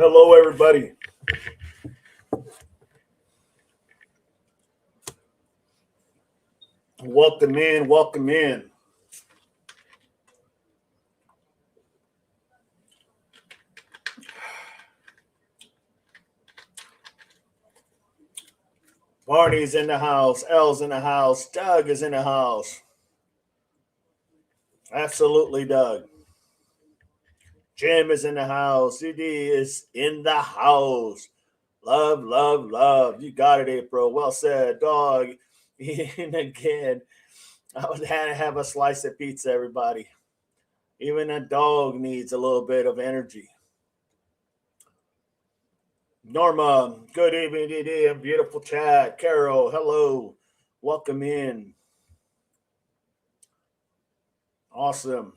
Hello, everybody. Welcome in. Welcome in. Barney's in the house. L's in the house. Doug is in the house. Absolutely, Doug. Jim is in the house. CD is in the house. Love, love, love. You got it, April. Well said, dog. And again, I would have to have a slice of pizza, everybody. Even a dog needs a little bit of energy. Norma, good evening, DD. Beautiful chat. Carol, hello. Welcome in. Awesome.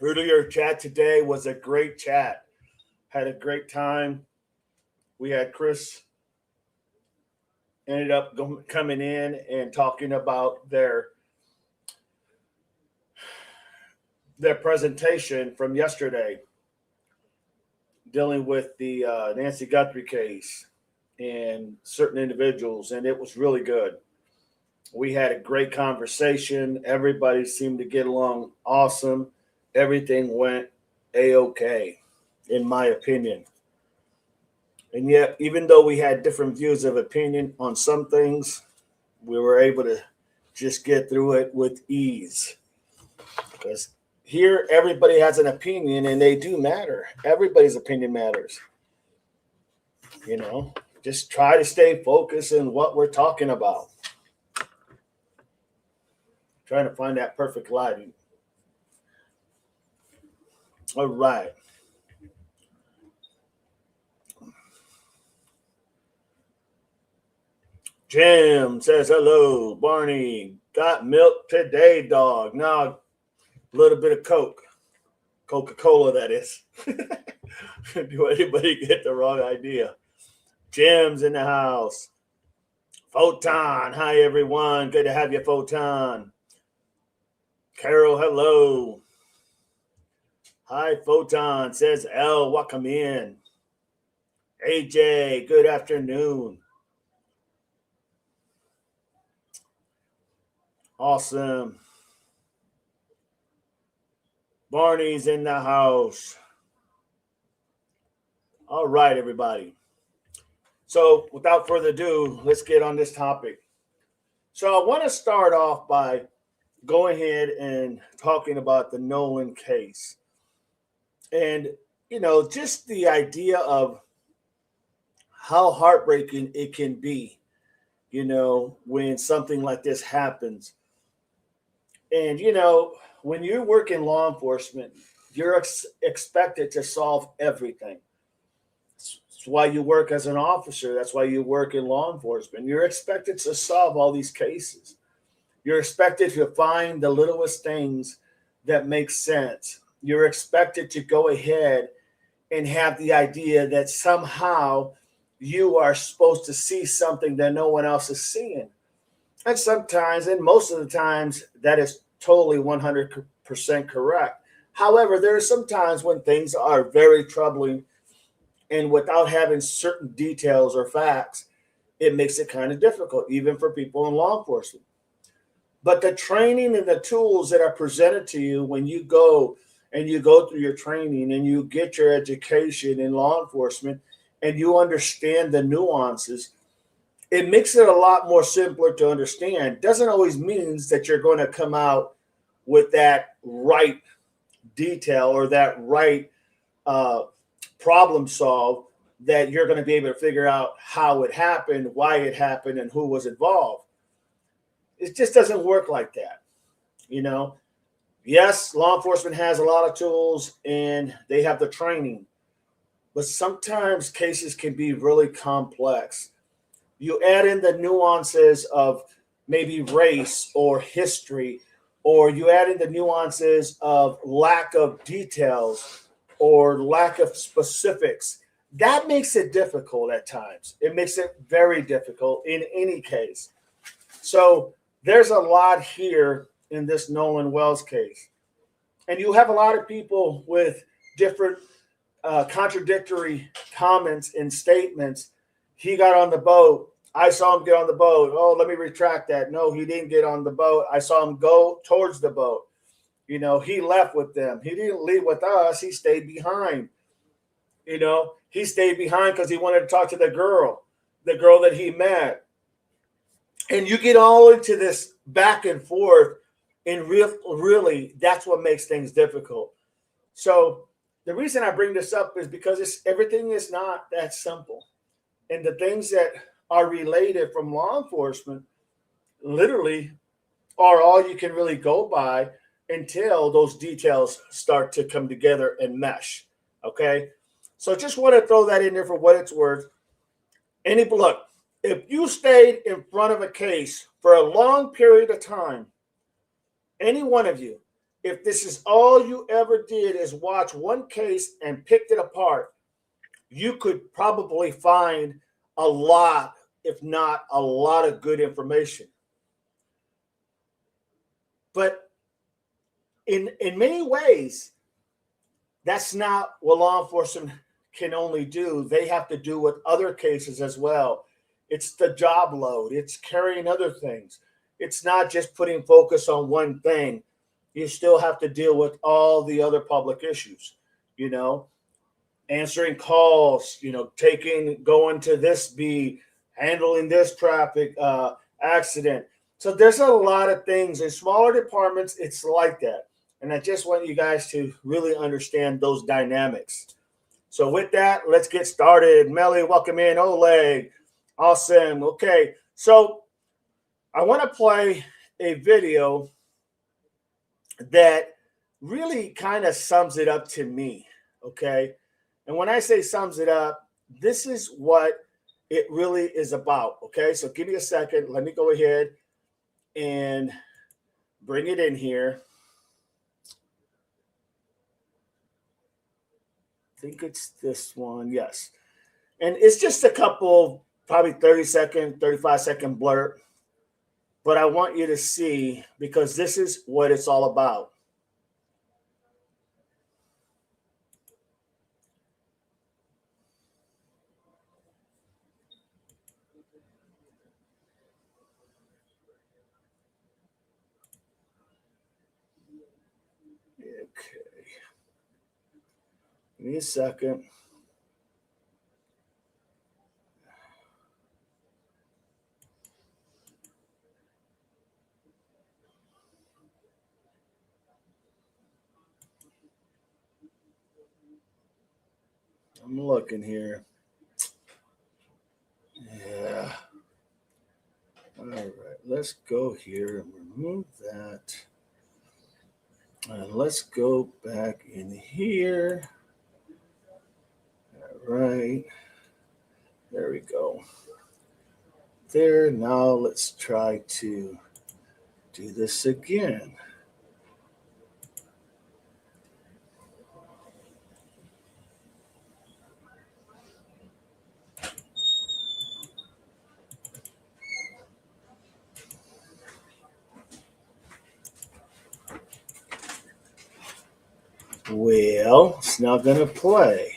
Earlier chat today was a great chat. Had a great time. We had Chris ended up coming in and talking about their presentation from yesterday, dealing with the Nancy Guthrie case and certain individuals, and it was really good. We had a great conversation. Everybody seemed to get along awesome. Everything went a-okay, in my opinion. And yet, even though we had different views of opinion on some things, we were able to just get through it with ease. Because here, everybody has an opinion, and they do matter. Everybody's opinion matters. Just try to stay focused on what we're talking about. Trying to find that perfect lighting. All right. Jim says hello. Barney, got milk today, dog. Now, a little bit of Coke. Coca-Cola, that is. Do anybody get the wrong idea? Jim's in the house. Photon, hi everyone. Good to have you, Photon. Carol, hello. Hi, Photon, says L. Welcome in. AJ, good afternoon. Awesome. Barney's in the house. All right, everybody. So without further ado, let's get on this topic. So I want to start off by going ahead and talking about the Nolan case. And, just the idea of how heartbreaking it can be, when something like this happens. And, when you work in law enforcement, you're expected to solve everything. That's why you work as an officer. That's why you work in law enforcement. You're expected to solve all these cases. You're expected to find the littlest things that make sense. You're expected to go ahead and have the idea that somehow you are supposed to see something that no one else is seeing. And sometimes, and most of the times, that is totally 100% correct. However, there are some times when things are very troubling, and without having certain details or facts, it makes it kind of difficult, even for people in law enforcement. But the training and the tools that are presented to you when you go through your training and you get your education in law enforcement and you understand the nuances, it makes it a lot more simpler to understand. Doesn't always mean that you're going to come out with that right detail or that right problem solve that you're going to be able to figure out how it happened, why it happened, and who was involved. It just doesn't work like that. Yes, law enforcement has a lot of tools and they have the training, but sometimes cases can be really complex. You add in the nuances of maybe race or history, or you add in the nuances of lack of details or lack of specifics. That makes it difficult at times. It makes it very difficult in any case. So there's a lot here in this Nolan Wells case. And you have a lot of people with different contradictory comments and statements. He got on the boat. I saw him get on the boat. Oh, let me retract that. No, he didn't get on the boat. I saw him go towards the boat. He left with them. He didn't leave with us. He stayed behind. He stayed behind because he wanted to talk to the girl that he met. And you get all into this back and forth, and really, that's what makes things difficult. So the reason I bring this up is because everything is not that simple, and the things that are related from law enforcement literally are all you can really go by until those details start to come together and mesh. Okay, so just want to throw that in there for what it's worth. Look, if you stayed in front of a case for a long period of time, any one of you, if this is all you ever did is watch one case and picked it apart, you could probably find a lot, if not a lot of good information. But in many ways, that's not what law enforcement can only do. They have to do with other cases as well. It's the job load, it's carrying other things. It's not just putting focus on one thing. You still have to deal with all the other public issues, you know, answering calls, going to this beat, handling this traffic accident. So there's a lot of things in smaller departments. It's like that. And I just want you guys to really understand those dynamics. So with that, let's get started. Melly, welcome in. Oleg, awesome. Okay, so I want to play a video that really kind of sums it up to me. Okay, and when I say sums it up, this is what it really is about. Okay, so give me a second. Let me go ahead and bring it in here. I think it's this one. Yes. And it's just a couple, probably 30-second, 35-second blurb. But I want you to see because this is what it's all about. Okay. Give me a second. I'm looking here. Yeah. All right. Let's go here and remove that. And let's go back in here. All right. There we go. There. Now let's try to do this again. Well, it's not going to play.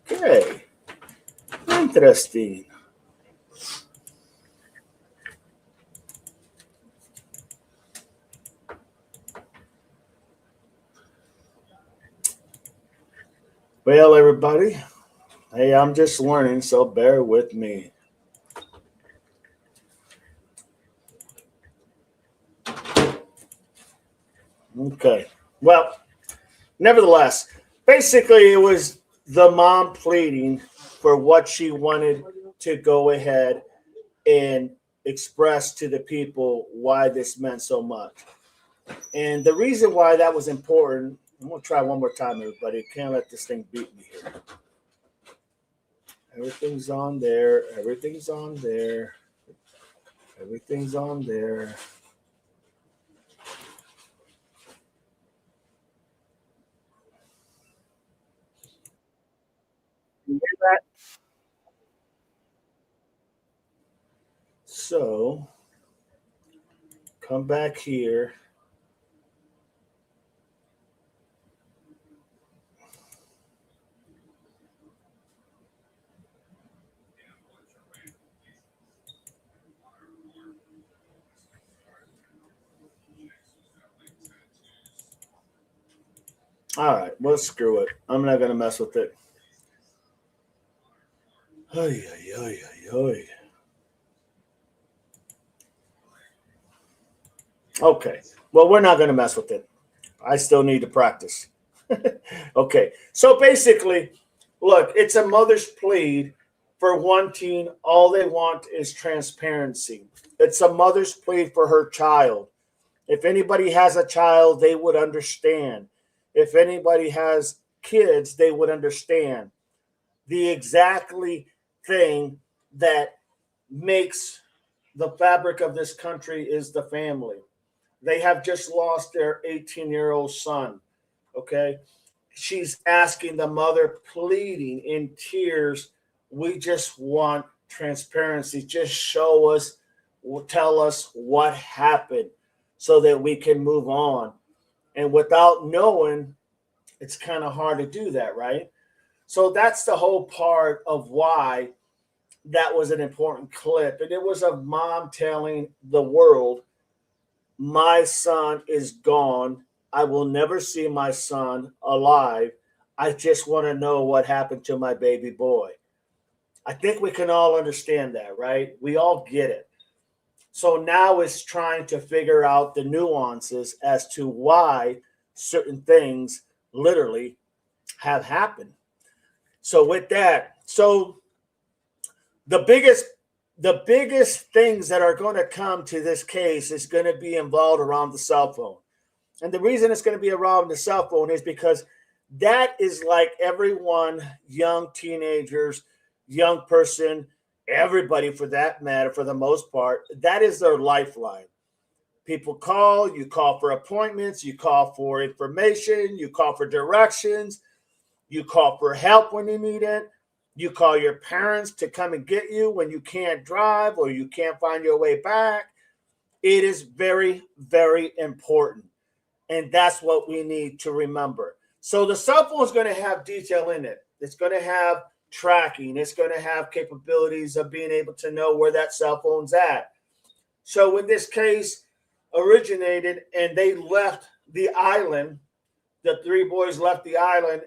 Okay. Interesting. Well, everybody, hey, I'm just learning, so bear with me. Okay. Well, nevertheless, basically, it was the mom pleading for what she wanted to go ahead and express to the people why this meant so much. And the reason why that was important, I'm going to try one more time, everybody. Can't let this thing beat me here. Everything's on there. Everything's on there. Everything's on there. You hear that? So come back here. All right, well, screw it. I'm not gonna mess with it. Oy, oy, oy, oy, oy. Okay, well, we're not gonna mess with it. I still need to practice. Okay, so basically, look, it's a mother's plea for wanting all they want is transparency. It's a mother's plea for her child. If anybody has a child, they would understand. If anybody has kids, they would understand the exactly thing that makes the fabric of this country is the family. They have just lost their 18-year-old son. Okay. She's asking the mother, pleading in tears, we just want transparency. Just show us, tell us what happened so that we can move on. And without knowing, it's kind of hard to do that, right? So that's the whole part of why that was an important clip. And it was a mom telling the world, my son is gone. I will never see my son alive. I just want to know what happened to my baby boy. I think we can all understand that, right? We all get it. So now it's trying to figure out the nuances as to why certain things literally have happened. So with that, so the biggest things that are going to come to this case is going to be involved around the cell phone. And the reason it's going to be around the cell phone is because that is like everyone, young teenagers, young person, everybody for that matter, for the most part, that is their lifeline. People call, you call for appointments, you call for information, you call for directions, you call for help when you need it. You call your parents to come and get you when you can't drive or you can't find your way back. It is very, very important. And that's what we need to remember. So the cell phone is going to have detail in it. It's going to have tracking. It's going to have capabilities of being able to know where that cell phone's at. So when this case originated and they left the island, the three boys left the island,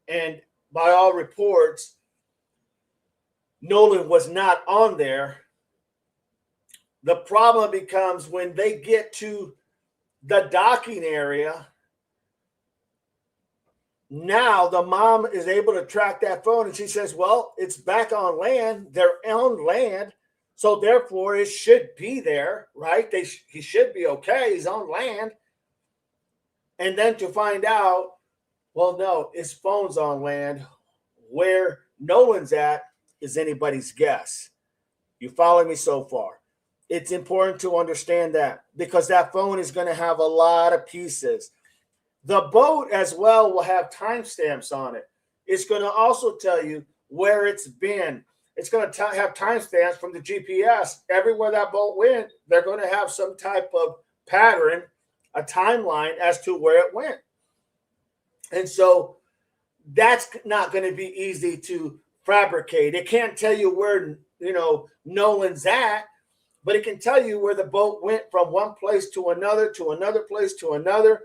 and by all reports, Nolan was not on there. The problem becomes when they get to the docking area. Now the mom is able to track that phone and she says, well, it's back on land. They're on land. So therefore it should be there, right? He should be okay. He's on land. And then to find out, well, no, his phone's on land. Where Nolan's at is anybody's guess. You follow me so far? It's important to understand that because that phone is going to have a lot of pieces. The boat as well will have timestamps on it. It's going to also tell you where it's been. It's going to have timestamps from the GPS. Everywhere that boat went, they're going to have some type of pattern, a timeline as to where it went. And so that's not going to be easy to fabricate. It can't tell you where, Nolan's at, but it can tell you where the boat went from one place to another place to another,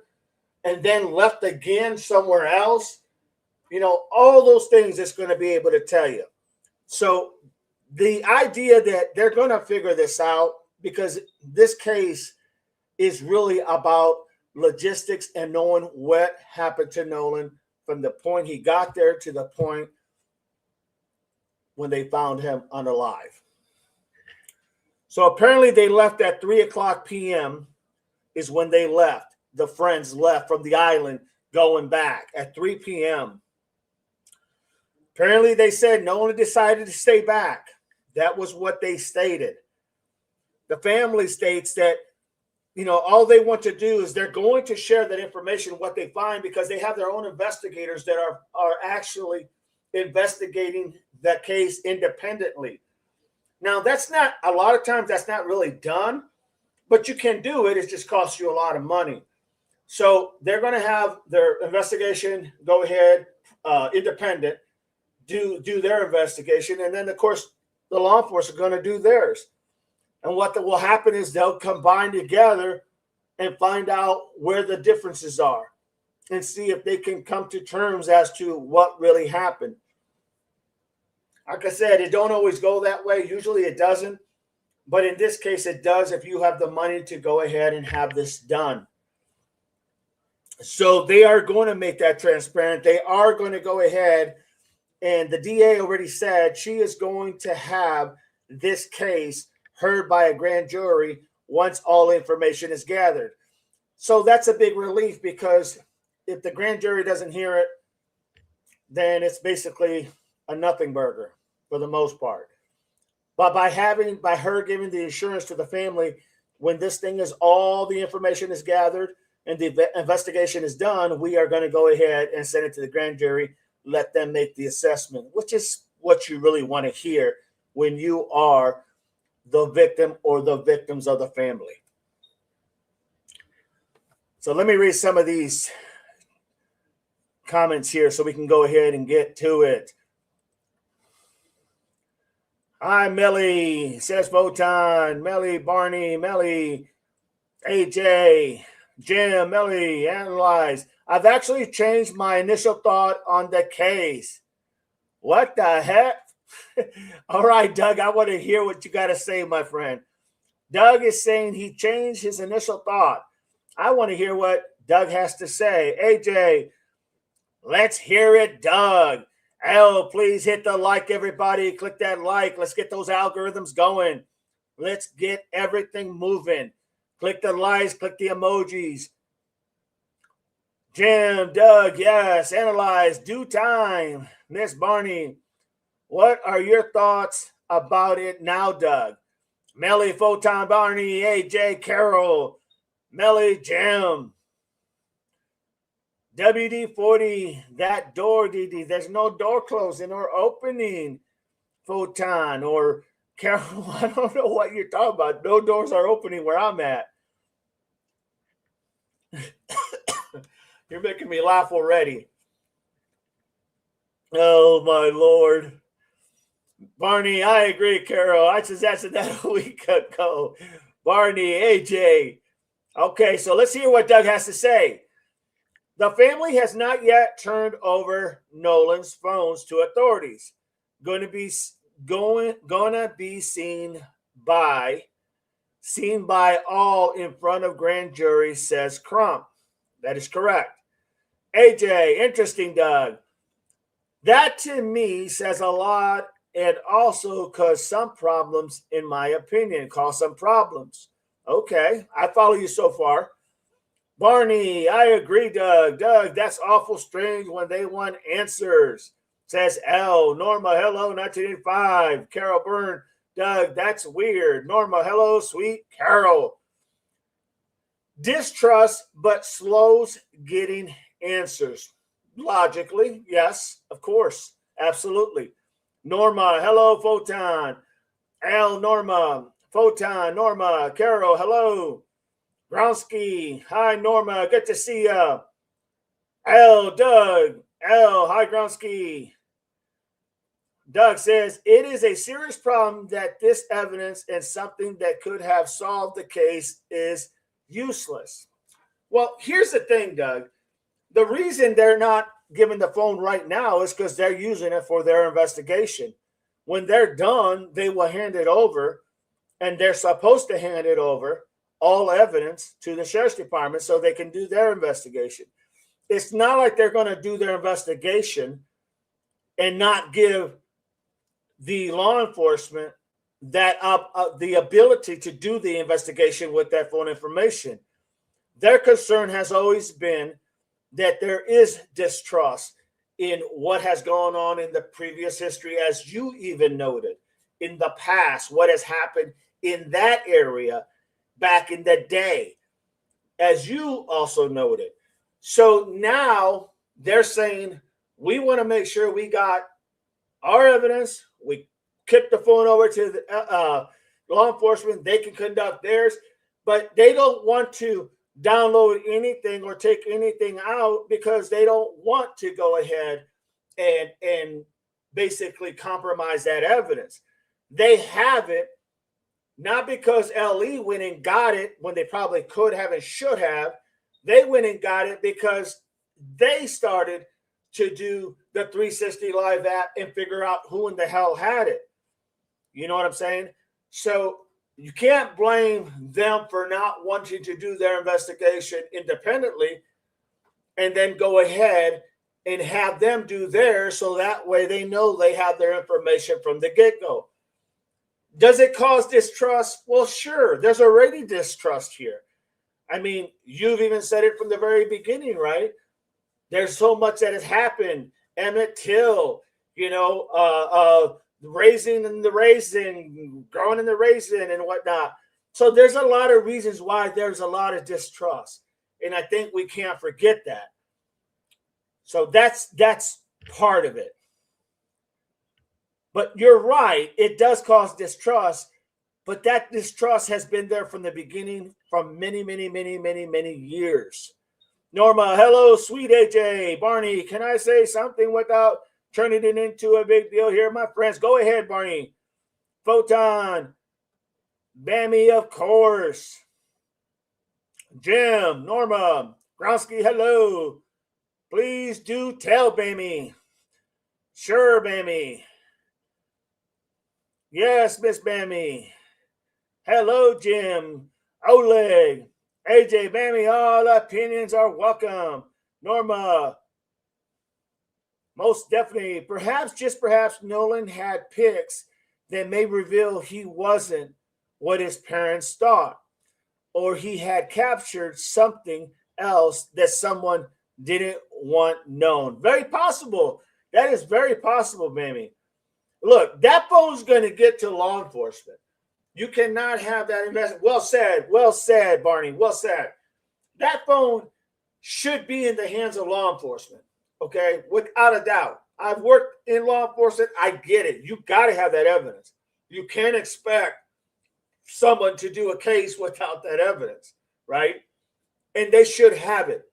and then left again somewhere else. All those things it's going to be able to tell you. So the idea that they're going to figure this out, because this case is really about logistics and knowing what happened to Nolan from the point he got there to the point when they found him unalive. So apparently they left at 3:00 p.m. is when they left. The friends left from the island going back at 3 p.m. Apparently they said Nolan decided to stay back. That was what they stated. The family states that, all they want to do is they're going to share that information, what they find, because they have their own investigators that are actually investigating that case independently. Now, that's not, a lot of times that's not really done, but you can do it. It just costs you a lot of money. So they're going to have their investigation go ahead, independent, do their investigation, and then of course the law enforcement are going to do theirs. And what will happen is they'll combine together and find out where the differences are and see if they can come to terms as to what really happened. Like I said, it don't always go that way. Usually it doesn't. But in this case, it does if you have the money to go ahead and have this done. So they are going to make that transparent. They are going to go ahead, and the DA already said she is going to have this case heard by a grand jury once all information is gathered. So that's a big relief, because if the grand jury doesn't hear it, then it's basically a nothing burger for the most part. But by her giving the assurance to the family, when this thing is all the information is gathered and the investigation is done, we are going to go ahead and send it to the grand jury, let them make the assessment, which is what you really want to hear when you are the victim or the victims of the family. So let me read some of these comments here so we can go ahead and get to it. Hi, Melly, says Photon, Melly, Barney, Melly, AJ, Jim, Melly, Analyze. I've actually changed my initial thought on the case. What the heck? All right, Doug, I want to hear what you got to say, my friend. Doug is saying he changed his initial thought. I want to hear what Doug has to say. AJ, let's hear it, Doug. L, please hit the like, everybody. Click that like. Let's get those algorithms going. Let's get everything moving. Click the likes, click the emojis. Jim, Doug, yes. Analyze, due time. Miss Barney, what are your thoughts about it now, Doug? Melly, Photon, Barney, AJ, Carol, Melly, Jim. WD-40, that door, DD, there's no door closing or opening, Photon or Carol. I don't know what you're talking about. No doors are opening where I'm at. You're making me laugh already. Oh, my Lord. Barney, I agree, Carol. I suggested that a week ago. Barney, AJ. Okay, so let's hear what Doug has to say. The family has not yet turned over Nolan's phones to authorities. Going to be seen by all in front of grand jury, says Crump. That is correct. AJ, interesting, Doug. That to me says a lot, and also cause some problems, in my opinion, cause some problems. Okay, I follow you so far. Barney, I agree, Doug. Doug, that's awful strange when they want answers, says L. Norma, hello, 1985. Carol Byrne, Doug, that's weird. Norma, hello, sweet Carol. Distrust, but slows getting answers. Logically, yes, of course, absolutely. Norma, hello, Photon. L, Norma, Photon, Norma, Carol, hello. Gronsky, hi, Norma, good to see ya. L, Doug, L, hi, Gronsky. Doug says, it is a serious problem that this evidence and something that could have solved the case is useless. Well, here's the thing, Doug. The reason they're not giving the phone right now is because they're using it for their investigation. When they're done, they will hand it over, and they're supposed to hand it over, all evidence, to the sheriff's department so they can do their investigation. It's not like they're going to do their investigation and not give the law enforcement that the ability to do the investigation with that phone information. Their concern has always been that there is distrust in what has gone on in the previous history, as you even noted, in the past, what has happened in that area back in the day, as you also noted. So now they're saying, we want to make sure we got our evidence. We kick the phone over to the law enforcement. They can conduct theirs. but they don't want to download anything or take anything out because they don't want to go ahead and basically compromise that evidence. They have it not because LE went and got it when they probably could have and should have. They went and got it because they started to do the 360 Live app and figure out who in the hell had it. You know what I'm saying? So you can't blame them for not wanting to do their investigation independently and then go ahead and have them do theirs so that way they know they have their information from the get-go. Does it cause distrust? Well, sure. There's already distrust here. I mean, you've even said it from the very beginning, right? There's so much that has happened. Emmett Till, raising in the raisin, growing in the raisin and whatnot. So there's a lot of reasons why there's a lot of distrust. And I think we can't forget that. So that's part of it. But you're right, it does cause distrust, but that distrust has been there from the beginning, from many, many, many, many, many years. Norma, hello, sweet AJ. Barney, can I say something without turning it into a big deal here? My friends, go ahead, Barney. Photon, Bammy, of course. Jim, Norma, Gronsky, hello. Please do tell Bammy. Sure, Bammy. Yes, Miss Bammy. Hello, Jim. Oleg. AJ, Bammy, all opinions are welcome. Norma. Most definitely. Perhaps Nolan had pics that may reveal he wasn't what his parents thought. Or he had captured something else that someone didn't want known. Very possible. That is very possible, Bammy. Look, that phone's going to get to law enforcement. You cannot have that investment. Well said, Barney. Well said. That phone should be in the hands of law enforcement, okay? Without a doubt. I've worked in law enforcement. I get it. You got to have that evidence. You can't expect someone to do a case without that evidence, right? And they should have it.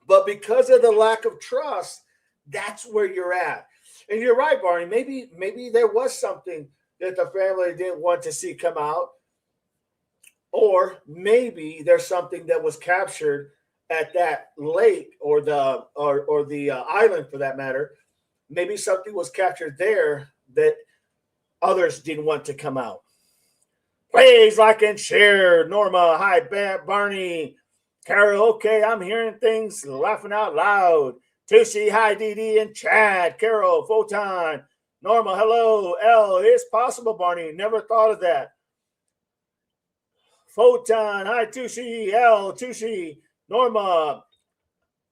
But because of the lack of trust, that's where you're at. And you're right, Barney. Maybe there was something that the family didn't want to see come out. Or maybe there's something that was captured at that lake or the island for that matter. Maybe something was captured there that others didn't want to come out. Please like and share. Norma, hi, Barney. Carol, okay, I'm hearing things, laughing out loud. Tushy, hi, Dee and Chad. Carol, Photon. Norma, hello. L, it's possible, Barney. Never thought of that. Photon, hi, Tushy. L, Tushy. Norma,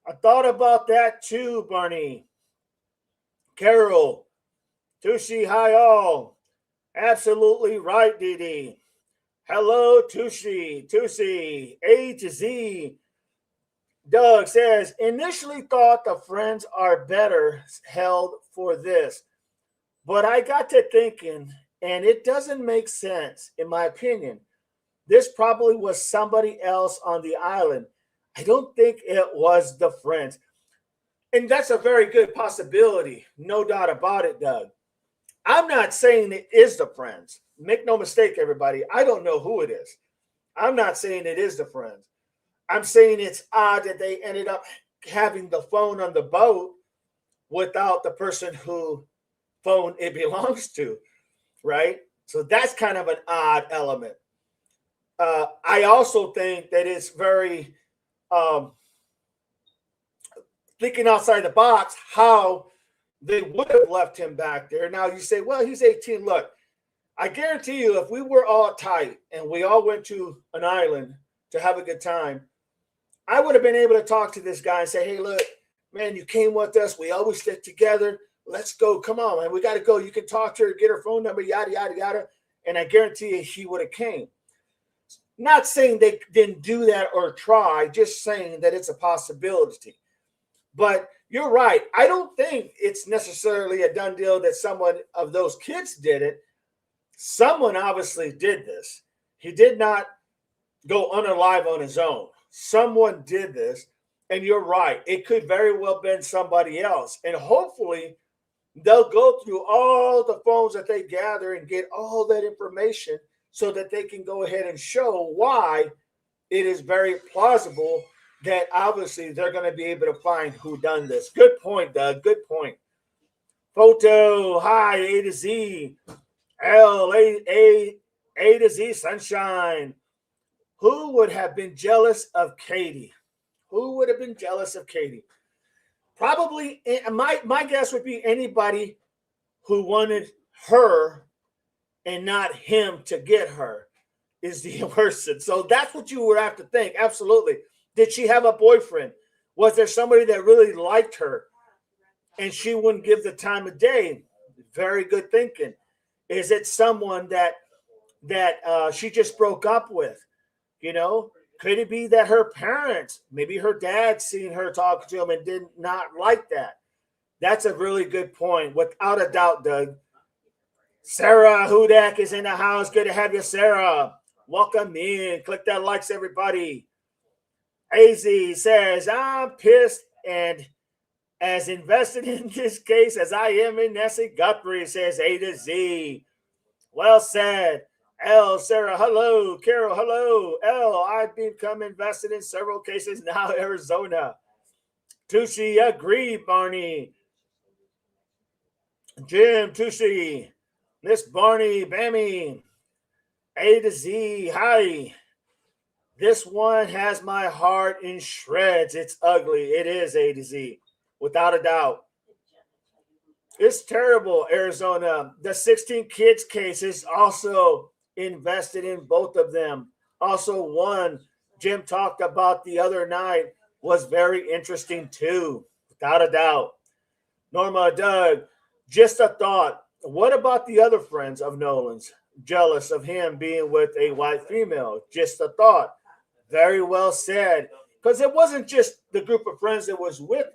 I thought about that too, Barney. Carol, Tushy, hi, all. Absolutely right, Dee. Hello, Tushy, A to Z. Doug says, initially thought the friends are better held for this, but I got to thinking, and it doesn't make sense, in my opinion. This probably was somebody else on the island. I don't think it was the friends. And that's a very good possibility, no doubt about it, Doug. I'm not saying it is the friends. Make no mistake, everybody. I don't know who it is. I'm not saying it is the friends. I'm saying it's odd that they ended up having the phone on the boat without the person who phone it belongs to, right? So that's kind of an odd element. I also think that it's very thinking outside the box how they would have left him back there. Now you say, well, he's 18. Look, I guarantee you, if we were all tight and we all went to an island to have a good time, I would have been able to talk to this guy and say, hey, look, man, you came with us. We always stick together. Let's go. Come on, man. We got to go. You can talk to her, get her phone number, yada, yada, yada. And I guarantee you he would have came. Not saying they didn't do that or try, just saying that it's a possibility. But you're right. I don't think it's necessarily a done deal that someone of those kids did it. Someone obviously did this. He did not go unalive on his own. Someone did this, and you're right. It could very well been somebody else, and hopefully they'll go through all the phones that they gather and get all that information so that they can go ahead and show why it is very plausible that obviously they're going to be able to find who done this. Good point, Doug. Good point. Photo, hi, A to Z, L, A to Z, Sunshine. Who would have been jealous of Katie? Who would have been jealous of Katie? Probably, my guess would be anybody who wanted her and not him to get her is the person. So that's what you would have to think. Absolutely. Did she have a boyfriend? Was there somebody that really liked her and she wouldn't give the time of day? Very good thinking. Is it someone that she just broke up with? You know, could it be that her parents, maybe her dad, seen her talking to him and did not like that? That's a really good point, without a doubt, Doug. Sarah Hudak is in the house. Good to have you, Sarah. Welcome in. Click that likes, everybody. AZ says, I'm pissed and as invested in this case as I am in Nessie Guthrie, says A to Z. Well said. L, Sarah, hello. Carol, hello. L, I've become invested in several cases now, Arizona. Tushi, agree, Barney. Jim, Tushi. Miss Barney, Bammy. A to Z, hi. This one has my heart in shreds. It's ugly. It is A to Z, without a doubt. It's terrible, Arizona. The 16 kids case is also invested in both of them. Also, one Jim talked about the other night was very interesting too, without a doubt. Norma, Doug, just a thought. What about the other friends of Nolan's? Jealous of him being with a white female. Just a thought. Very well said. Because it wasn't just the group of friends that was with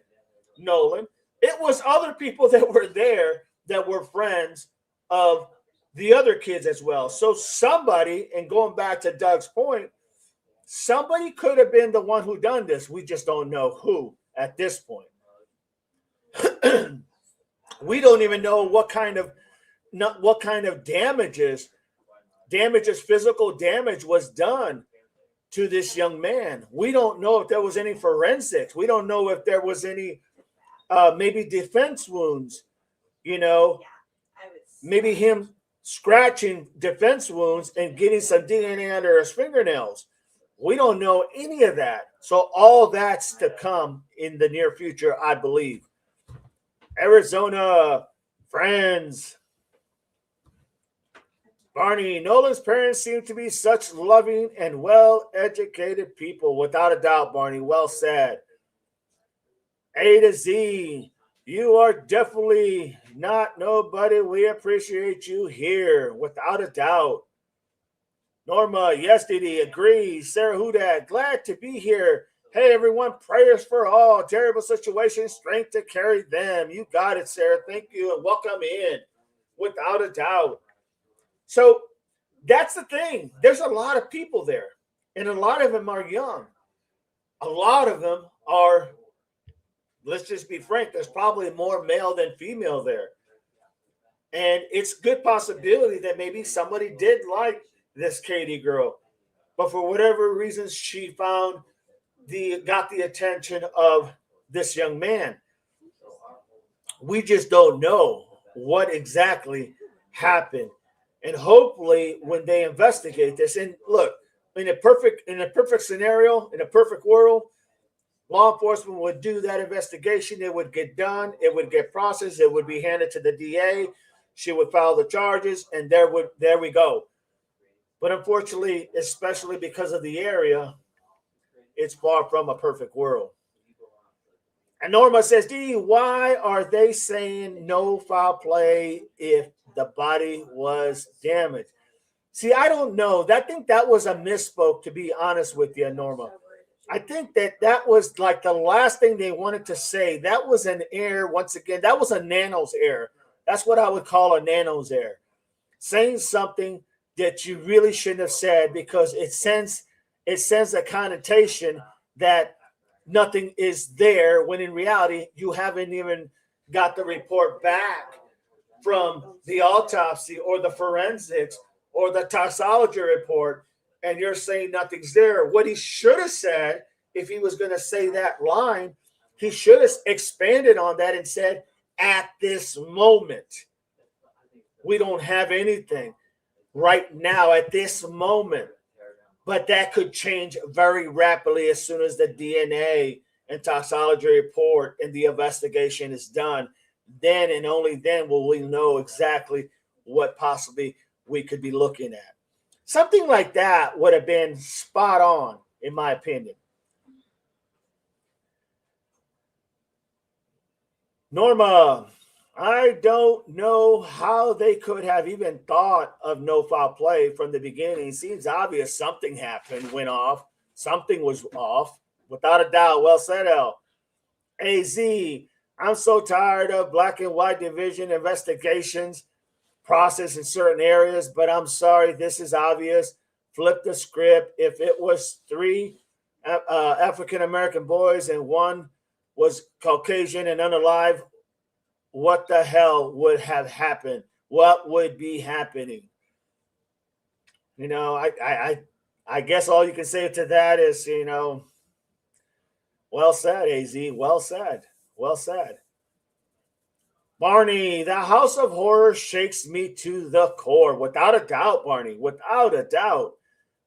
Nolan. It was other people that were there that were friends of the other kids as well. So somebody, and going back to Doug's point, somebody could have been the one who done this. We just don't know who at this point. We don't even know what kind of damages, physical damage was done to this young man. We don't know if there was any forensics. We don't know if there was any maybe defense wounds, maybe him scratching defense wounds and getting some DNA under his fingernails. We don't know any of that. So all that's to come in the near future, I believe. Arizona, friends. Barney, Nolan's parents seem to be such loving and well-educated people. Without a doubt, Barney. Well said. A to Z, you are definitely not nobody. We appreciate you here. Without a doubt. Norma, yes, Didi, agrees. Sarah Hudak, glad to be here. Hey, everyone, prayers for all. Terrible situations, strength to carry them. You got it, Sarah. Thank you, and welcome in. Without a doubt. So that's the thing. There's a lot of people there, and a lot of them are young. A lot of them are, let's just be frank, there's probably more male than female there. And it's a good possibility that maybe somebody did like this Katie girl, but for whatever reasons, she got the attention of this young man. We just don't know what exactly happened. And hopefully when they investigate this, and look, in a perfect scenario, in a perfect world, law enforcement would do that investigation. It would get done. It would get processed. It would be handed to the DA. She would file the charges, and there we go. But unfortunately, especially because of the area, it's far from a perfect world. And Norma says, Dee, why are they saying no foul play if the body was damaged? See, I don't know. I think that was a misspoke, to be honest with you, Norma. I think that was like the last thing they wanted to say. That was an error. Once again, that was a Nano's error. That's what I would call a Nano's error. Saying something that you really shouldn't have said because it sends it sends a connotation that nothing is there when in reality you haven't even got the report back from the autopsy or the forensics or the toxology report, and you're saying nothing's there. What he should have said, if he was going to say that line, he should have expanded on that and said, at this moment, we don't have anything right now at this moment. But that could change very rapidly as soon as the DNA and toxology report and the investigation is done. Then and only then will we know exactly what possibly we could be looking at. Something like that would have been spot on, in my opinion. Norma, I don't know how they could have even thought of no foul play from the beginning. It seems obvious something happened, went off. Something was off. Without a doubt. Well said, L. AZ, I'm so tired of black and white division investigations process in certain areas, but I'm sorry, this is obvious. Flip the script. If it was three African American boys and one was Caucasian and unalive, what the hell would have happened? What would be happening? You know, I guess all you can say to that is, well said, AZ. Well said. Well said. Barney, the House of Horror shakes me to the core. Without a doubt, Barney. Without a doubt.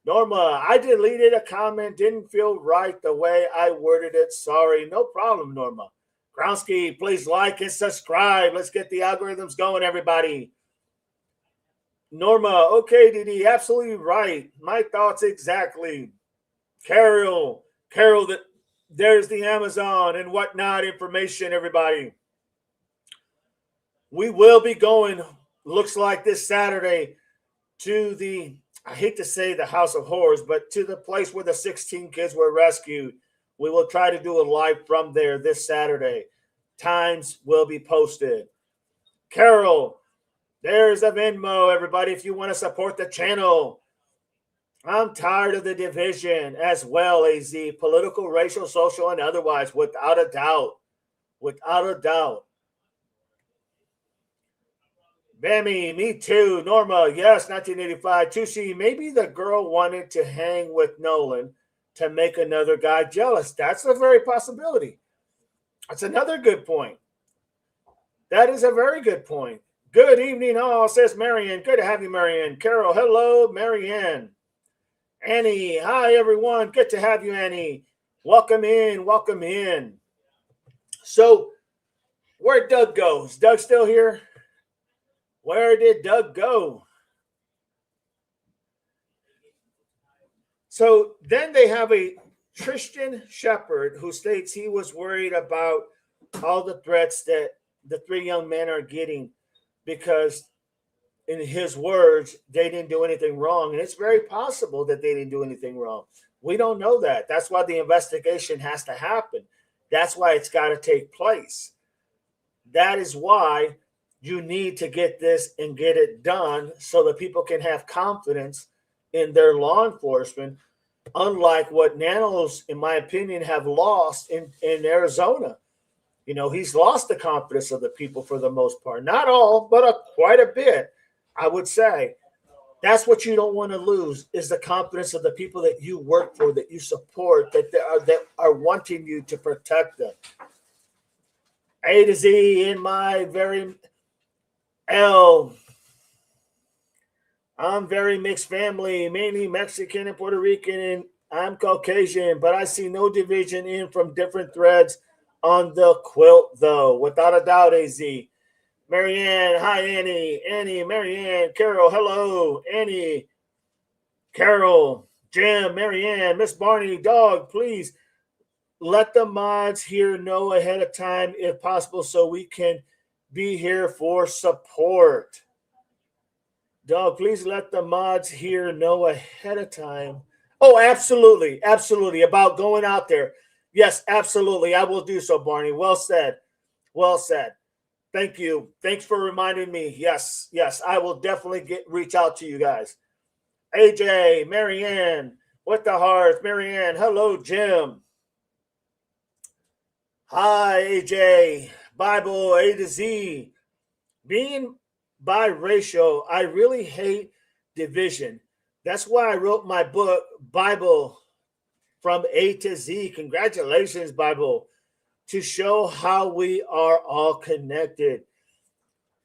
Norma, I deleted a comment. Didn't feel right the way I worded it. Sorry. No problem, Norma. Gronsky, please like and subscribe. Let's get the algorithms going, everybody. Norma, okay, Didi, absolutely right. My thoughts exactly. Carol, there's the Amazon and whatnot information, everybody. We will be going, looks like this Saturday, to the, I hate to say the House of Horrors, but to the place where the 16 kids were rescued. We will try to do a live from there this Saturday. Times will be posted. Carol, there's a Venmo, everybody, if you want to support the channel. I'm tired of the division as well, AZ. Political, racial, social, and otherwise, without a doubt. Without a doubt. Bammy, me too. Norma, yes, 1985. Tushi, maybe the girl wanted to hang with Nolan to make another guy jealous. That's a very possibility. That's another good point. That is a very good point. Good evening, all, says Marianne. Good to have you, Marianne. Carol, hello, Marianne. Annie, hi, everyone. Good to have you, Annie. Welcome in, welcome in. So, where'd Doug go? Is Doug still here? Where did Doug go? So then they have a Christian shepherd who states he was worried about all the threats that the three young men are getting because, in his words, they didn't do anything wrong. And it's very possible that they didn't do anything wrong. We don't know that. That's why the investigation has to happen. That's why it's got to take place. That is why you need to get this and get it done so that people can have confidence in their law enforcement, unlike what Nanos, in my opinion, have lost in Arizona. He's lost the confidence of the people for the most part. Not all, but quite a bit, I would say. That's what you don't want to lose, is the confidence of the people that you work for, that you support, that are wanting you to protect them. A to Z in my very L. I'm very mixed family, mainly Mexican and Puerto Rican, and I'm Caucasian, but I see no division in from different threads on the quilt, though. Without a doubt, AZ. Marianne, hi, Annie. Annie, Marianne, Carol, hello. Annie, Carol, Jim, Marianne, Miss Barney, Dog, please let the mods here know ahead of time if possible so we can be here for support. Dog, please let the mods here know ahead of time. Oh, absolutely. Absolutely. About going out there. Yes, absolutely. I will do so, Barney. Well said. Well said. Thank you. Thanks for reminding me. Yes, I will definitely reach out to you guys. AJ, Marianne, With the hearth, Marianne. Hello, Jim. Hi, AJ. Bible A to Z. Being biracial, I really hate division. That's why I wrote my book, Bible from A to Z. Congratulations, Bible, to show how we are all connected.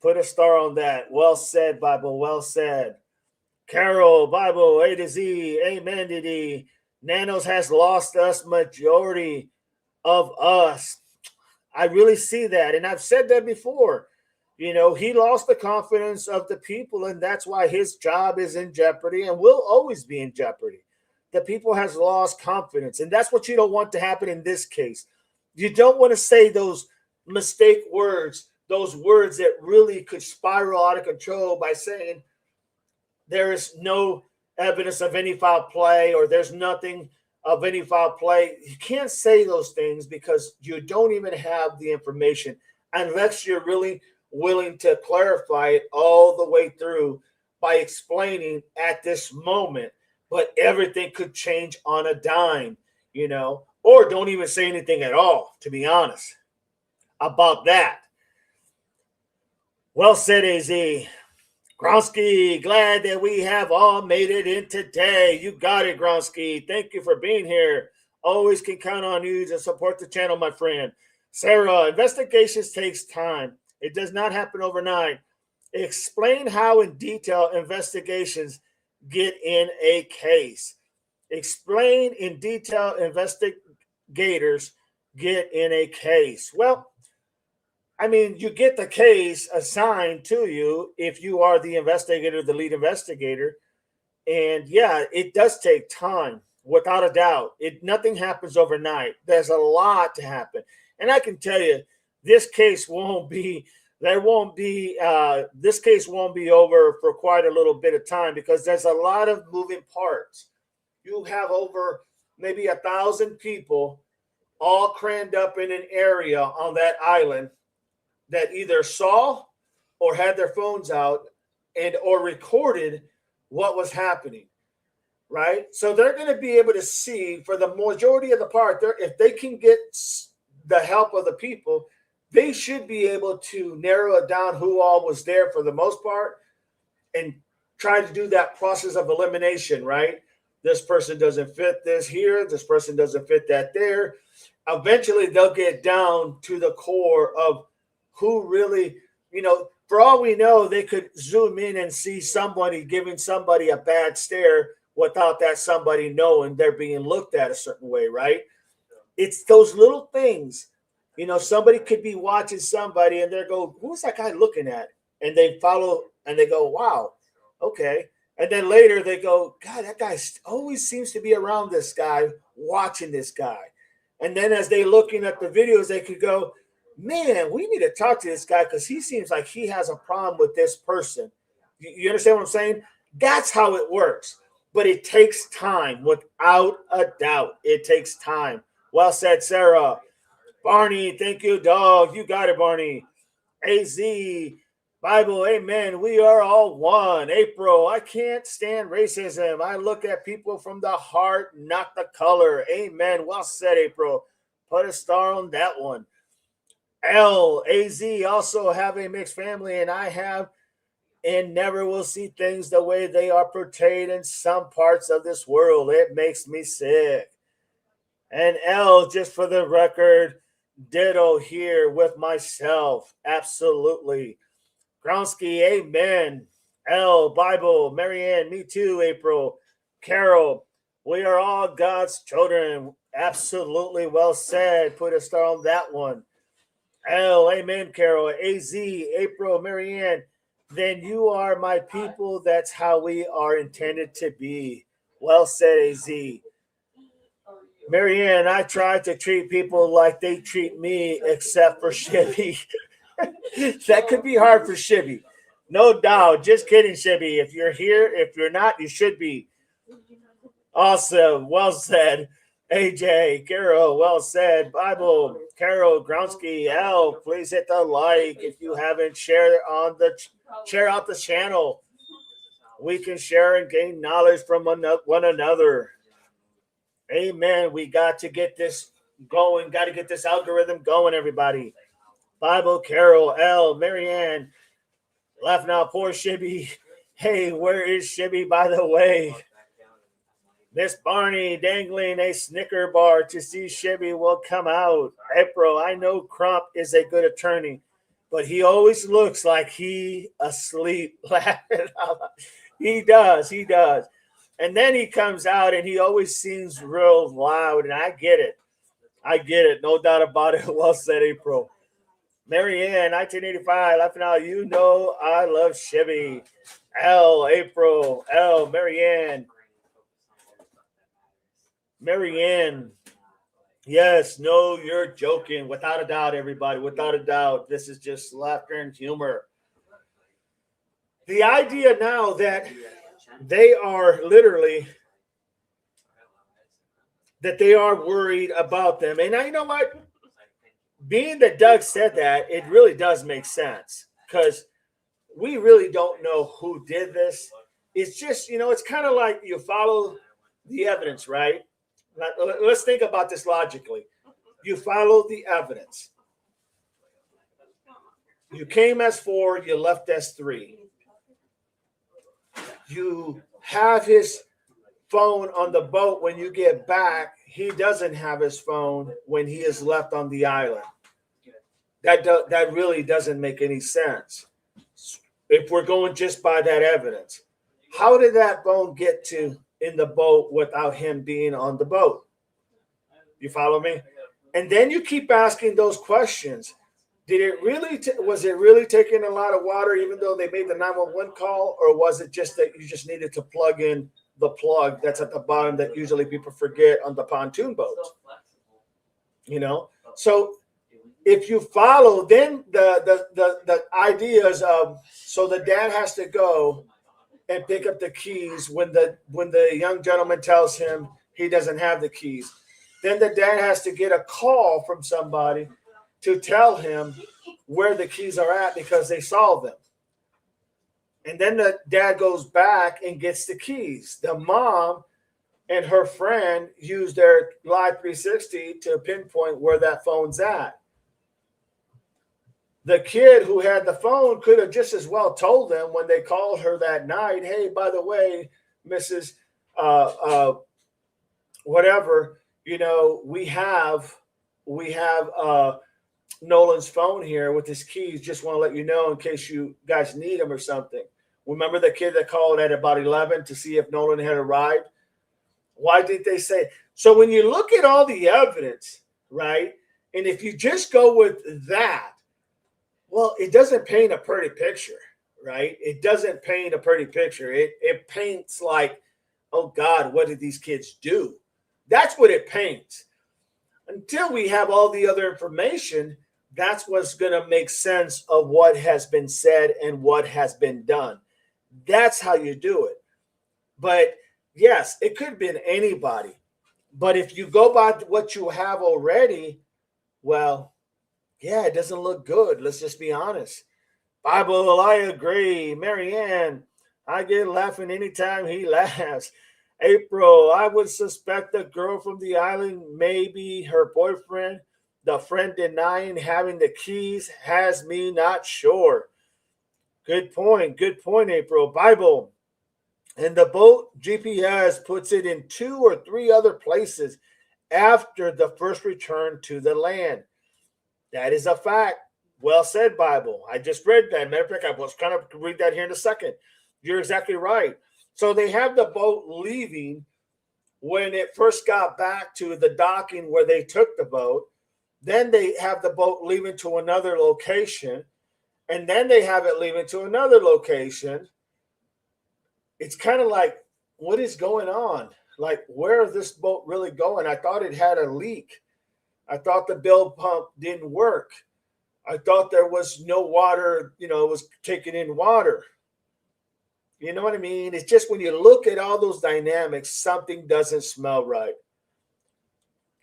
Put a star on that. Well said, Bible. Well said. Carol, Bible, A to Z, Amen to D. Nanos has lost us majority of us. I really see that. And I've said that before. You know, he lost the confidence of the people, and that's why his job is in jeopardy and will always be in jeopardy. The people has lost confidence, and that's what you don't want to happen in this case. You don't want to say those mistake words, those words that really could spiral out of control by saying there is no evidence of any foul play or there's nothing of any foul play. You can't say those things because you don't even have the information unless you're really willing to clarify it all the way through by explaining at this moment. But everything could change on a dime, you know, or don't even say anything at all, to be honest about that. Well said, AZ. Gronsky, glad that we have all made it in today. You got it, Gronsky. Thank you for being here. Always can count on you to support the channel, my friend. Sarah, investigations takes time. It does not happen overnight. Explain how in detail investigations get in a case. Explain in detail investigators get in a case. Well, I mean, you get the case assigned to you if you are the investigator, the lead investigator. And yeah, it does take time, without a doubt. Nothing happens overnight. There's a lot to happen. And I can tell you, this case won't be this case won't be over for quite a little bit of time because there's a lot of moving parts. You have over maybe 1,000 people all crammed up in an area on that island that either saw or had their phones out and or recorded what was happening, right? So they're going to be able to see for the majority of the part, if they can get the help of the people, they should be able to narrow it down who all was there for the most part and try to do that process of elimination, right? This person doesn't fit this here. This person doesn't fit that there. Eventually, they'll get down to the core of who really, you know, for all we know, they could zoom in and see somebody giving somebody a bad stare without that somebody knowing they're being looked at a certain way, right? It's those little things. You know, somebody could be watching somebody and they go, who's that guy looking at? And they follow and they go, wow, okay. And then later they go, God, that guy always seems to be around this guy, watching this guy. And then as they looking at the videos, they could go, man, we need to talk to this guy because he seems like he has a problem with this person. You understand what I'm saying? That's how it works. But it takes time, without a doubt. It takes time. Well said, Sarah. Barney, thank you, dog. You got it, Barney. AZ, Bible, amen. We are all one. April, I can't stand racism. I look at people from the heart, not the color. Amen. Well said, April. Put a star on that one. AZ also have a mixed family, and I have and never will see things the way they are portrayed in some parts of this world. It makes me sick. And L, just for the record, ditto here with myself. Absolutely. Gronsky, amen. L, Bible, Marianne, me too, April. Carol, we are all God's children. Absolutely well said. Put a star on that one. L, amen, Carol. AZ, April, Marianne, then you are my people. That's how we are intended to be. Well said, AZ. Marianne, I try to treat people like they treat me, except for Shibby. That could be hard for Shibby. No doubt. Just kidding, Shibby. If you're here, if you're not, you should be. Awesome. Well said. AJ, Carol, well said. Bible, Carol, Gronsky, L, please hit the like if you haven't shared out the channel. We can share and gain knowledge from one another. Amen. We got to get this going. Got to get this algorithm going, everybody. Bible, Carol, L, Marianne, laughing out poor Shibby. Hey, where is Shibby, by the way? Miss Barney dangling a Snicker bar to see Shibby will come out. April, I know Crump is a good attorney, but he always looks like he asleep. He does. He does. And then he comes out and he always seems real loud. And I get it. I get it. No doubt about it. Well said, April. Marianne, 1985, laughing out. You know I love Chevy. L, April. L, Marianne. Marianne. Yes, no, you're joking. Without a doubt, everybody. Without a doubt. This is just laughter and humor. The idea now that they are literally that they are worried about them. And you know what? Being that Doug said that, it really does make sense because we really don't know who did this. It's just, it's kind of like you follow the evidence, right? Let's think about this logically. You follow the evidence. You came as 4, you left as 3. You have his phone on the boat when you get back. He doesn't have his phone when he is left on the island. That really doesn't make any sense if we're going just by that evidence. How did that phone get to in the boat without him being on the boat? You follow me? And then you keep asking those questions. Did it really? Was it really taking a lot of water, even though they made the 911 call, or was it just that you just needed to plug in the plug that's at the bottom that usually people forget on the pontoon boats? So if you follow, then the ideas of so the dad has to go and pick up the keys when the young gentleman tells him he doesn't have the keys. Then the dad has to get a call from somebody to tell him where the keys are at because they saw them. And then the dad goes back and gets the keys. The mom and her friend use their Live 360 to pinpoint where that phone's at. The kid who had the phone could have just as well told them when they called her that night, hey, by the way, Mrs. Whatever, we have Nolan's phone here with his keys. Just want to let you know in case you guys need them or something. Remember the kid that called at about 11 to see if Nolan had arrived? Why did they say? So when you look at all the evidence, right, and if you just go with that, well, it doesn't paint a pretty picture, right? It doesn't paint a pretty picture. It paints like, oh, God, what did these kids do? That's what it paints. Until we have all the other information, that's what's going to make sense of what has been said and what has been done. That's how you do it. But yes, it could have been anybody. But if you go by what you have already, well, yeah, it doesn't look good. Let's just be honest. Bible, I agree. Marianne, I get laughing anytime he laughs. April, I would suspect the girl from the island, maybe her boyfriend. The friend denying having the keys has me not sure. Good point, April. Bible, and the boat GPS puts it in 2 or 3 other places after the first return to the land. That is a fact. Well said, Bible. I just read that. Matter of fact, I was kind of read that here in a second. You're exactly right. So they have the boat leaving when it first got back to the docking where they took the boat. Then they have the boat leaving to another location. And then they have it leaving to another location. It's kind of like, what is going on? Like, where is this boat really going? I thought it had a leak. I thought the bilge pump didn't work. I thought there was no water, it was taking in water. You know what I mean? It's just when you look at all those dynamics, something doesn't smell right.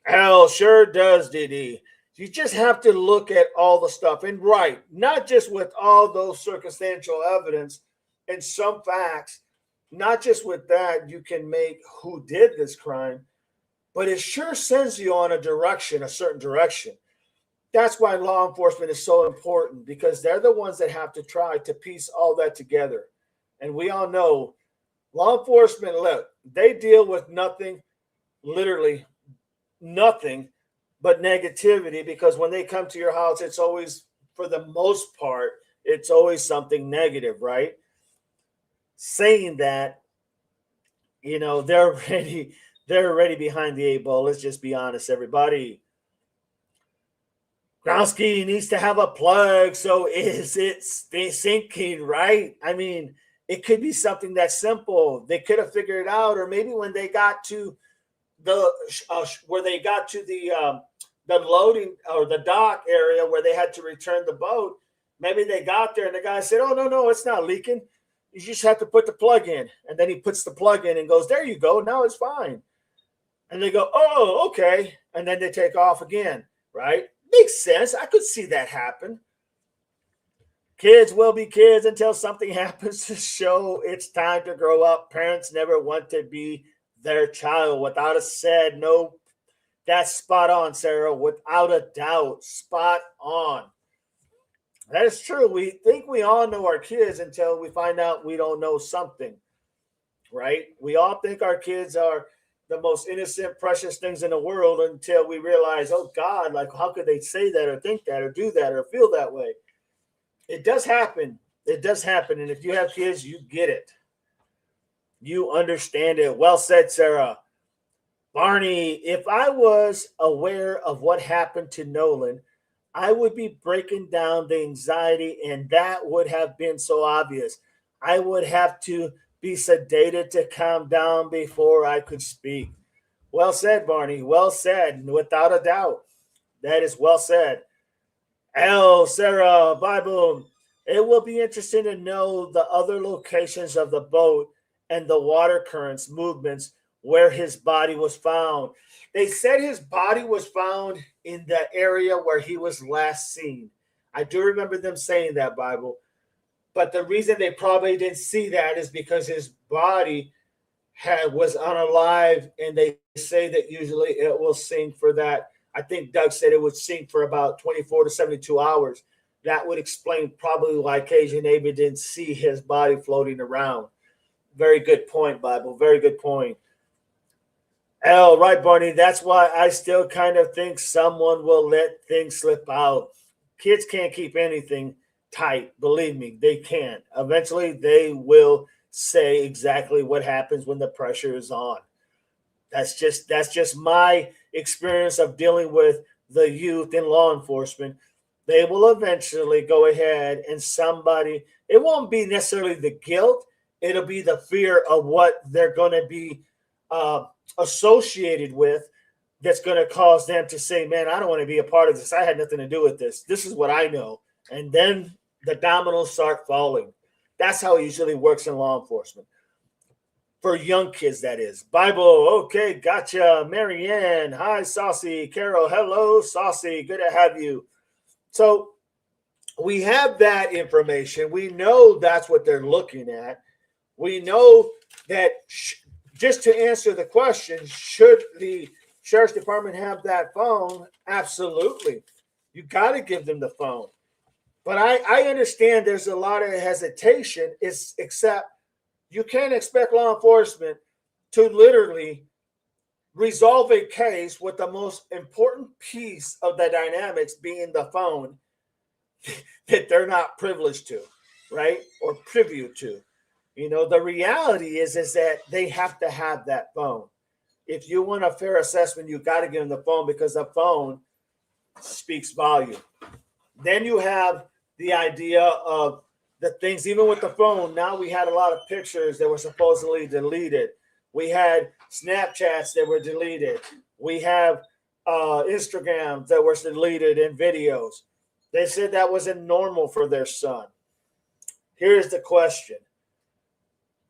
Al sure does, Diddy. You just have to look at all the stuff and right, not just with all those circumstantial evidence and some facts, not just with that, you can make who did this crime, but it sure sends you on a certain direction. That's why law enforcement is so important, because they're the ones that have to try to piece all that together. And we all know law enforcement, look, they deal with nothing, literally nothing but negativity, because when they come to your house, it's always, for the most part, it's always something negative, right? Saying that, they're already behind the eight ball. Let's just be honest, everybody. Growski needs to have a plug. So is it sinking, right? I mean, it could be something that simple. They could have figured it out, or maybe when they got to the where they got to the loading or the dock area where they had to return the boat, maybe they got there and the guy said, "Oh no, it's not leaking. You just have to put the plug in." And then he puts the plug in and goes, "There you go. Now it's fine." And they go, "Oh, okay." And then they take off again, right? Makes sense. I could see that happen. Kids will be kids until something happens to show it's time to grow up. Parents never want to be their child. Without a said, no, that's spot on, Sarah. Without a doubt, spot on. That is true. We think we all know our kids until we find out we don't know something, right? We all think our kids are the most innocent, precious things in the world until we realize, oh God, like how could they say that or think that or do that or feel that way? It does happen. It does happen. And if you have kids, you get it. You understand it. Well said, Sarah. Barney, if I was aware of what happened to Nolan, I would be breaking down the anxiety, and that would have been so obvious. I would have to be sedated to calm down before I could speak. Well said, Barney. Well said, without a doubt. That is well said. Sarah, Bible. It will be interesting to know the other locations of the boat and the water currents movements where his body was found. They said his body was found in the area where he was last seen. I do remember them saying that, Bible. But the reason they probably didn't see that is because his body was unalive, and they say that usually it will sink for that. I think Doug said it would sink for about 24 to 72 hours. That would explain probably why Cajun Navy didn't see his body floating around. Very good point, Bible. Very good point. Right, Barney. That's why I still kind of think someone will let things slip out. Kids can't keep anything tight. Believe me, they can't. Eventually, they will say exactly what happens when the pressure is on. That's just my experience of dealing with the youth in law enforcement. They will eventually go ahead and it won't be necessarily the guilt. It'll be the fear of what they're going to be associated with that's going to cause them to say, man, I don't want to be a part of this. I had nothing to do with this. This is what I know. And then the dominoes start falling. That's how it usually works in law enforcement. For young kids, that is. Bible, okay, gotcha. Marianne, hi, Saucy. Carol, hello, Saucy. Good to have you. So we have that information. We know that's what they're looking at. We know that just to answer the question, should the sheriff's department have that phone? Absolutely. You got to give them the phone. But I understand there's a lot of hesitation, except you can't expect law enforcement to literally resolve a case with the most important piece of the dynamics being the phone that they're not privileged to, right? Or privy to. The reality is that they have to have that phone. If you want a fair assessment, you got to give them the phone, because the phone speaks volume. Then you have the idea of the things, even with the phone. Now we had a lot of pictures that were supposedly deleted. We had Snapchats that were deleted. We have Instagrams that were deleted and videos. They said that wasn't normal for their son. Here's the question.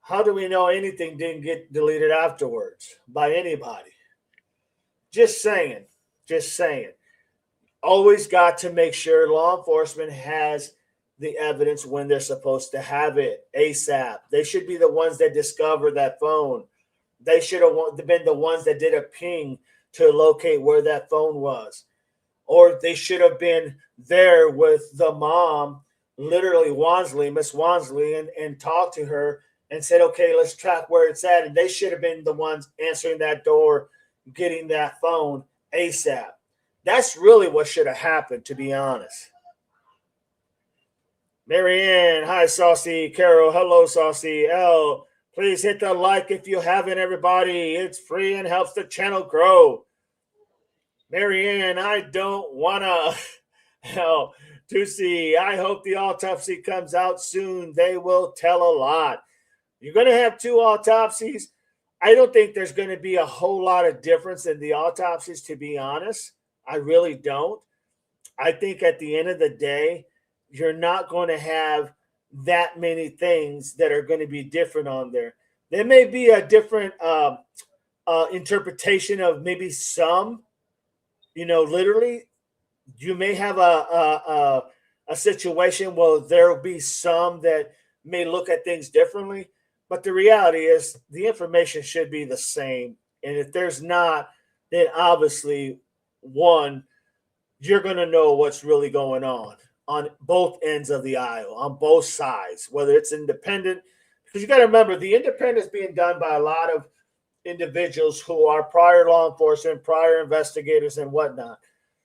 How do we know anything didn't get deleted afterwards by anybody? Just saying. Always got to make sure law enforcement has the evidence when they're supposed to have it ASAP. They should be the ones that discover that phone. They should have been the ones that did a ping to locate where that phone was. Or they should have been there with the mom, literally Wansley, Miss Wansley, and talked to her and said, okay, let's track where it's at. And they should have been the ones answering that door, getting that phone ASAP. That's really what should have happened, to be honest. Marianne, hi, Saucy. Carol, hello, Saucy. L, please hit the like if you haven't, everybody. It's free and helps the channel grow. Marianne, I don't want to. Hell, Tusi, I hope the autopsy comes out soon. They will tell a lot. You're going to have 2 autopsies. I don't think there's going to be a whole lot of difference in the autopsies, to be honest. I really don't. I think at the end of the day, you're not going to have that many things that are going to be different on there. There may be a different interpretation of maybe some, literally. You may have a situation where there will be some that may look at things differently, but the reality is the information should be the same. And if there's not, then obviously, one, you're going to know what's really going on both ends of the aisle, on both sides, whether it's independent, because you got to remember the independence being done by a lot of individuals who are prior law enforcement, prior investigators, and whatnot.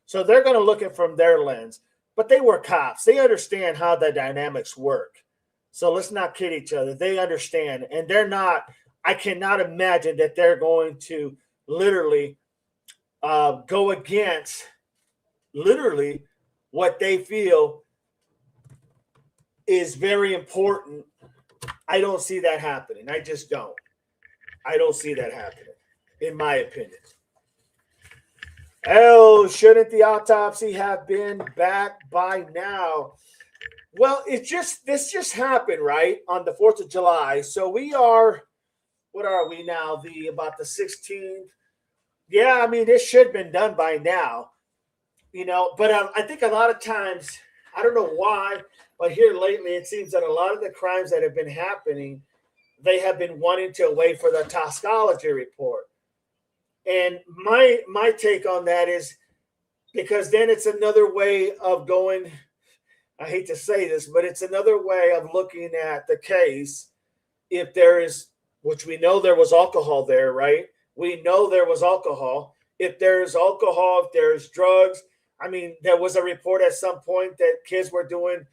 So they're going to look at it from their lens, but they were cops. They understand how the dynamics work. So let's not kid each other. They understand, and they're not. I cannot imagine that they're going to literally go against literally what they feel is very important. I don't see that happening. I just don't. I don't see that happening, in my opinion. Oh, shouldn't the autopsy have been back by now? Well, this just happened, right, on the 4th of July. So we are, what are we now? About the 16th. Yeah, I mean, this should have been done by now, but I think a lot of times, I don't know why, but here lately, it seems that a lot of the crimes that have been happening, they have been wanting to wait for the toxicology report. And my take on that is because then it's another way of going. I hate to say this, but it's another way of looking at the case. If there is, which we know there was alcohol there, right? We know there was alcohol. If there's alcohol, if there's drugs, I mean, there was a report at some point that kids were doing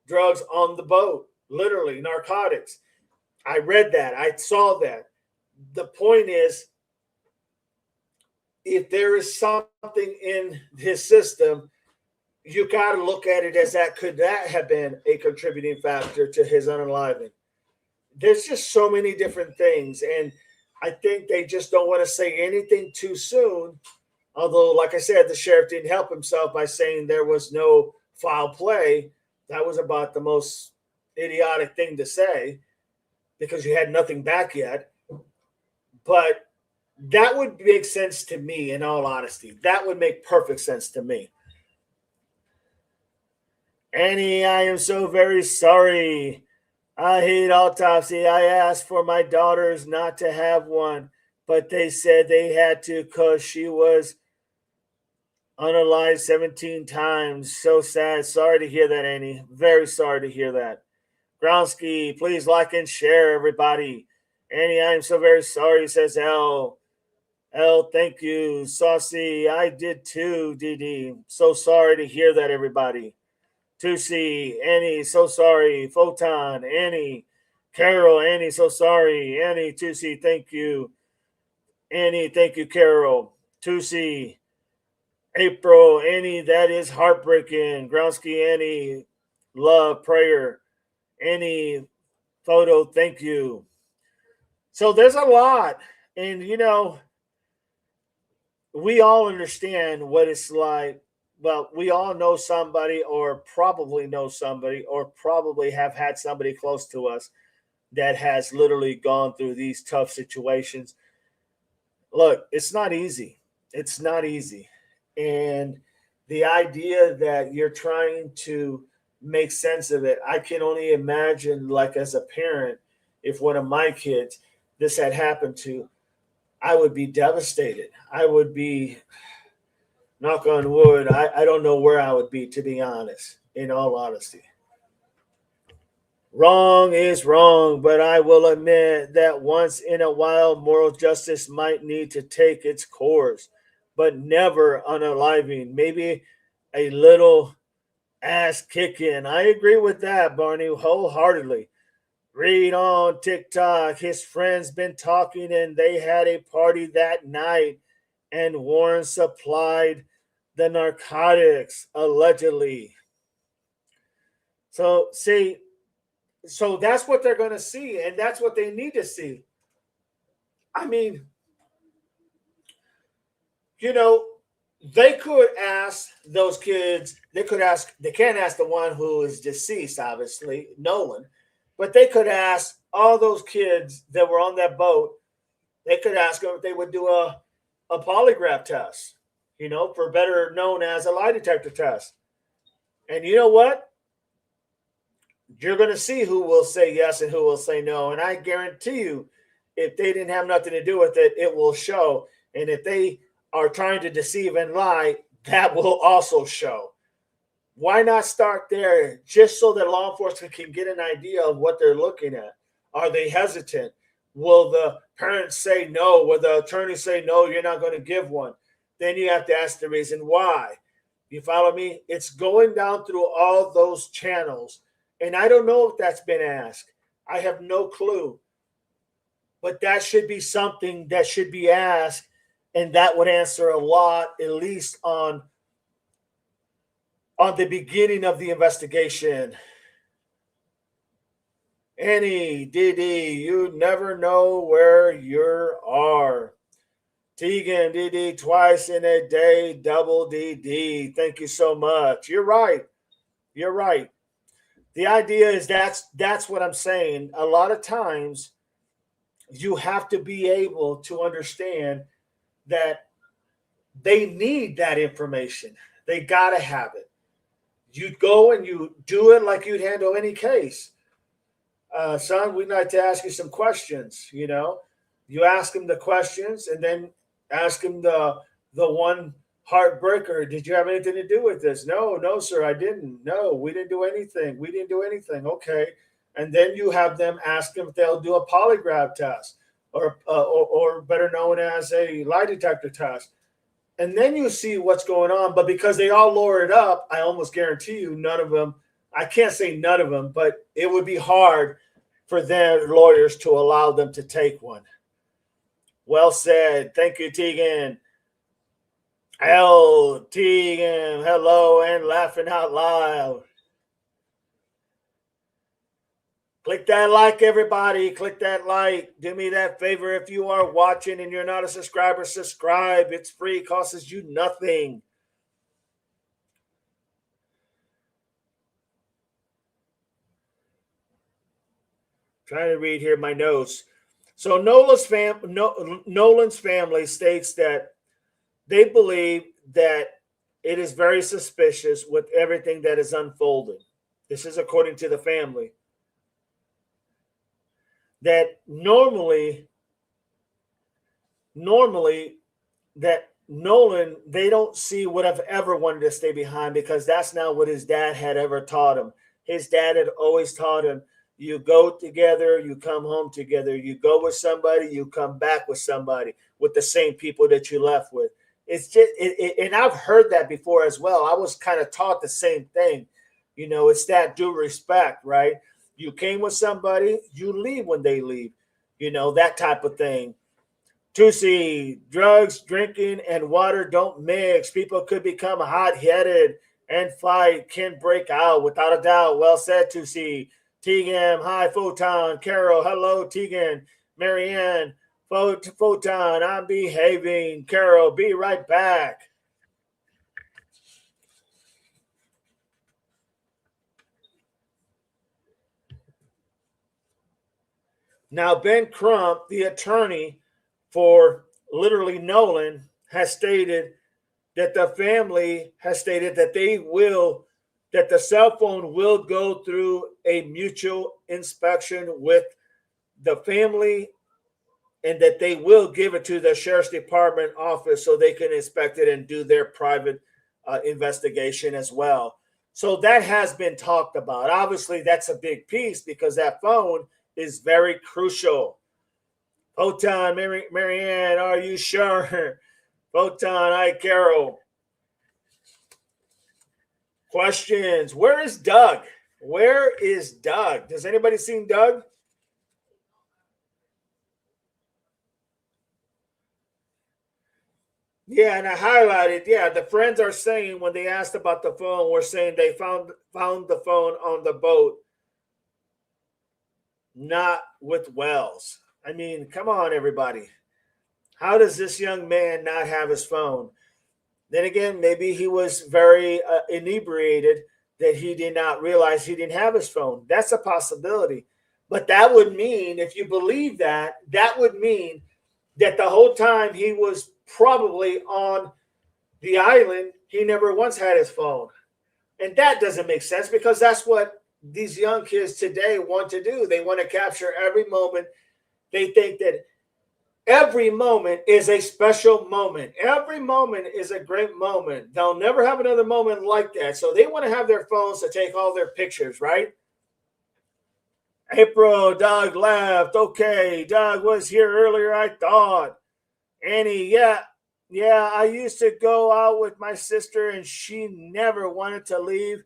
drugs on the boat, literally narcotics. I read that. I saw that. The point is, if there is something in his system, you got to look at it as could that have been a contributing factor to his unaliving? There's just so many different things, and I think they just don't want to say anything too soon. Although, like I said, the sheriff didn't help himself by saying there was no foul play. That was about the most idiotic thing to say because you had nothing back yet. But that would make sense to me, in all honesty. That would make perfect sense to me. Annie, I am so very sorry. I hate autopsy. I asked for my daughters not to have one, but they said they had to because she was unalived 17 times. So sad. Sorry to hear that, Annie. Very sorry to hear that. Gronsky, please like and share, everybody. Annie, I am so very sorry, says L. L, thank you. Saucy, I did too, DD. So sorry to hear that, everybody. Tusi, Annie, so sorry. Photon, Annie. Carol, Annie, so sorry. Annie, Tusi, thank you. Annie, thank you, Carol. Tusi, April, Annie, that is heartbreaking. Gronsky, Annie, love, prayer. Annie, photo, thank you. So there's a lot. And, we all understand what it's like. Well, we all know somebody or probably know somebody or probably have had somebody close to us that has literally gone through these tough situations. Look, it's not easy. It's not easy. And the idea that you're trying to make sense of it, I can only imagine, like as a parent, if one of my kids this had happened to, I would be devastated. I would be, knock on wood, I don't know where I would be, to be honest, in all honesty. Wrong is wrong, but I will admit that once in a while, moral justice might need to take its course, but never unaliving. Maybe a little ass kicking. I agree with that, Barney, wholeheartedly. Read on TikTok. His friends been talking and they had a party that night and Warren supplied the narcotics allegedly. So see, so that's what they're going to see and that's what they need to see. I mean, you know, they could ask those kids, they can't ask the one who is deceased, obviously, Nolan, but they could ask all those kids that were on that boat, they could ask them if they would do a polygraph test, for better known as a lie detector test. And you know what? You're going to see who will say yes and who will say no. And I guarantee you, if they didn't have nothing to do with it, it will show. And if they are trying to deceive and lie, that will also show. Why not start there just so that law enforcement can get an idea of what they're looking at? Are they hesitant? Will the parents say no? Will the attorney say no, you're not going to give one? Then you have to ask the reason why. You follow me? It's going down through all those channels. And I don't know if that's been asked. I have no clue. But that should be something that should be asked. And that would answer a lot, at least on the beginning of the investigation. Annie, DD, you never know where you are. Tegan, DD, twice in a day, double DD. Thank you so much. You're right. You're right. The idea is that's what I'm saying. A lot of times you have to be able to understand that they need that information. They got to have it. You go and you do it like you'd handle any case. Son, we'd like to ask you some questions. You ask him the questions and then ask him the one heartbreaker. Did you have anything to do with this? No, no, sir, I didn't. No, we didn't do anything. We didn't do anything. Okay. And then you have them ask them if they'll do a polygraph test or better known as a lie detector test. And then you see what's going on. But because they all lower it up, I almost guarantee you none of them, I can't say none of them, but it would be hard for their lawyers to allow them to take one. Well said. Thank you, Tegan. Tegan, hello, and laughing out loud. Click that like, everybody. Click that like. Do me that favor. If you are watching and you're not a subscriber, subscribe. It's free. It costs you nothing. Trying to read here my notes. So Nolan's family states that they believe that it is very suspicious with everything that is unfolding. This is according to the family. That normally that Nolan, they don't see would have ever wanted to stay behind because that's not what his dad had ever taught him. His dad had always taught him, you go together, you come home together. You go with somebody, you come back with somebody, with the same people that you left with. It's just, and I've heard that before as well. I was kind of taught the same thing. It's that due respect, right? You came with somebody, you leave when they leave, that type of thing. Tusi, drugs, drinking, and water don't mix. People could become hot-headed and fight can break out without a doubt. Well said, Tusi. Tegan, hi, Photon. Carol, hello, Tegan. Marianne, Photon, I'm behaving. Carol, be right back. Now, Ben Crump, the attorney for literally Nolan, has stated that the family has stated that that the cell phone will go through a mutual inspection with the family and that they will give it to the sheriff's department office so they can inspect it and do their private investigation as well. So that has been talked about. Obviously, that's a big piece because that phone is very crucial. Photon, Marianne, are you sure? Photon, hi, Carol. Questions. Where is Doug? Where is Doug? Does anybody seen Doug? Yeah, and I highlighted, yeah, the friends are saying when they asked about the phone, we're saying they found the phone on the boat, not with Wells. I mean, come on, everybody. How does this young man not have his phone? Then again, maybe he was very inebriated that he did not realize he didn't have his phone. That's a possibility. But that would mean, if you believe that, that would mean that the whole time he was probably on the island, he never once had his phone. And that doesn't make sense because that's what these young kids today want to do. They want to capture every moment. They think that every moment is a special moment. Every moment is a great moment. They'll never have another moment like that. So they want to have their phones to take all their pictures, right? April, Doug left. Okay, Doug was here earlier, I thought. Annie, yeah, yeah, I used to go out with my sister and she never wanted to leave.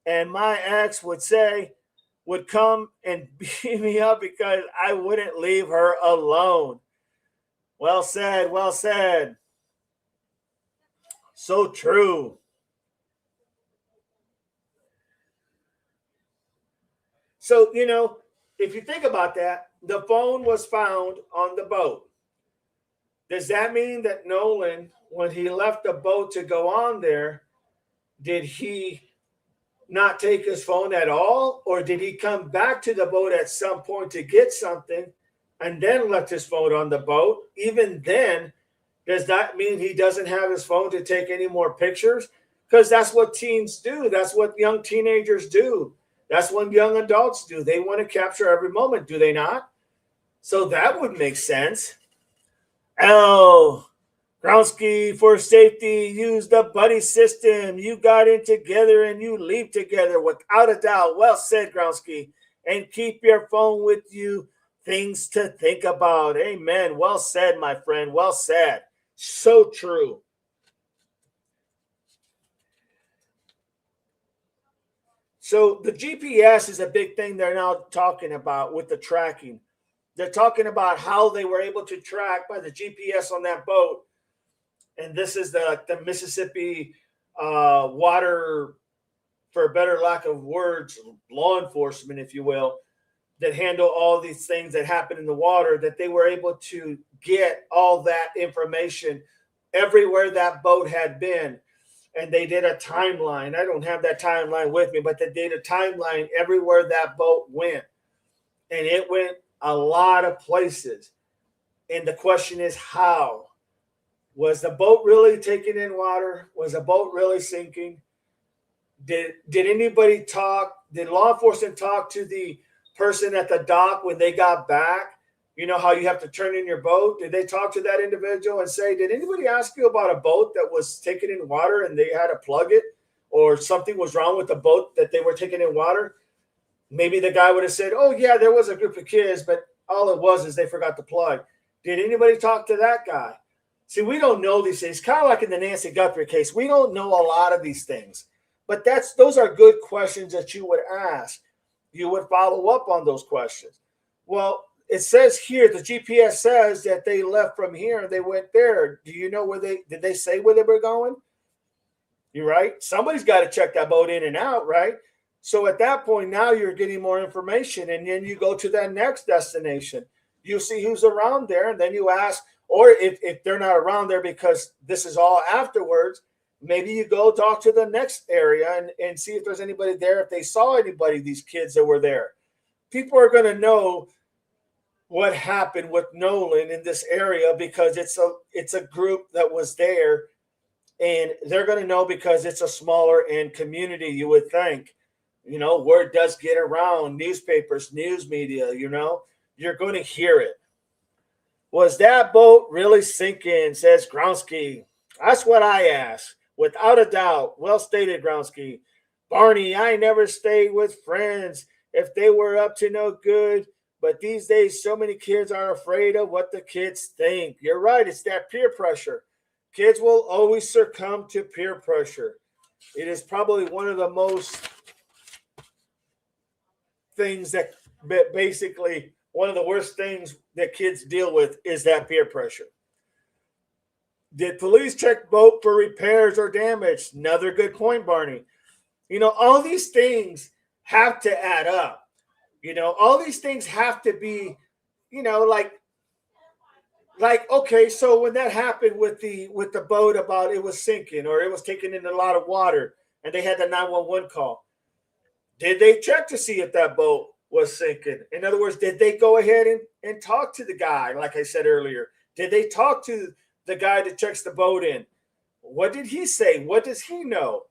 And my ex would come and beat me up because I wouldn't leave her alone. Well said, well said. So true. So, if you think about that, the phone was found on the boat. Does that mean that Nolan, when he left the boat to go on there, did he not take his phone at all? Or did he come back to the boat at some point to get something and then left his phone on the boat? Even then, does that mean he doesn't have his phone to take any more pictures? Because that's what teens do. That's what young teenagers do. That's what young adults do. They want to capture every moment, do they not? So that would make sense. Oh, Gronsky, for safety, use the buddy system. You got in together and you leave together without a doubt. Well said, Gronsky. And keep your phone with you. Things to think about. Amen. Well said, my friend. Well said. So true. So the GPS is a big thing they're now talking about with the tracking. They're talking about how they were able to track by the GPS on that boat. And this is the Mississippi water, for a better lack of words, law enforcement, if you will, that handle all these things that happen in the water, that they were able to get all that information everywhere that boat had been. And they did a timeline. I don't have that timeline with me, but they did a timeline everywhere that boat went. And it went a lot of places. And the question is how? Was the boat really taking in water? Was the boat really sinking? Did anybody talk? Did law enforcement talk to the person at the dock when they got back? You know how you have to turn in your boat? Did they talk to that individual and say, did anybody ask you about a boat that was taking in water and they had to plug it, or something was wrong with the boat that they were taking in water? Maybe the guy would have said, oh, yeah, there was a group of kids, but all it was is they forgot to plug. Did anybody talk to that guy? See, we don't know these things. Kind of like in the Nancy Guthrie case, we don't know a lot of these things. But those are good questions that you would ask. You would follow up on those questions. Well, it says here, the GPS says that they left from here and they went there. Do you know did they say where they were going? You're right. Somebody's got to check that boat in and out, right? So at that point, now you're getting more information, and then you go to that next destination. You see who's around there, and then you ask, or if they're not around there because this is all afterwards, maybe you go talk to the next area and see if there's anybody there, if they saw anybody, these kids that were there. People are going to know what happened with Nolan in this area because it's a group that was there, and they're going to know because it's a smaller and community, you would think. Word does get around, newspapers, news media, you're going to hear it. Was that boat really sinking? Says Gronsky. That's what I ask. Without a doubt. Well stated, Gronsky. Barney, I never stayed with friends if they were up to no good. But these days, so many kids are afraid of what the kids think. You're right. It's that peer pressure. Kids will always succumb to peer pressure. It is probably one of the most things that basically one of the worst things that kids deal with is that peer pressure. Did police check boat for repairs or damage? Another good point, Barney. All these things have to add up. All these things have to be, like okay, so when that happened with the boat about it was sinking or it was taking in a lot of water and they had the 911 call, did they check to see if that boat was sinking? In other words, did they go ahead and talk to the guy, like I said earlier? Did they talk to the guy that checks the boat in? What did he say? What does he know?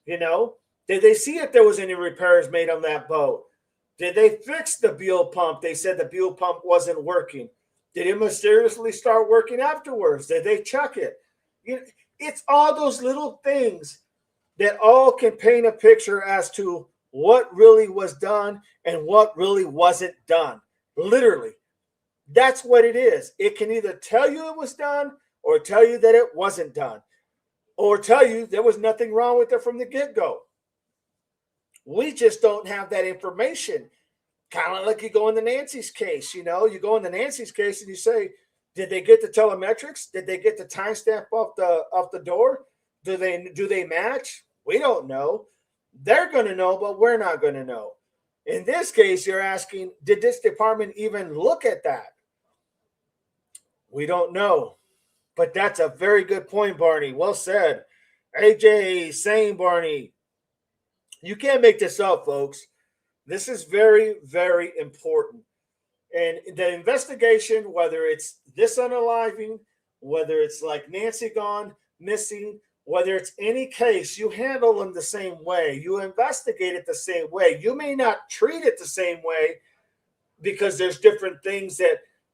Did they see if there was any repairs made on that boat? Did they fix the fuel pump? They said the fuel pump wasn't working. Did it mysteriously start working afterwards? Did they check it? It's all those little things that all can paint a picture as to what really was done and what really wasn't done. Literally, that's what it is. It can either tell you it was done or tell you that it wasn't done or tell you there was nothing wrong with it from the get-go. We just don't have that information. Kind of like you go in the Nancy's case, you go in the Nancy's case and you say, did they get the telemetrics? Did they get the timestamp off the door? Do they match? We don't know. They're going to know, but we're not going to know. In this case, you're asking, did this department even look at that? We don't know. But that's a very good point, Barney. Well said. AJ, same, Barney. You can't make this up, folks. This is very, very important. And the investigation, whether it's this unaliving, whether it's like Nancy gone missing, whether it's any case, you handle them the same way. You investigate it the same way. You may not treat it the same way because there's different things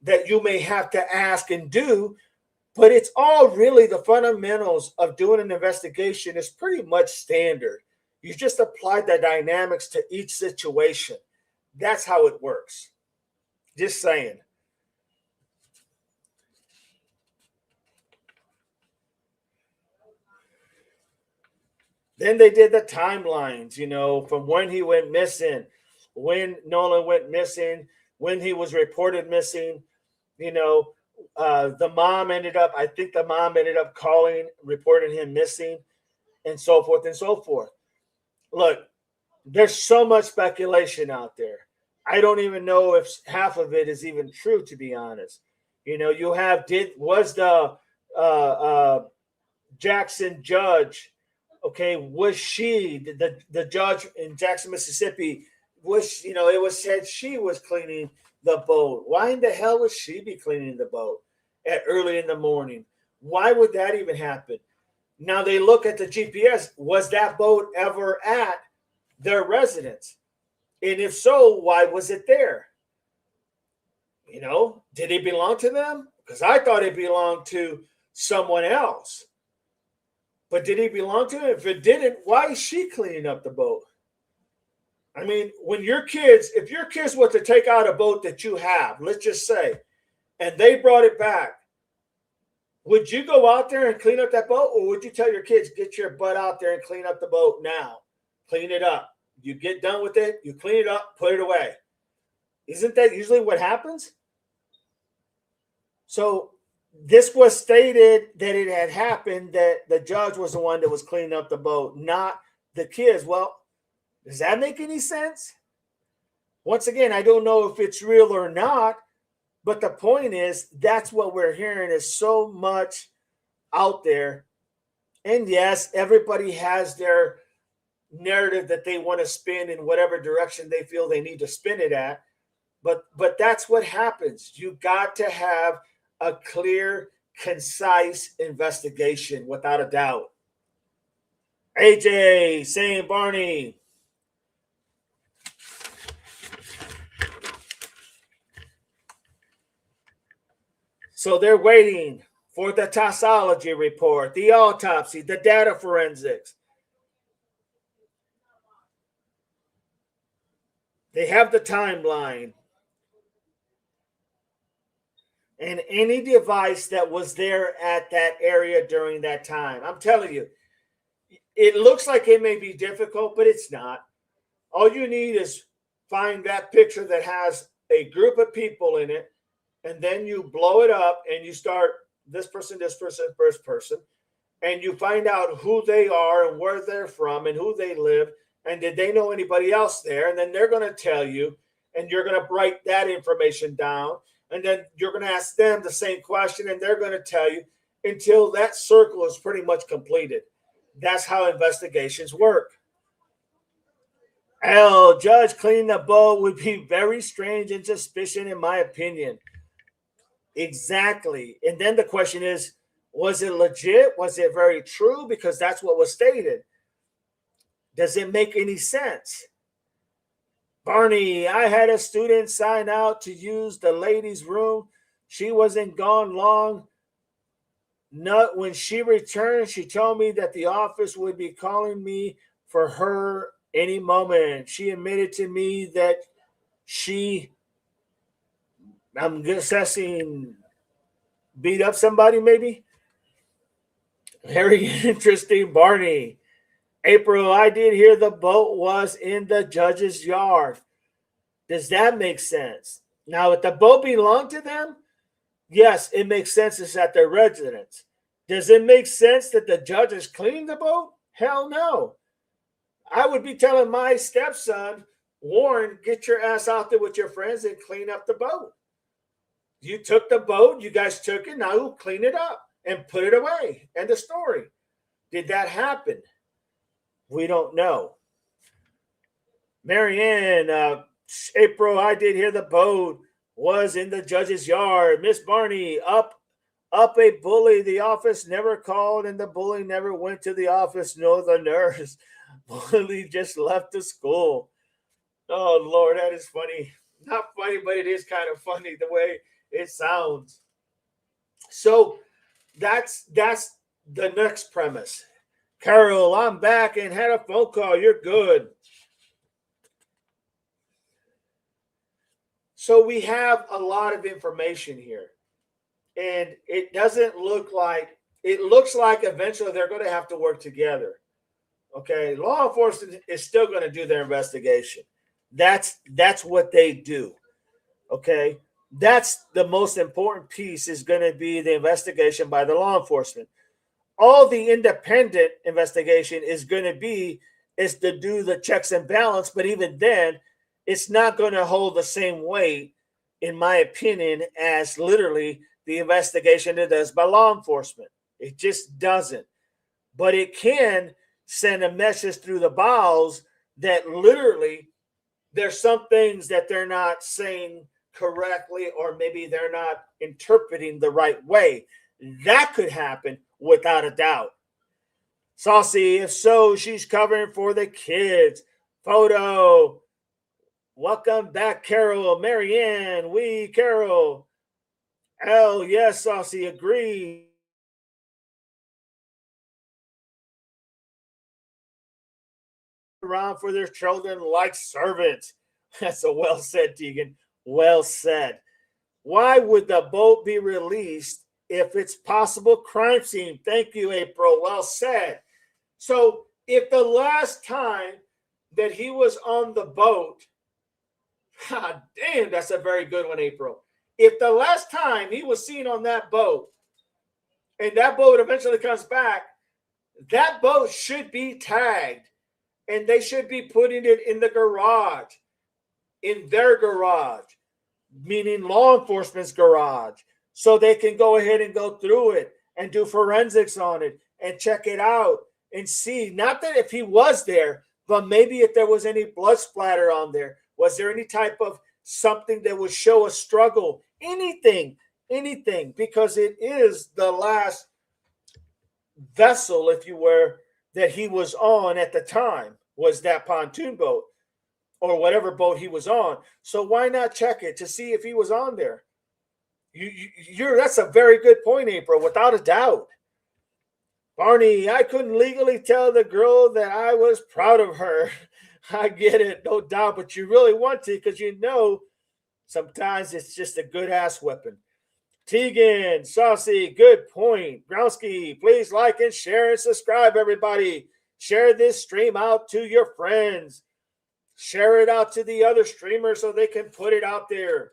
that you may have to ask and do, but it's all really the fundamentals of doing an investigation is pretty much standard. You just apply the dynamics to each situation. That's how it works. Just saying. Then they did the timelines, from when he went missing, when Nolan went missing, when he was reported missing. I think the mom ended up calling, reporting him missing, and so forth and so forth. Look, there's so much speculation out there. I don't even know if half of it is even true, to be honest. Was the Jackson judge, okay, was she the judge in Jackson, Mississippi? It was said she was cleaning the boat. Why in the hell would she be cleaning the boat at early in the morning? Why would that even happen? Now they look at the GPS. Was that boat ever at their residence? And if so, why was it there? Did it belong to them? Because I thought it belonged to someone else. But did it belong to him? If it didn't, why is she cleaning up the boat? I mean, if your kids were to take out a boat that you have, let's just say, and they brought it back, would you go out there and clean up that boat? Or would you tell your kids, get your butt out there and clean up the boat now? Clean it up. You get done with it, you clean it up, put it away. Isn't that usually what happens? So this was stated that it had happened, that the judge was the one that was cleaning up the boat, not the kids. Well, does that make any sense? Once again, I don't know if it's real or not, but the point is that's what we're hearing is so much out there. And yes, everybody has their narrative that they want to spin in whatever direction they feel they need to spin it at. But that's what happens. You got to have a clear, concise investigation without a doubt. AJ, same Barney. So they're waiting for the toxicology report, the autopsy, the data forensics. They have the timeline. And any device that was there at that area during that time. I'm telling you, it looks like it may be difficult, but it's not. All you need is find that picture that has a group of people in it, and then you blow it up and you start this person, first person, and you find out who they are and where they're from and who they live, and did they know anybody else there? And then they're going to tell you, and you're going to write that information down, and then you're going to ask them the same question, and they're going to tell you until that circle is pretty much completed. That's how investigations work. Judge cleaning the boat would be very strange and suspicious, in my opinion. Exactly. And then the question is, was it legit? Was it very true? Because that's what was stated. Does it make any sense? Barney, I had a student sign out to use the ladies' room. She wasn't gone long. Not when she returned, she told me that the office would be calling me for her any moment. She admitted to me that I'm guessing, beat up somebody, maybe. Very interesting, Barney. April, I did hear the boat was in the judge's yard. Does that make sense? Now, if the boat belonged to them, yes, it makes sense it's at their residence. Does it make sense that the judges cleaned the boat? Hell no. I would be telling my stepson, Warren, get your ass out there with your friends and clean up the boat. You took the boat, you guys took it, now you clean it up and put it away. End of story. Did that happen? We don't know. Marianne, April, I did hear the boat was in the judge's yard. Miss Barney, up a bully. The office never called, and the bully never went to the office, nor the nurse. Bully just left the school. Oh, Lord, that is funny. Not funny, but it is kind of funny the way it sounds. So that's the next premise. Carol, I'm back and had a phone call. You're good. So we have a lot of information here. And it doesn't look like, it looks like eventually they're going to have to work together. Okay, law enforcement is still going to do their investigation. That's what they do. Okay, that's the most important piece is going to be the investigation by the law enforcement. All the independent investigation is going to be is to do the checks and balance, but even then, it's not going to hold the same weight, in my opinion, as literally the investigation it does by law enforcement. It just doesn't. But it can send a message through the bowels that literally there's some things that they're not saying correctly, or maybe they're not interpreting the right way. That could happen without a doubt. Saucy, if so, she's covering for the kids. Photo. Welcome back, Carol. Marianne, Carol. L, yes, Saucy, agree. Around for their children like servants. That's a well said, Tegan. Well said. Why would the boat be released if it's possible crime scene? Thank you, April. Well said. So if the last time that he was on the boat, God damn, that's a very good one, April. If the last time he was seen on that boat and that boat eventually comes back, that boat should be tagged and they should be putting it in the garage, in their garage, meaning law enforcement's garage, so they can go ahead and go through it and do forensics on it and check it out and see, not that if he was there, but maybe if there was any blood splatter on there. Was there any type of something that would show a struggle? Anything, because it is the last vessel, if you were, that he was on at the time, was that pontoon boat or whatever boat he was on. So why not check it to see if he was on there? You're that's a very good point, April, without a doubt. Barney, I couldn't legally tell the girl that I was proud of her. I get it, no doubt, but you really want to because you know sometimes it's just a good ass weapon. Tegan, Saucy, good point. Groundsky, please like and share and subscribe, everybody. Share this stream out to your friends. Share it out to the other streamers so they can put it out there.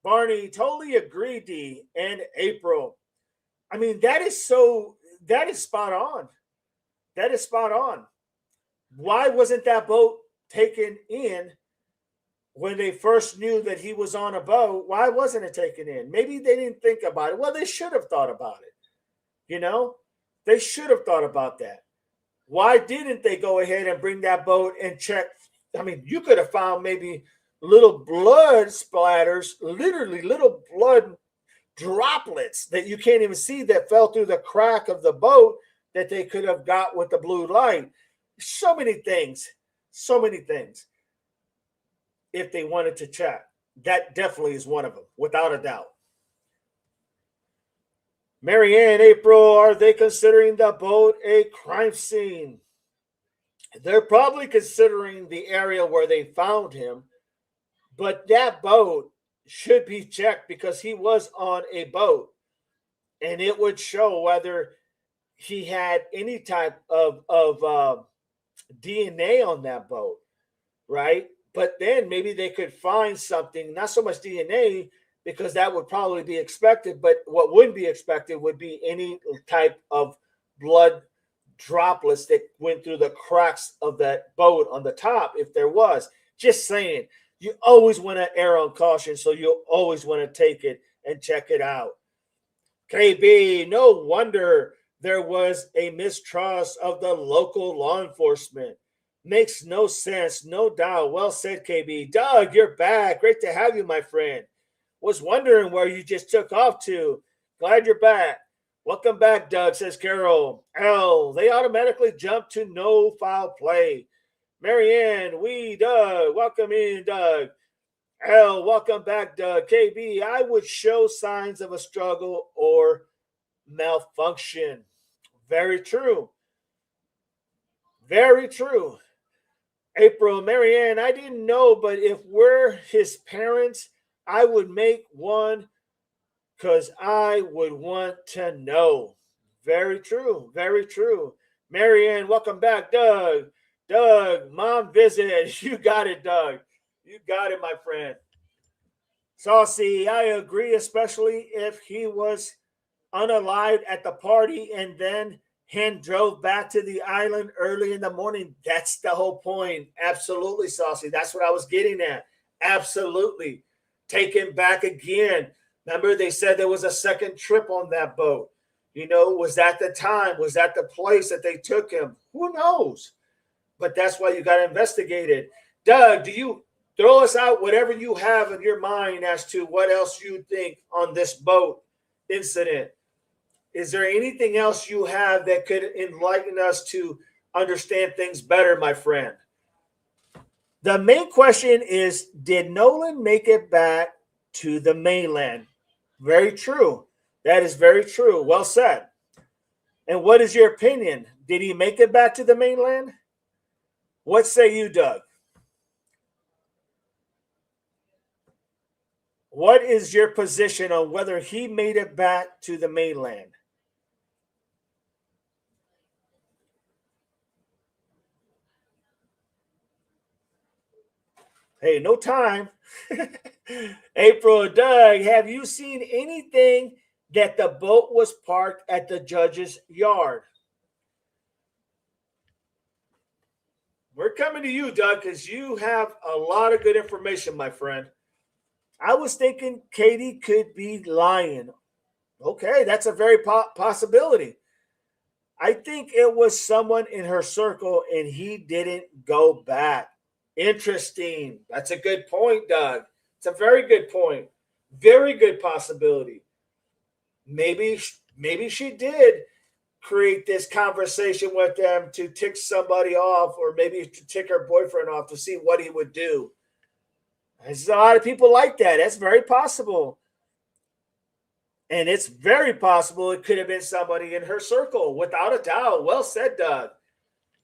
Barney, totally agree, D. And April. I mean, that is spot on. That is spot on. Why wasn't that boat taken in when they first knew that he was on a boat? Why wasn't it taken in? Maybe they didn't think about it. Well, they should have thought about it. You know, they should have thought about that. Why didn't they go ahead and bring that boat and check? I mean, you could have found maybe little blood splatters, literally little blood droplets that you can't even see that fell through the crack of the boat that they could have got with the blue light. So many things. If they wanted to check, that definitely is one of them, without a doubt. Marianne, April, are they considering the boat a crime scene? They're probably considering the area where they found him, but that boat should be checked because he was on a boat, and it would show whether he had any type of DNA on that boat, right? But then maybe they could find something, not so much DNA, because that would probably be expected, but what wouldn't be expected would be any type of blood droplets that went through the cracks of that boat on the top, if there was. Just saying, you always want to err on caution, so you'll always want to take it and check it out. KB, no wonder there was a mistrust of the local law enforcement. Makes no sense, no doubt. Well said, KB. Doug, you're back. Great to have you, my friend. Was wondering where you just took off to. Glad you're back. Welcome back, Doug, says Carol. L, they automatically jump to no foul play. Marianne, Doug. Welcome in, Doug. L, welcome back, Doug. KB, I would show signs of a struggle or malfunction. Very true. Very true. April, Marianne, I didn't know, but if we're his parents, I would make one because I would want to know. Very true. Very true. Marianne, welcome back. Doug, mom visit. You got it, Doug. You got it, my friend. Saucy, I agree, especially if he was unalived at the party and then drove back to the island early in the morning. That's the whole point. Absolutely, Saucy. That's what I was getting at. Absolutely. Take him back again. Remember, they said there was a second trip on that boat. You know, was that the time? Was that the place that they took him? Who knows? But that's why you got to investigate it. Doug, do you throw us out whatever you have in your mind as to what else you think on this boat incident? Is there anything else you have that could enlighten us to understand things better, my friend? The main question is, did Nolan make it back to the mainland? Very true. That is very true. Well said. And what is your opinion? Did he make it back to the mainland? What say you, Doug? What is your position on whether he made it back to the mainland? Hey, no time. April, Doug, have you seen anything that the boat was parked at the judge's yard? We're coming to you, Doug, because you have a lot of good information, my friend. I was thinking Katie could be lying. Okay, that's a very possibility. I think it was someone in her circle and he didn't go back. Interesting. That's a good point, Doug. It's a very good point. Very good possibility. Maybe she did create this conversation with them to tick somebody off, or maybe to tick her boyfriend off to see what he would do. There's a lot of people like that. That's very possible. And it's very possible it could have been somebody in her circle, without a doubt. Well said, Doug.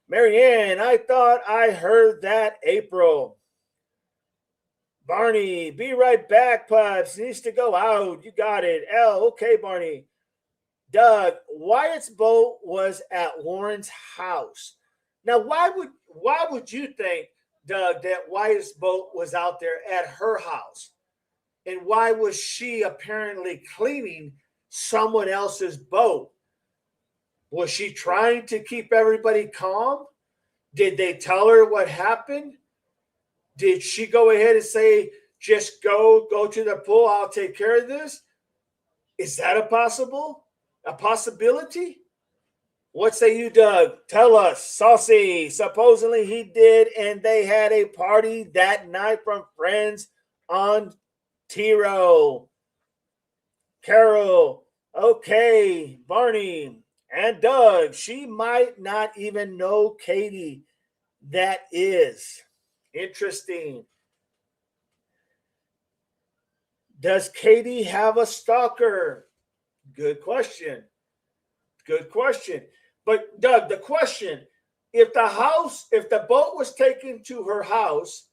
Marianne, I thought I heard that, April. Barney, be right back, Pups. Needs to go out. You got it. L, okay, Barney. Doug, Wyatt's boat was at Warren's house. Now, why would you think, Doug, that Wyatt's boat was out there at her house? And why was she apparently cleaning someone else's boat? Was she trying to keep everybody calm? Did they tell her what happened? Did she go ahead and say, just go to the pool, I'll take care of this? Is that a possibility? What say you, Doug? Tell us. Saucy, supposedly he did, and they had a party that night from friends on Tiro. Carol, okay. Barney and Doug, she might not even know Katie. That is interesting. Does Katie have a stalker? Good question. Good question. But Doug, the question, if the boat was taken to her house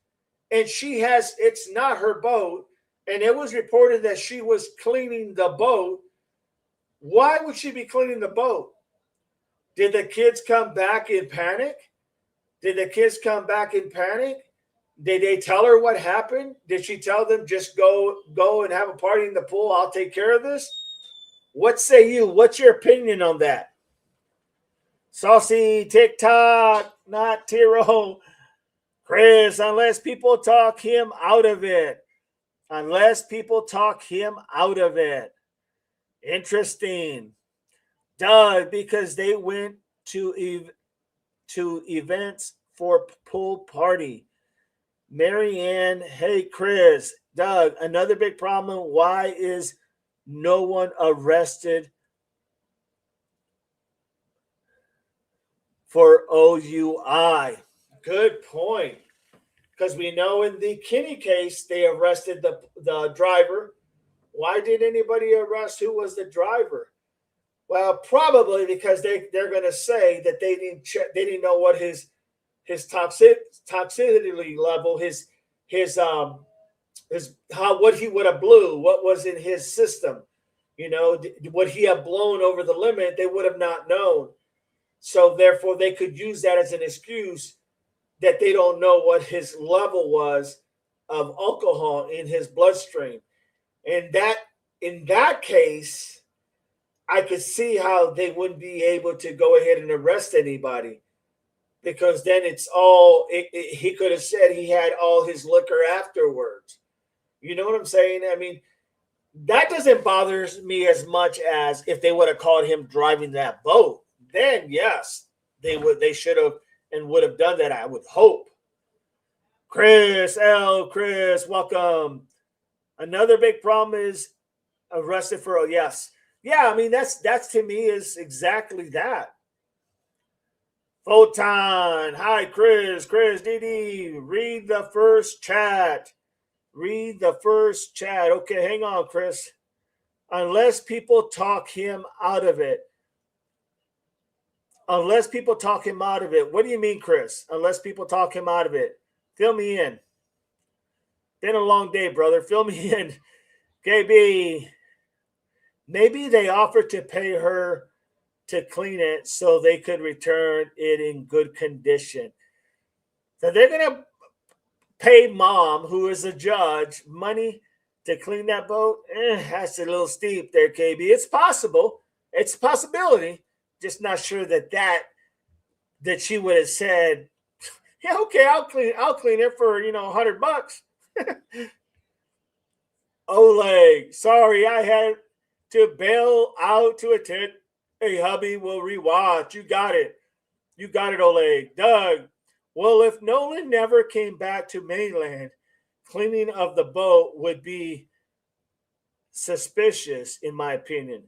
and it's not her boat, and it was reported that she was cleaning the boat, why would she be cleaning the boat? Did the kids come back in panic? Did they tell her what happened? Did she tell them just go and have a party in the pool? I'll take care of this. What say you? What's your opinion on that? Saucy TikTok, not Tiro. Chris, unless people talk him out of it. Interesting. Doug, because they went to events for pool party. Marianne, hey Chris, Doug, another big problem. Why is no one arrested for OUI? Good point. Because we know in the Kinney case, they arrested the driver. Why did anybody arrest who was the driver? Well, probably because they're going to say that they didn't know what his toxicity level, what he would have blew, what was in his system, would he have blown over the limit? They would have not known. So therefore, they could use that as an excuse that they don't know what his level was of alcohol in his bloodstream. And that in that case, I could see how they wouldn't be able to go ahead and arrest anybody, because then he could have said he had all his liquor afterwards. You know what I'm saying? I mean, that doesn't bother me as much as if they would have caught him driving that boat. Then yes, they should have and would have done that, I would hope. Chris, welcome. Another big problem is arrested for yes. Yeah, I mean that's to me is exactly that. Photon. Hi, Chris. DD. Read the first chat. Okay, hang on, Chris. Unless people talk him out of it. What do you mean, Chris? Unless people talk him out of it. Fill me in. Been a long day, brother. Fill me in. KB. Maybe they offered to pay her to clean it so they could return it in good condition. So they're going to pay mom, who is a judge, money to clean that boat. That's a little steep there, KB. It's possible. It's a possibility. Just not sure that she would have said, yeah, okay, I'll clean it for $100. Oleg, sorry, I had to bail out to attend. Hey, hubby, we'll rewatch. You got it, Oleg. Doug, well, if Nolan never came back to mainland, cleaning of the boat would be suspicious, in my opinion.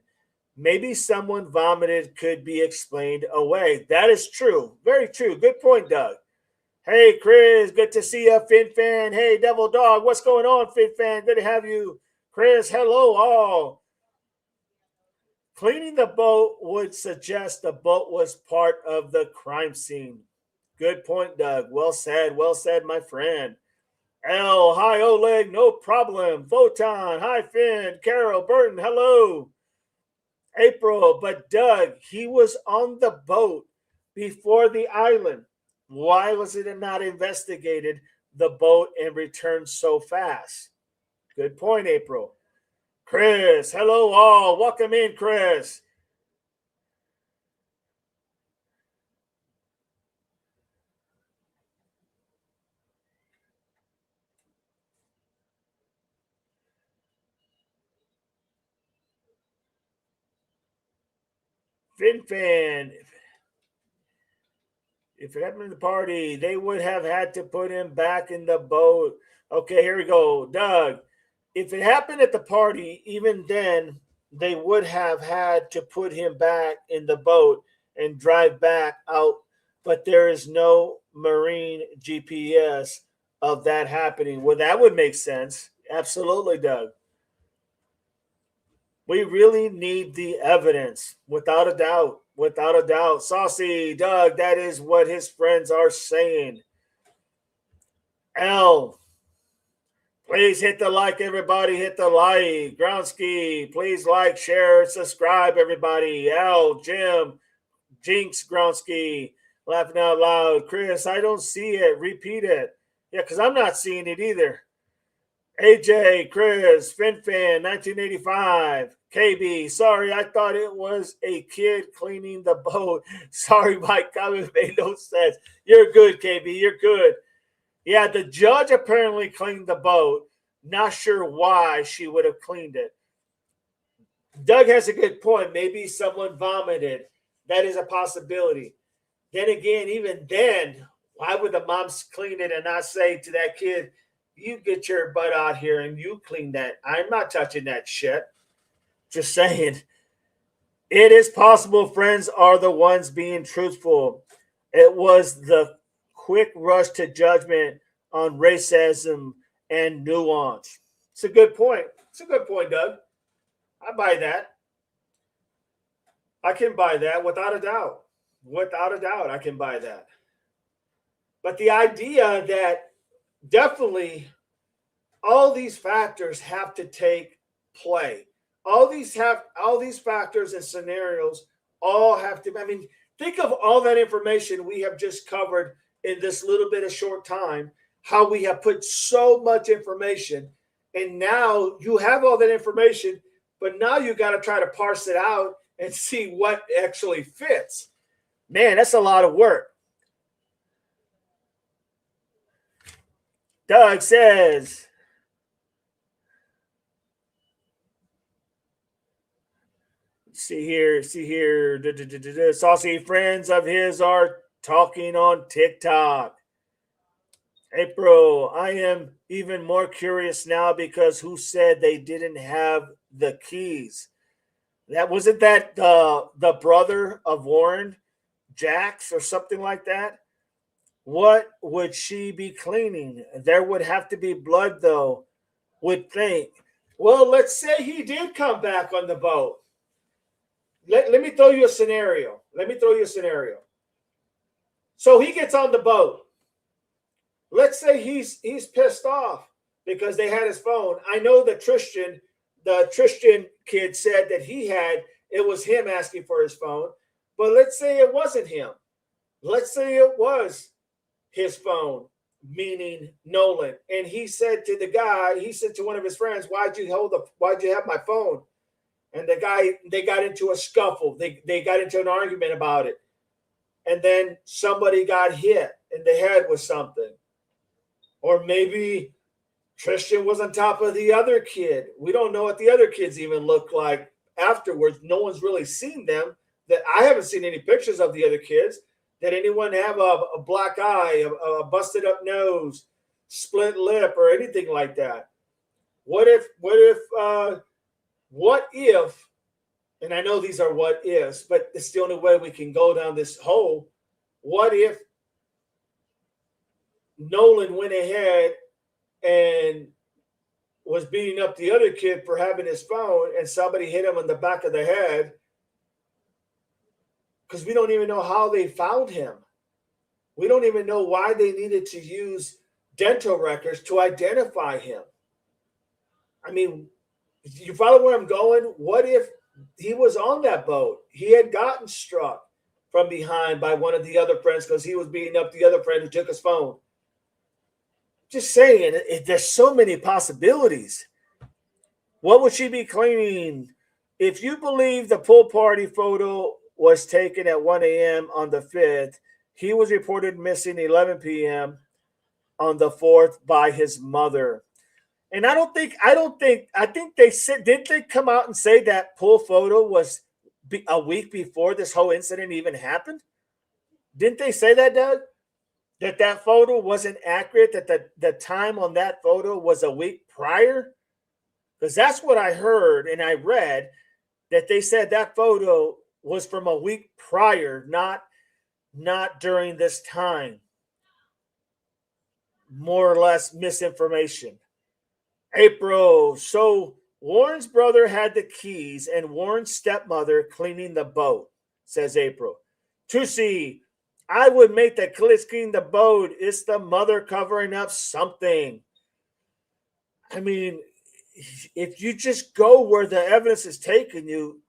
Maybe someone vomited could be explained away. That is true. Very true. Good point, Doug. Hey, Chris, good to see you, FinFan. Hey, Devil Dog, what's going on, FinFan? Good to have you. Chris, hello, all. Cleaning the boat would suggest the boat was part of the crime scene. Good point, Doug. Well said, my friend. L, hi Oleg, no problem. Photon, hi Finn, Carol, Burton, hello. April, but Doug, he was on the boat before the island. Why was it not investigated the boat and returned so fast? Good point, April. Chris, hello all. Welcome in, Chris. FinFan, if it happened at the party, they would have had to put him back in the boat. Okay, here we go. Doug, if it happened at the party, even then, they would have had to put him back in the boat and drive back out. But there is no marine GPS of that happening. Well, that would make sense. Absolutely, Doug. We really need the evidence, without a doubt. Without a doubt. Saucy, Doug, that is what his friends are saying. L, please hit the like, everybody. Hit the like. Groundsky, please like, share, subscribe, everybody. L, Jim, Jinx, Groundsky, laughing out loud. Chris, I don't see it. Repeat it. Yeah, because I'm not seeing it either. AJ, Chris, FinFan, 1985. KB, sorry, I thought it was a kid cleaning the boat. Sorry, my comment made no sense. You're good, KB. You're good. Yeah, the judge apparently cleaned the boat. Not sure why she would have cleaned it. Doug has a good point. Maybe someone vomited. That is a possibility. Then again, even then, why would the moms clean it and not say to that kid, you get your butt out here and you clean that? I'm not touching that shit. Just saying. It is possible friends are the ones being truthful. It was the quick rush to judgment on racism and nuance. It's a good point. It's a good point, Doug. I buy that. I can buy that without a doubt. Without a doubt, I can buy that. But the idea that definitely all these factors have to take play. All these factors and scenarios all have to. I mean, think of all that information we have just covered in this little bit of short time. How we have put so much information, and now you have all that information, but now you got to try to parse it out and see what actually fits. Man, that's a lot of work. Doug says, see here. Saucy friends of his are talking on TikTok. April, I am even more curious now because who said they didn't have the keys? That wasn't that the brother of Warren, Jax, or something like that. What would she be cleaning? There would have to be blood, though. Would think. Well, let's say he did come back on the boat. Let me throw you a scenario. Let me throw you a scenario. So he gets on the boat. Let's say he's pissed off because they had his phone. I know the Tristan kid said that it was him asking for his phone, but let's say it wasn't him. Let's say it was his phone, meaning Nolan. And he said to one of his friends, why'd you have my phone? And they got into a scuffle. They got into an argument about it. And then somebody got hit in the head with something. Or maybe Tristan was on top of the other kid. We don't know what the other kids even look like afterwards. No one's really seen them. That I haven't seen any pictures of the other kids. Did anyone have a black eye, a busted up nose, split lip, or anything like that? What if, and I know these are what ifs, but it's the only way we can go down this hole. What if Nolan went ahead and was beating up the other kid for having his phone, and somebody hit him on the back of the head, because we don't even know how they found him. We don't even know why they needed to use dental records to identify him. I mean, you follow where I'm going? What if he was on that boat? He had gotten struck from behind by one of the other friends because he was beating up the other friend who took his phone. Just saying, there's so many possibilities. What would she be claiming? If you believe the pool party photo was taken at 1 a.m. on the 5th, he was reported missing 11 p.m. on the 4th by his mother. And I think they said, didn't they come out and say that pool photo was a week before this whole incident even happened? Didn't they say that, Doug? That photo wasn't accurate, that the time on that photo was a week prior? Because that's what I heard and I read, that they said that photo was from a week prior, not during this time. More or less misinformation. April. So Warren's brother had the keys and Warren's stepmother cleaning the boat, says April. Tusi, I would make the clean the boat. It's the mother covering up something. I mean, if you just go where the evidence is taking you,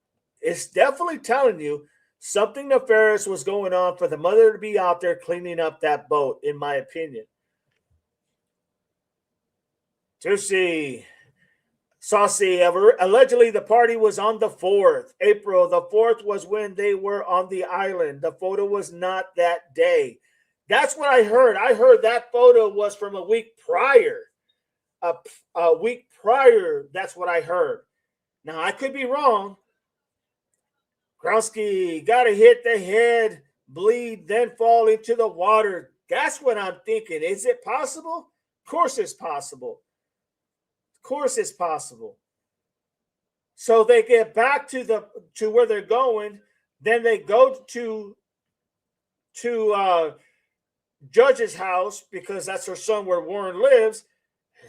it's definitely telling you something nefarious was going on for the mother to be out there cleaning up that boat, in my opinion. Tusi. Saucy, allegedly the party was on the 4th. April, the 4th was when they were on the island. The photo was not that day. That's what I heard. I heard that photo was from a week prior. A week prior, that's what I heard. Now, I could be wrong. Growski, got to hit the head, bleed, then fall into the water. That's what I'm thinking. Is it possible? Of course it's possible. Course it's possible. So they get back to where they're going, then they go to Judge's house because that's her son where Warren lives.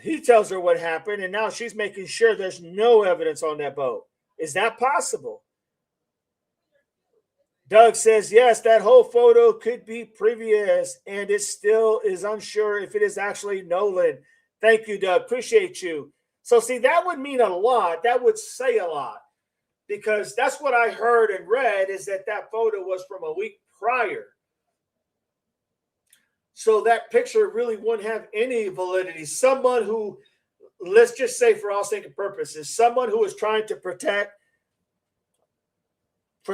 He tells her what happened, and now she's making sure there's no evidence on that boat. Is that possible? Doug says, yes, that whole photo could be previous, and it still is unsure if it is actually Nolan. Thank you, Doug. Appreciate you. So, see, that would mean a lot. That would say a lot, because that's what I heard and read, is that photo was from a week prior. So that picture really wouldn't have any validity. Someone who, let's just say for all intents and purposes, someone who was trying to protect,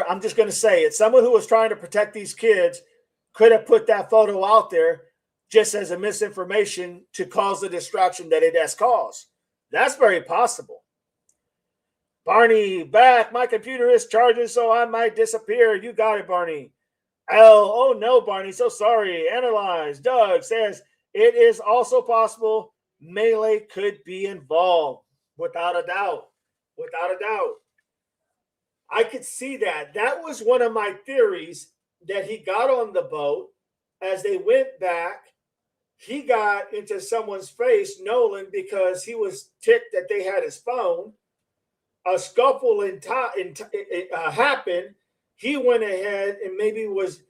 I'm just going to say it, someone who was trying to protect these kids could have put that photo out there just as a misinformation to cause the distraction that it has caused. That's very possible. Barney, back. My computer is charging, so I might disappear. You got it, Barney. Oh no, Barney. So sorry. Analyze. Doug says it is also possible Melee could be involved. Without a doubt. Without a doubt. I could see that. That was one of my theories, that he got on the boat. As they went back, he got into someone's face, Nolan, because he was ticked that they had his phone. A scuffle happened. He went ahead and maybe was,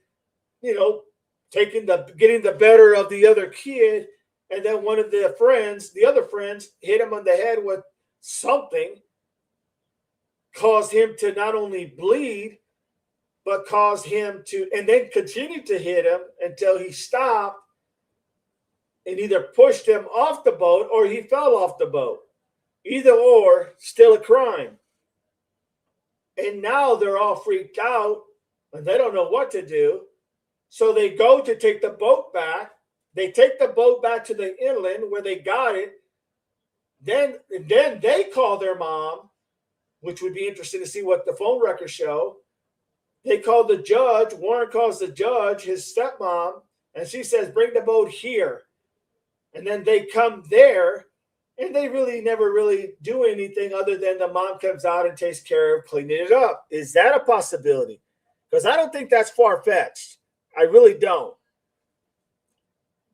getting the better of the other kid. And then one of the other friends, hit him on the head with something, caused him to not only bleed, but caused him to, and then continued to hit him until he stopped and either pushed him off the boat or he fell off the boat. Either or, still a crime. And now they're all freaked out and they don't know what to do. So they go to take the boat back. They take the boat back to the inland where they got it. Then they call their mom, which would be interesting to see what the phone records show. They call the judge. Warren calls the judge, his stepmom, and she says, bring the boat here. And then they come there, and they really never really do anything other than the mom comes out and takes care of cleaning it up. Is that a possibility? Because I don't think that's far-fetched. I really don't.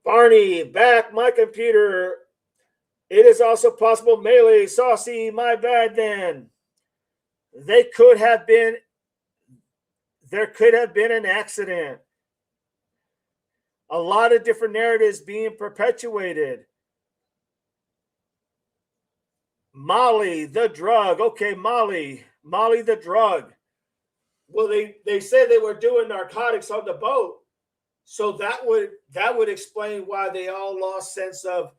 Barney, back. My computer. It is also possible Melee, Saucy, my bad then. They could have been there could have been an accident. A lot of different narratives being perpetuated. Molly, the drug. Okay, Molly the drug. Well, they said they were doing narcotics on the boat, so that would explain why they all lost sense of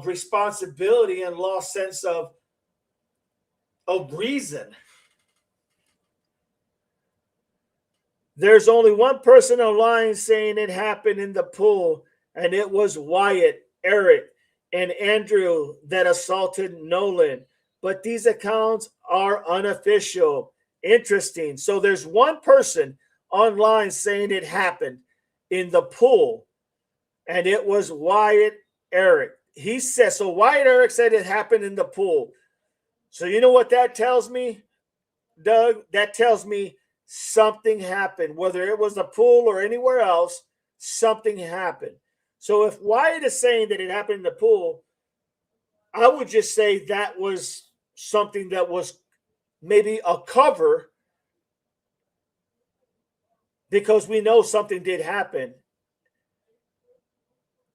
responsibility and lost sense of reason. There's only one person online saying it happened in the pool, and it was Wyatt, Eric, and Andrew that assaulted Nolan. But these accounts are unofficial. Interesting. So there's one person online saying it happened in the pool, and it was Wyatt Eric. He said, so Wyatt Eric said it happened in the pool. So you know what that tells me, Doug? That tells me something happened. Whether it was the pool or anywhere else, something happened. So if Wyatt is saying that it happened in the pool, I would just say that was something that was maybe a cover, because we know something did happen.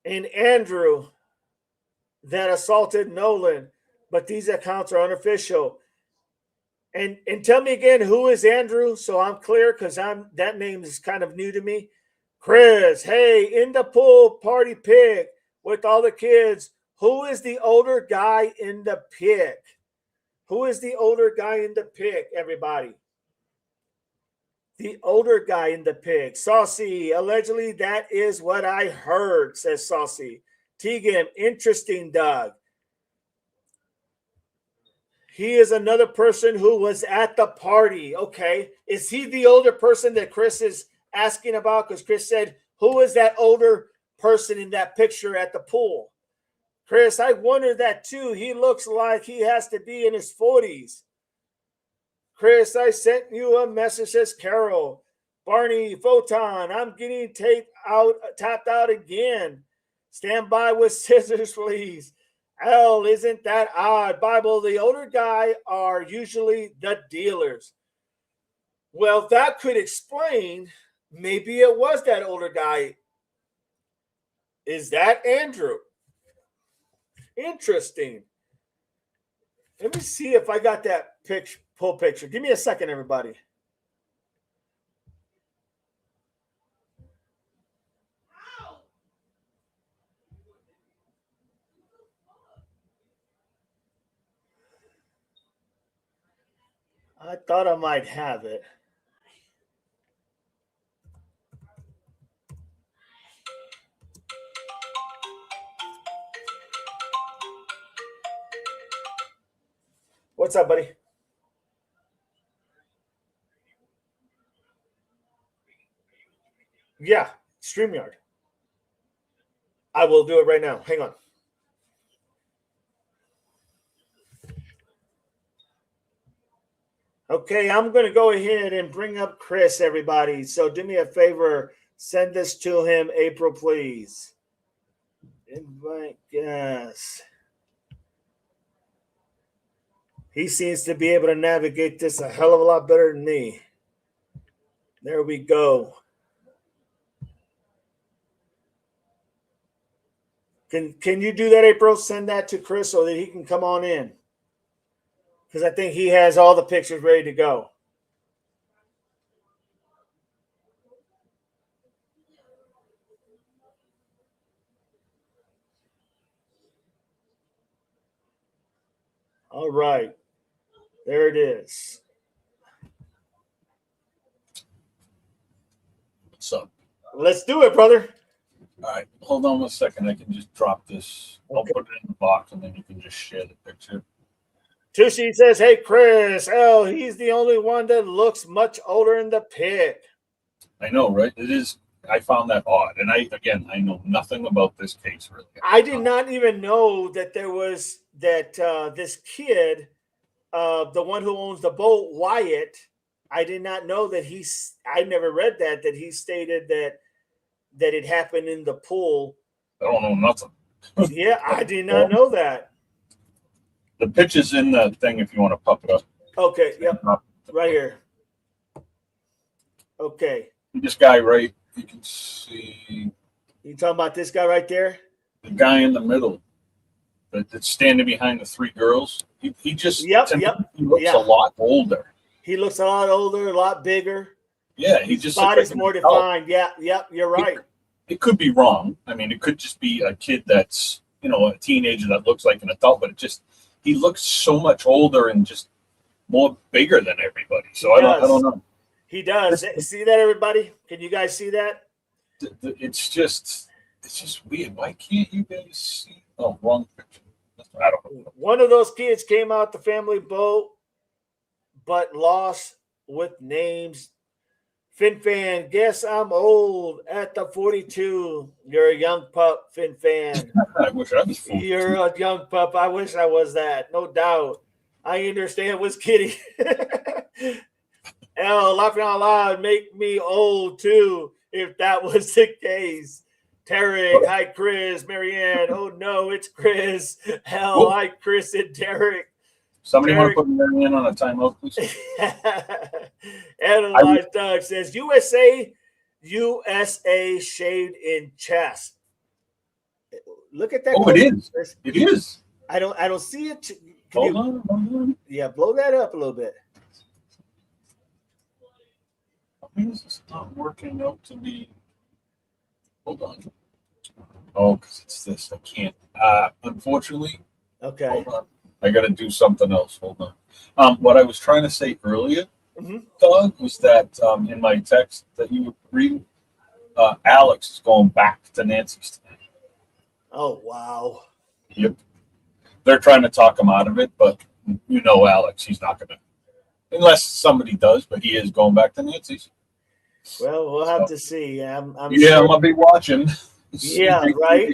And Andrew that assaulted Nolan, but these accounts are unofficial. And tell me again, who is Andrew? So I'm clear, because that name is kind of new to me. Chris, hey, in the pool party pic with all the kids. Who is the older guy in the pic? Who is the older guy in the pic, everybody? The older guy in the pic. Saucy, allegedly that is what I heard, says Saucy. Tegan, interesting, Doug. He is another person who was at the party. Okay. Is he the older person that Chris is asking about? Because Chris said, who is that older person in that picture at the pool? Chris, I wonder that too. He looks like he has to be in his 40s. Chris, I sent you a message, says Carol. Barney, Photon, I'm getting tapped out again. Stand by with scissors, please. Hell, isn't that odd? Bible, the older guy are usually the dealers. Well, that could explain, maybe it was that older guy. Is that Andrew? Interesting. Let me see if I got that full picture. Give me a second, everybody. I thought I might have it. What's up, buddy? Yeah, StreamYard. I will do it right now. Hang on. Okay, I'm going to go ahead and bring up Chris, everybody. So do me a favor. Send this to him, April, please. Invite guest. He seems to be able to navigate this a hell of a lot better than me. There we go. Can you do that, April? Send that to Chris so that he can come on in. Because I think he has all the pictures ready to go. All right. There it is. What's up? Let's do it, brother. All right, hold on 1 second. I can just drop this. I'll put it in the box, and then you can just share the picture. Tushy says, hey, Chris. Oh, he's the only one that looks much older in the pic. I know, right? It is. I found that odd. And I know nothing about this case, really. I did not even know that there was this kid, the one who owns the boat, Wyatt. I did not know that I never read that he stated that it happened in the pool. I don't know nothing. Yeah, I did not know that. The picture's in the thing if you want to pop it up. Okay, yep, right here. Okay. This guy, right? You can see You talking about this guy right there? the guy in the middle that's standing behind the three girls. He just Yep, to me, yep, he looks a yeah. lot older. He looks a lot older, a lot bigger. Yeah, he His just looks body's like more an adult. defined. Yeah, yep, you're right. It could be wrong. I mean, it could just be a kid that's, a teenager that looks like an adult, but he looks so much older and just more bigger than everybody. So I don't know. He does. See that, everybody? Can you guys see that? It's just weird. Why can't you guys see? Oh, wrong picture. I don't know. One of those kids came out the family boat, but lost with names. Fin Fan, guess I'm old at the 42. You're a young pup, Fin Fan. I wish I was 42. You're a young pup. I wish I was that. No doubt. I understand what's kidding. Hell, laughing out loud make me old too, if that was the case. Tarek, hi Chris, Marianne. Oh no, it's Chris. Hell, Whoa. hi Chris and Derek. Somebody want to put Marianne on a timeout, please? Analyze Doug says USA shaved in chest. Look at that. Oh, it is. It is. I don't see it. Hold on. Yeah, blow that up a little bit. Why is this not working out to be? Hold on. Oh, because it's this. I can't. Unfortunately. Okay. Hold on. I got to do something else. Hold on. What I was trying to say earlier, Doug, was that in my text that you were reading, Alex is going back to Nancy's today. Oh, wow. Yep. They're trying to talk him out of it, but Alex, he's not going to. Unless somebody does, but he is going back to Nancy's. Well, we'll have to see. I'm going to be watching. Yeah,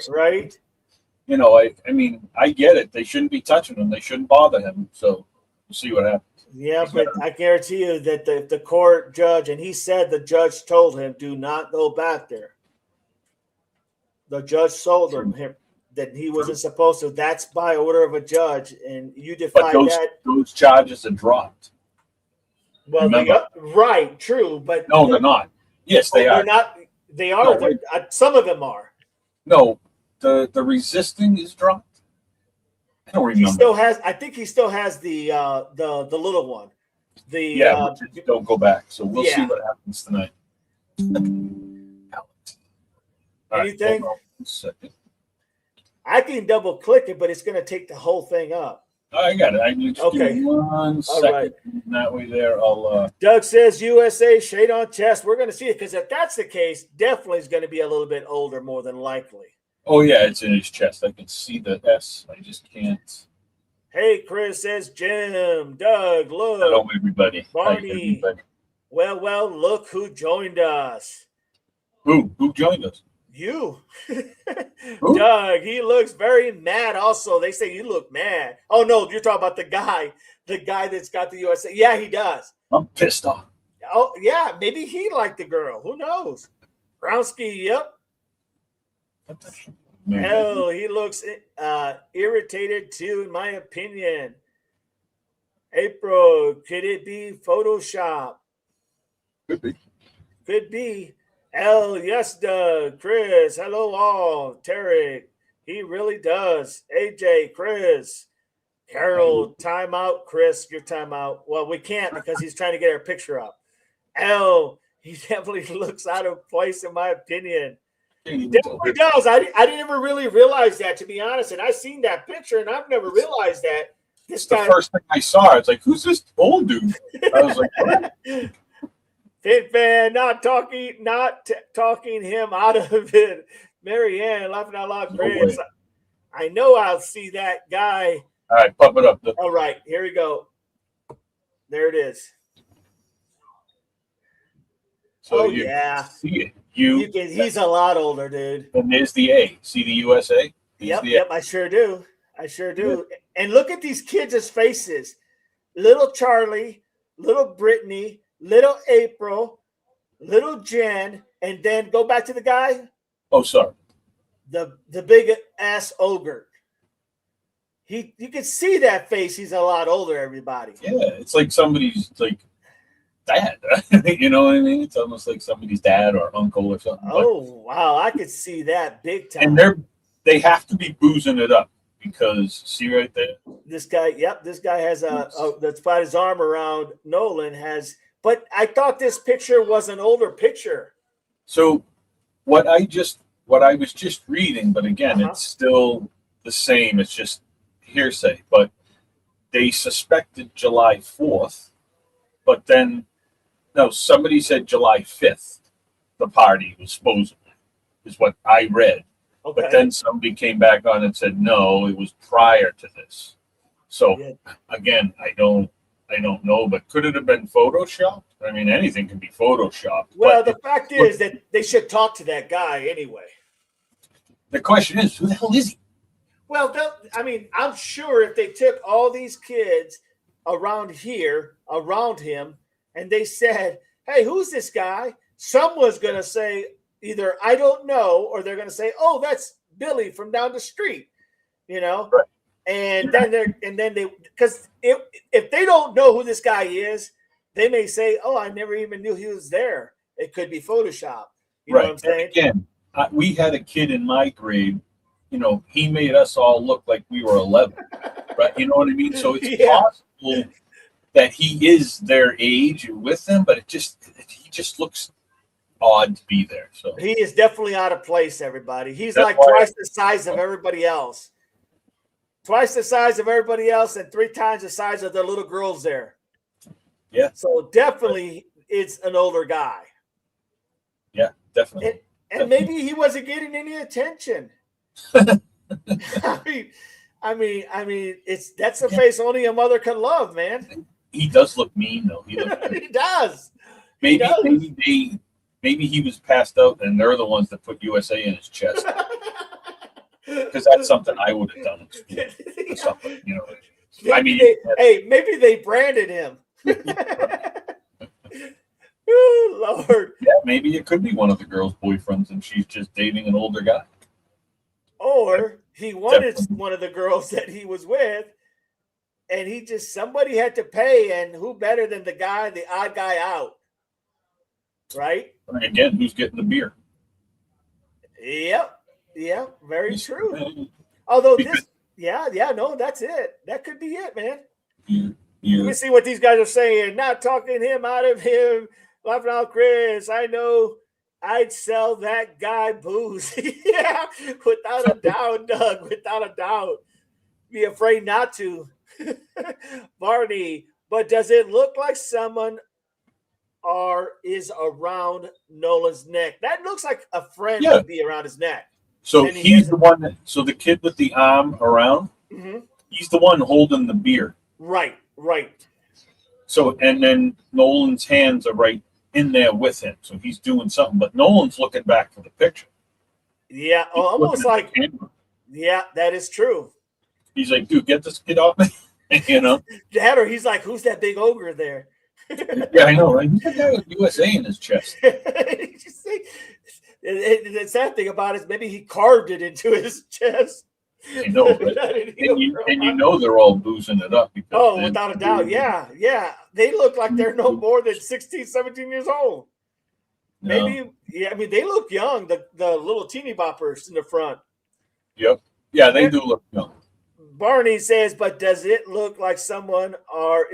right. I mean, I get it. They shouldn't be touching him. They shouldn't bother him. So we'll see what happens. Yeah, but I guarantee you that the court judge, and he said the judge told him, do not go back there. The judge told him that he wasn't supposed to. That's by order of a judge, and you defy that. Those charges are dropped. Well, right, true, but no, they're not. Yes, they are. They're not. They are. No, some of them are. No, the resisting is dropped. I don't remember. He still has. I think he still has the little one. Don't go back. So we'll see what happens tonight. Anything? Right, a second. I can double click it, but it's going to take the whole thing up. I got it. I need to give me 1 second. All right. That way there, I'll. Doug says USA shade on chest. We're going to see it because if that's the case, definitely is going to be a little bit older, more than likely. Oh yeah, it's in his chest. I can see the S. I just can't. Hey, Chris says Jim, Doug, look. Hello, everybody. Barney. Well, look who joined us. Who joined us? You. Doug, he looks very mad also. They say you look mad. Oh, no, you're talking about the guy that's got the USA. Yeah, he does. I'm pissed off. Oh, yeah, maybe he liked the girl. Who knows? Brownski, yep. Hell, he looks irritated too, in my opinion. April, could it be Photoshop? Could be. Hell, yes, Doug. Chris, hello all. Tarek, he really does. AJ, Chris. Carol, timeout. Chris, your timeout. Well, we can't because he's trying to get our picture up. Hell, he definitely looks out of place, in my opinion. He definitely does. I didn't ever really realize that, to be honest. And I seen that picture, and I've never realized that. This guy, the first thing I saw, it's like, who's this old dude? I was like, what? Fit fan, not talking him out of it. Marianne, laughing out loud, Chris. I know I'll see that guy. All right, pump it up. All right, here we go. There it is. So yeah. See it. He's a lot older, dude. And there's the A. See the USA? Yep, I sure do. Yeah. And look at these kids' faces. Little Charlie, little Brittany, little April, little Jen, and then go back to the guy. Oh, sorry. The big ass ogre. You can see that face. He's a lot older, everybody. Yeah, it's like somebody's like dad. You know what I mean? It's almost like somebody's dad or uncle or something. Oh, wow. I could see that big time. And they have to be boozing it up because, see right there? This guy has that's got his arm around Nolan but I thought this picture was an older picture. So what I was just reading, but again, it's still the same. It's just hearsay. But they suspected July 4th, but then no, somebody said July 5th. The party was supposedly, is what I read. Okay. But then somebody came back on and said no, it was prior to this. So again, I don't know, but could it have been photoshopped? I mean, anything can be photoshopped. Well, the fact is that they should talk to that guy anyway. The question is, who the hell is he? Well, I mean, I'm sure if they took all these kids around him, and they said, "Hey, who's this guy?" Someone's going to say either "I don't know," or they're going to say, "Oh, that's Billy from down the street," you know. Right. And then they because if they don't know who this guy is, they may say, "Oh, I never even knew he was there." It could be Photoshop. You know what I'm saying? And again, we had a kid in my grade. You know, he made us all look like we were 11, right? You know what I mean? So it's possible that he is their age with them, but he just looks odd to be there. So he is definitely out of place. Everybody, he's like twice the size of everybody else. Twice the size of everybody else and 3 times the size of the little girls there. Yeah. So definitely it's an older guy. Yeah, definitely. And maybe he wasn't getting any attention. I mean, that's a face only a mother can love, man. He does look mean though. He does. Maybe he was passed out and they're the ones that put USA in his chest. Because that's something I would have done in school. You know, maybe they branded him. Ooh, Lord. Yeah, maybe it could be one of the girl's boyfriends and she's just dating an older guy. Or he wanted one of the girls that he was with, and somebody had to pay, and who better than the odd guy out, right? Again, who's getting the beer? Yep. Yeah, very true. Although that's it. That could be it, man. Let me see what these guys are saying. Not talking him out of him. Laughing out, Chris. I know I'd sell that guy booze. Yeah, without a doubt, Doug. Without a doubt. Be afraid not to. Barney, but does it look like someone is around Nolan's neck? That looks like a friend would be around his neck. So he's the one so the kid with the arm around, he's the one holding the beer. Right. So, and then Nolan's hands are right in there with him. So he's doing something, but Nolan's looking back for the picture. Yeah, almost like, yeah, that is true. He's like, dude, get this kid off me. You know? Dad, or he's like, who's that big ogre there? Yeah, I know, right? He's got that with USA in his chest. The sad thing about it is maybe he carved it into his chest. I know, right? and you know they're all boozing it up. Without a doubt. Yeah. They look like they're no more than 16, 17 years old. No. Maybe, yeah, I mean, they look young, the little teeny boppers in the front. Yep. Yeah, they do look young. Barney says, but does it look like someone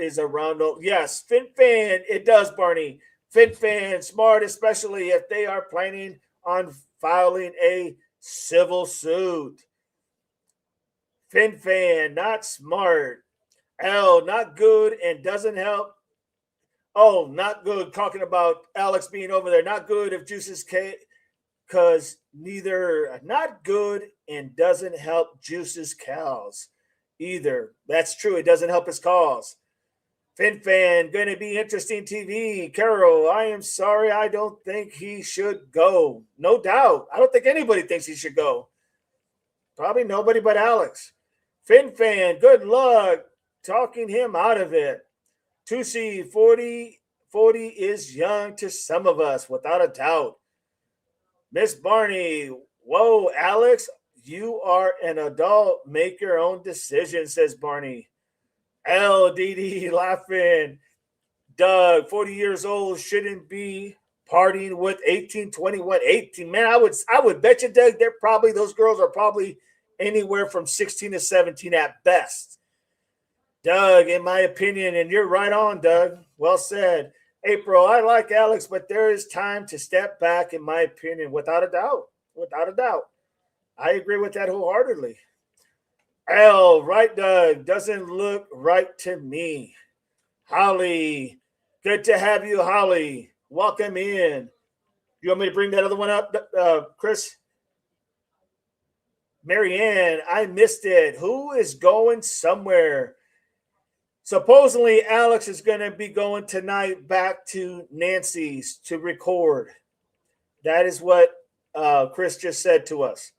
is around? Yes, FinFan, it does, Barney. FinFan, smart, especially if they are planning on filing a civil suit. FinFan, not smart. L, not good and doesn't help. Oh, not good. Talking about Alex being over there. Not good if Juice's because neither not good and doesn't help Juice's cause either. That's true. It doesn't help his cause. FinFan, going to be interesting TV. Carol, I am sorry. I don't think he should go. No doubt. I don't think anybody thinks he should go. Probably nobody but Alex. FinFan, good luck talking him out of it. 2C, 40 is young to some of us, without a doubt. Miss Barney, whoa, Alex, you are an adult. Make your own decision, says Barney. LDD laughing. Doug, 40 years old, shouldn't be partying with 18, 21, 18. Man, I would bet you, Doug, those girls are probably anywhere from 16 to 17 at best. Doug, in my opinion, and you're right on, Doug. Well said. April, I like Alex, but there is time to step back, in my opinion, without a doubt. Without a doubt. I agree with that wholeheartedly. L, right, Doug. Doesn't look right to me. Holly, good to have you, Holly. Welcome in. You want me to bring that other one up, Chris? Marianne, I missed it. Who is going somewhere? Supposedly, Alex is going to be going tonight back to Nancy's to record. That is what Chris just said to us.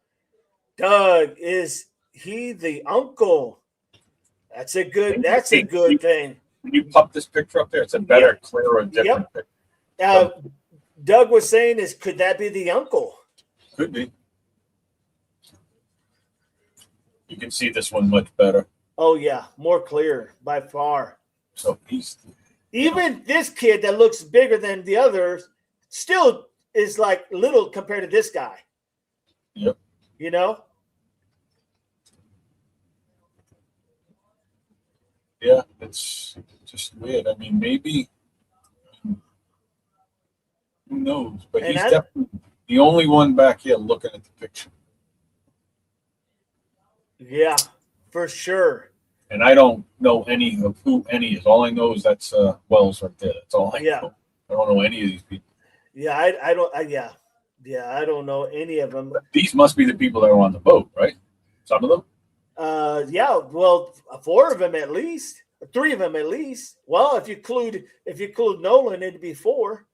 Doug, is he the uncle? That's a good thing. Can you pop this picture up there? It's a better, clearer, different picture. Doug was saying, could that be the uncle? Could be. You can see this one much better. Oh, yeah. More clear by far. So even this kid that looks bigger than the others still is like little compared to this guy. Yep. You know? Yeah, it's just weird. I mean, maybe, who knows? But he's definitely the only one back here looking at the picture. Yeah, for sure. And I don't know any of who any is. All I know is that's Wells right there. That's all I know. I don't know any of these people. Yeah, I don't. I don't know any of them. But these must be the people that are on the boat, right? Some of them. Yeah. Well, 4 of them at least. 3 of them at least. Well, if you include Nolan, it'd be 4.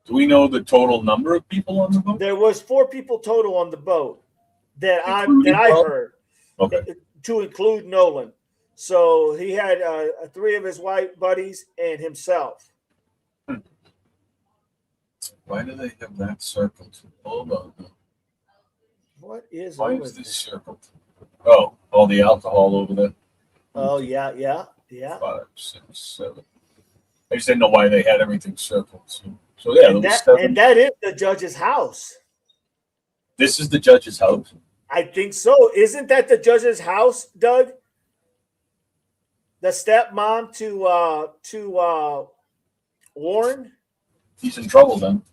Do we know the total number of people on the boat? There was 4 people total on the boat that I heard. Okay. To include Nolan. So he had 3 of his white buddies and himself. Why do they have that circled? Hold on. What is Why is this circled? Oh, all the alcohol over there. Oh, yeah. 5, 6, 7. I just didn't know why they had everything circled. So yeah, and that is the judge's house. This is the judge's house. I think so. Isn't that the judge's house, Doug? The stepmom to Warren? He's in trouble then.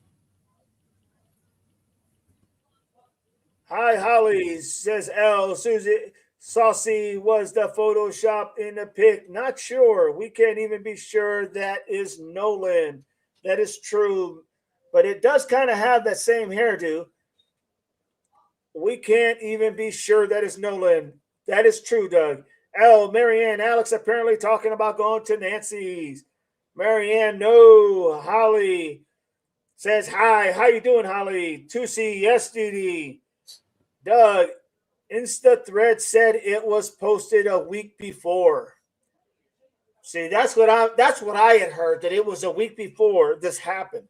Hi, Holly, says L. Susie, Saucy, was the Photoshop in the pic? Not sure. We can't even be sure that is Nolan. That is true. But it does kind of have that same hairdo. We can't even be sure that is Nolan. That is true, Doug. Marianne, Alex apparently talking about going to Nancy's. Marianne, no. Holly says hi. How you doing, Holly? Tusi, yes, duty. Doug, Insta thread said it was posted a week before. See, that's what I had heard, that it was a week before this happened.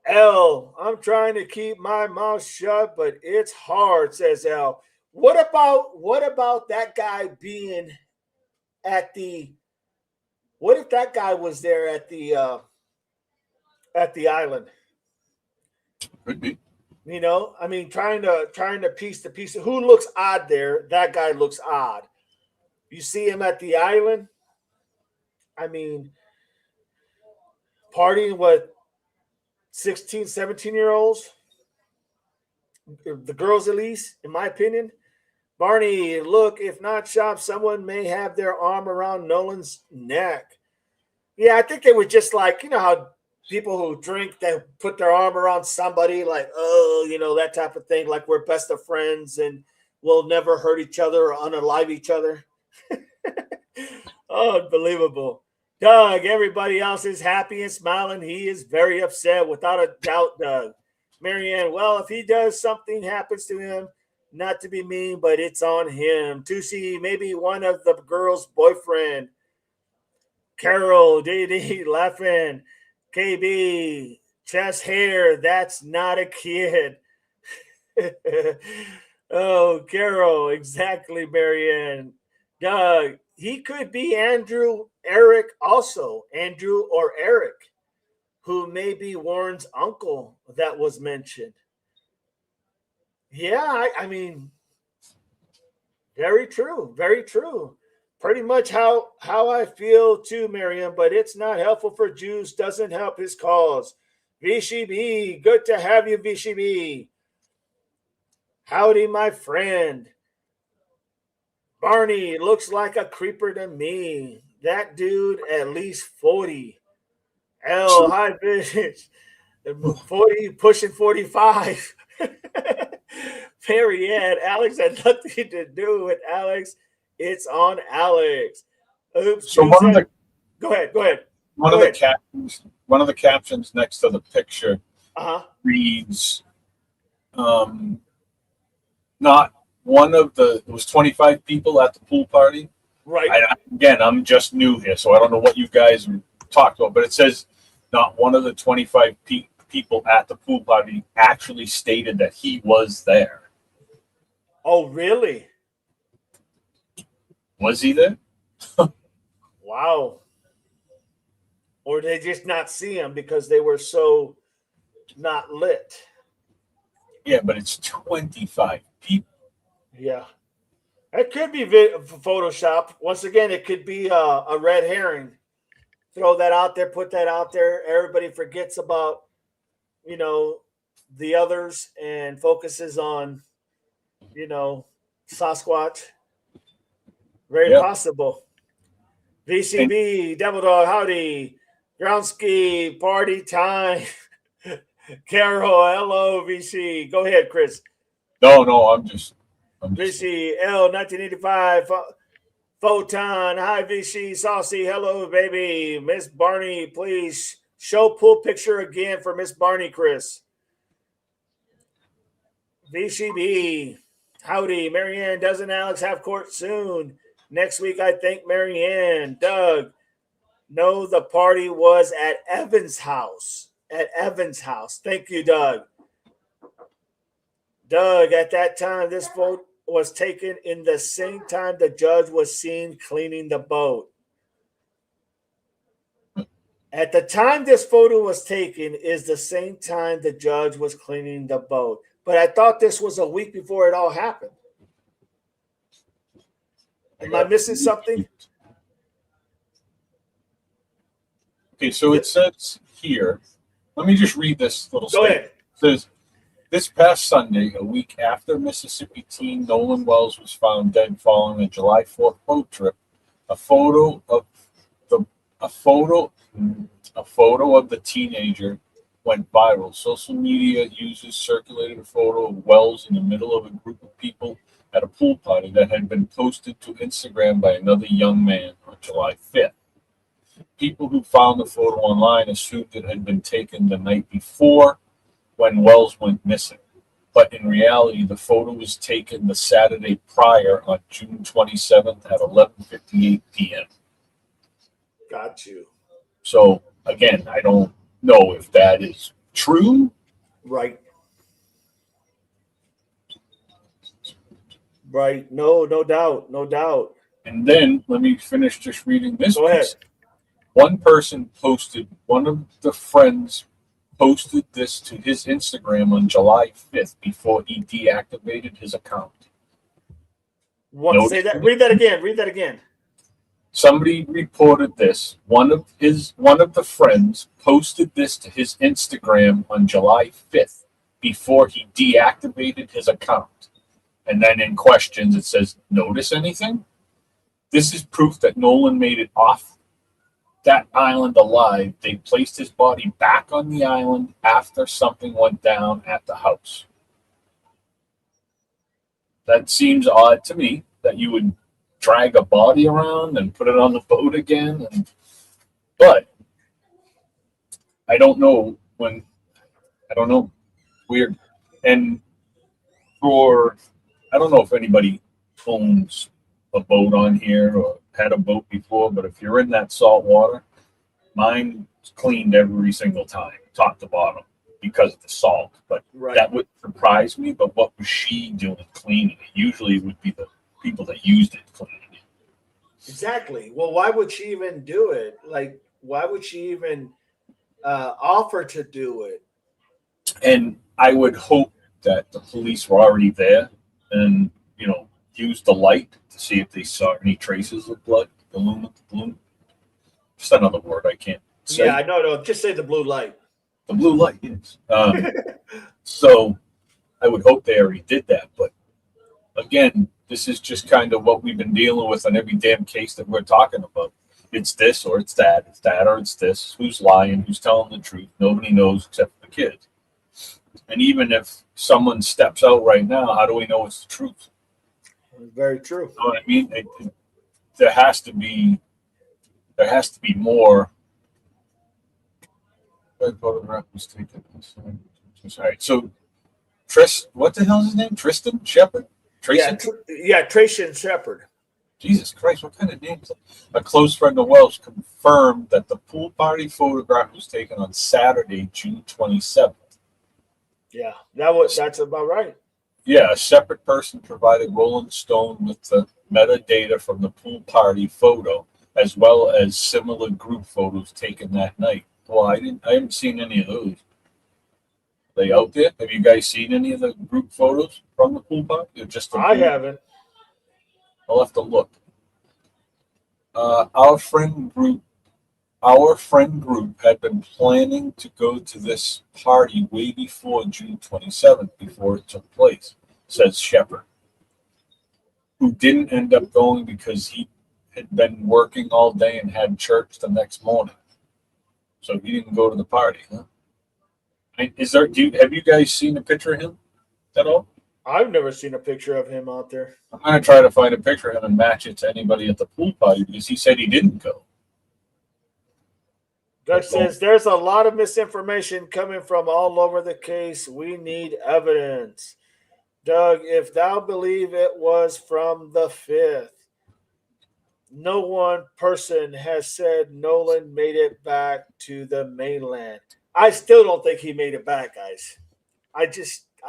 L, I'm trying to keep my mouth shut, but it's hard, says L. What about that guy being at the? What if that guy was there at the island? Could be. You know, I mean, trying to piece the piece. Who looks odd there? That guy looks odd. You see him at the island. I mean, partying with 16, 17-year-olds. The girls, at least, in my opinion. Barney, look, if not shop, someone may have their arm around Nolan's neck. Yeah, I think they were just like, you know how people who drink, they put their arm around somebody like, oh, you know, that type of thing, like we're best of friends and we'll never hurt each other or unalive each other. Oh, unbelievable. Doug, everybody else is happy and smiling. He is very upset, without a doubt, Doug. Marianne, well, if he does, something happens to him. Not to be mean, but it's on him. Tusi, maybe one of the girls' boyfriend. Carol, DD, laughing. KB, chest hair, that's not a kid. Oh, Carol, exactly, Marianne. Doug, he could be Andrew, Eric, also Andrew or Eric, who may be Warren's uncle that was mentioned. Yeah, I mean, very true, very true. Pretty much how I feel too, Miriam. But it's not helpful for Jews. Doesn't help his cause. VCB, good to have you, VCB. Howdy, my friend. Barney looks like a creeper to me. That dude at least 40. L, hi, bitch. 40, pushing 45. Period. Alex had nothing to do with Alex. It's on Alex. Oops. So Go ahead. One of the captions next to the picture reads, not one of the, it was 25 people at the pool party. Right. Again, I'm just new here, so I don't know what you guys talked about, but it says not one of the 25 people at the pool party actually stated that he was there. Oh, really? Was he there? Wow. Or they just not see him because they were so not lit. Yeah, but it's 25 people. Yeah. It could be Photoshop. Once again, it could be a red herring. Throw that out there, put that out there. Everybody forgets about, the others and focuses on, Sasquatch. Very possible. VCB, Devil Dog, howdy. Ground ski, party time. Carol, hello, VC. Go ahead, Chris. No, I'm just VC, L, 1985. Photon, hi, VC. Saucy, hello, baby. Miss Barney, please show pool picture again for Miss Barney, Chris. VCB, howdy. Marianne, doesn't Alex have court soon? Next week, I think, Marianne. Doug, no, the party was at Evan's house. Thank you, Doug. Doug, at that time, this vote was taken in the same time the judge was seen cleaning the boat. At the time this photo was taken is the same time the judge was cleaning the boat. But I thought this was a week before it all happened. Am I missing something? Okay, so it says here, let me just read this little statement. Go ahead. It says, this past Sunday, a week after Mississippi teen Nolan Wells was found dead following a July 4th boat trip, a photo of the teenager went viral. Social media users circulated a photo of Wells in the middle of a group of people at a pool party that had been posted to Instagram by another young man on July 5th. People who found the photo online assumed it had been taken the night before when Wells went missing. But in reality, the photo was taken the Saturday prior on June 27th at 11:58 p.m. Got you. So, again, I don't know if that is true. Right. No doubt. And then, let me finish just reading this Go ahead. One of the friends posted this to his Instagram on July 5th before he deactivated his account. Say that. Read that again. Somebody reported this. One of the friends posted this to his Instagram on July 5th before he deactivated his account. And then in questions it says, notice anything? This is proof that Nolan made it off that island alive. They placed his body back on the island after something went down at the house. That seems odd to me that you would drag a body around and put it on the boat again. But I don't know weird. And I don't know if anybody owns a boat on here or had a boat before, but if you're in that salt water, mine's cleaned every single time, top to bottom, because of the salt. But that would surprise me. But what was she doing cleaning it? Usually it would be the people that used it cleaning it. Exactly. Well, why would she even do it? Like, why would she even offer to do it? And I would hope that the police were already there and, used the light to see if they saw any traces of blood. The lumen. Just another word I can't Yeah, say. I know. No, just say the blue light. The blue light, yes. So I would hope they already did that. But again, this is just kind of what we've been dealing with on every damn case that we're talking about. It's this or it's that. It's that or it's this. Who's lying? Who's telling the truth? Nobody knows except for the kids. And even if someone steps out right now, how do we know it's the truth? Very true. You know what I mean? There has to be more. That photograph was taken. Sorry. So what the hell is his name? Tristan Shepard? Yeah, Tracy? yeah, Tracy and Shepard. Jesus Christ, what kind of name is that? A close friend of Wells confirmed that the pool party photograph was taken on Saturday, June 27th. Yeah, that's about right. Yeah, a separate person provided Rolling Stone with the metadata from the pool party photo, as well as similar group photos taken that night. Well, I haven't seen any of those. Are they out there? Have you guys seen any of the group photos from the pool party? Or just the I pool? haven't. I'll have to look. Our friend group had been planning to go to this party way before June 27th, before it took place, says Shepard, who didn't end up going because he had been working all day and had church the next morning. So he didn't go to the party, huh? Have you guys seen a picture of him at all? I've never seen a picture of him out there. I'm going to try to find a picture of him and match it to anybody at the pool party because he said he didn't go. Doug says there's a lot of misinformation coming from all over the case. We need evidence. Doug, if thou believe it was from the 5th, no one person has said Nolan made it back to the mainland. I still don't think he made it back, guys. I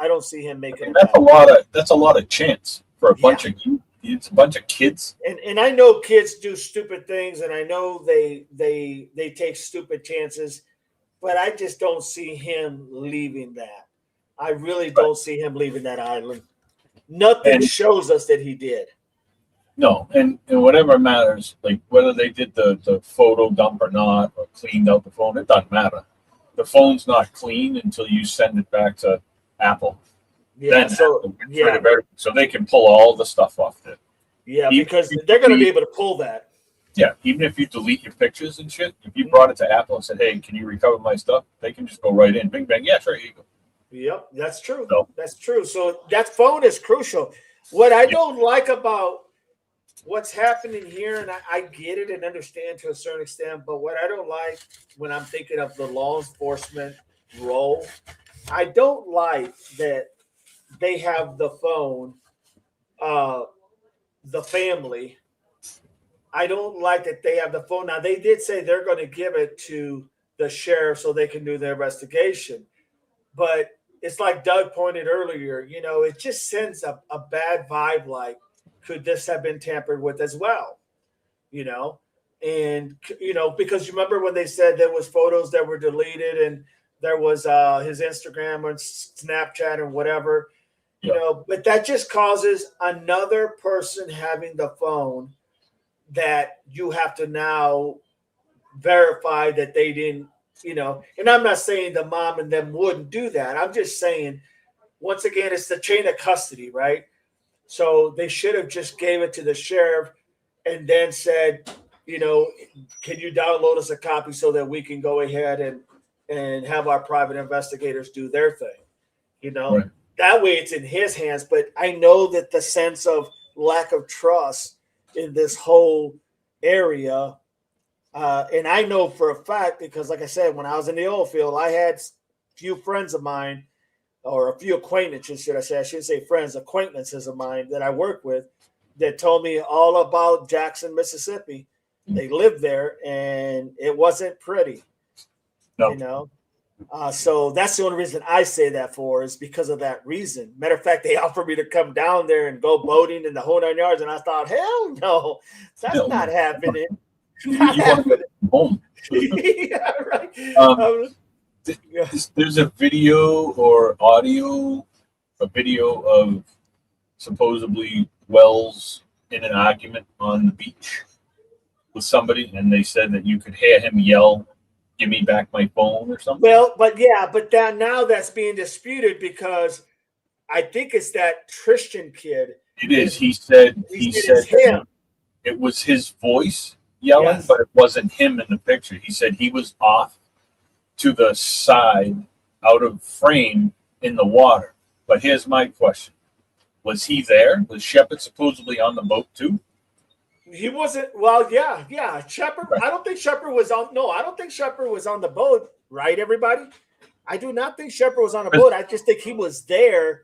don't see him making it back. That's a lot of chance for a bunch of it's a bunch of kids. And I know kids do stupid things, and I know they take stupid chances, but I just don't see him leaving that. I really don't see him leaving that island. Nothing shows us that he did. No, and whatever matters, like whether they did the photo dump or not, or cleaned out the phone, it doesn't matter. The phone's not clean until you send it back to Apple. Yeah, so they can pull all the stuff off there. Yeah, because they're going to be able to pull that. Yeah, even if you delete your pictures and shit, if you brought it to Apple and said, "Hey, can you recover my stuff?" They can just go right in, bing bang. Yeah, sure, here you go. Yep, that's true. That's true. So that phone is crucial. What I don't like about what's happening here, and I get it and understand to a certain extent, but what I don't like when I'm thinking of the law enforcement role, I don't like that they have the phone, the family. I don't like that they have the phone. Now, they did say they're going to give it to the sheriff so they can do their investigation. But it's like Doug pointed earlier, it just sends a bad vibe like, could this have been tampered with as well? And, because you remember when they said there was photos that were deleted and there was his Instagram or Snapchat or whatever, but that just causes another person having the phone that you have to now verify that they didn't, and I'm not saying the mom and them wouldn't do that. I'm just saying, once again, it's the chain of custody, right? So they should have just gave it to the sheriff and then said, can you download us a copy so that we can go ahead and have our private investigators do their thing, Right. That way it's in his hands. But I know that the sense of lack of trust in this whole area, and I know for a fact, because like I said, when I was in the oil field, I had a few friends of mine, or a few acquaintances, should I say? I shouldn't say friends, acquaintances of mine that I work with that told me all about Jackson, Mississippi. They lived there, and it wasn't pretty, No. So that's the only reason I say that for is because of that reason. Matter of fact, they offered me to come down there and go boating in the whole 9 yards, and I thought, hell no, that's not happening. Not You want to happening. go home. Yeah, right. Yeah. There's a video or audio, a video of supposedly Wells in an argument on the beach with somebody, and they said that you could hear him yell, "Give me back my phone" or something. Well, but yeah, but that now that's being disputed because I think it's that Christian kid. It is. He said it's him. it was his voice yelling, Yes. but it wasn't him in the picture. He said he was off to the side, out of frame in the water. But here's my question: was he there? Was Shepard supposedly on the boat too? He wasn't. Well, yeah. Shepard. Right. I don't think Shepard was on. No, I don't think Shepard was on the boat. Right, everybody. I do not think Shepard was on a boat. I just think he was there.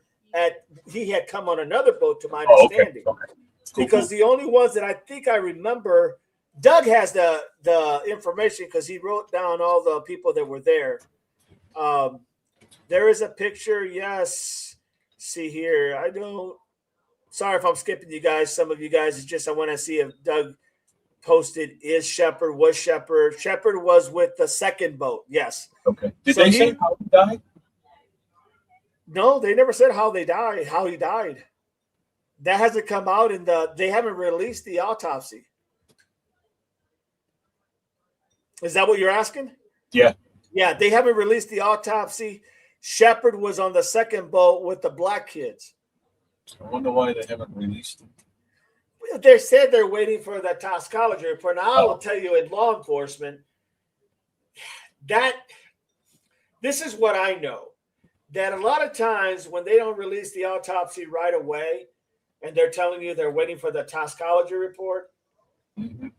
He had come on another boat, to my understanding. Okay. Because the only ones that I think I remember, Doug has the information because he wrote down all the people that were there. There is a picture. Yes. See here. I don't. Sorry if I'm skipping you guys. Some of you guys, it's just I want to see if Doug posted was Shepard. Shepard was with the second boat. Yes. Okay. Did they say how he died? No, they never said how he died. That hasn't come out they haven't released the autopsy. Is that what you're asking? Yeah. Yeah, they haven't released the autopsy. Shepard was on the second boat with the black kids. I wonder why they haven't released it. They said they're waiting for the toxicology report. Now, I will tell you in law enforcement that this is what I know. That a lot of times when they don't release the autopsy right away and they're telling you they're waiting for the toxicology report,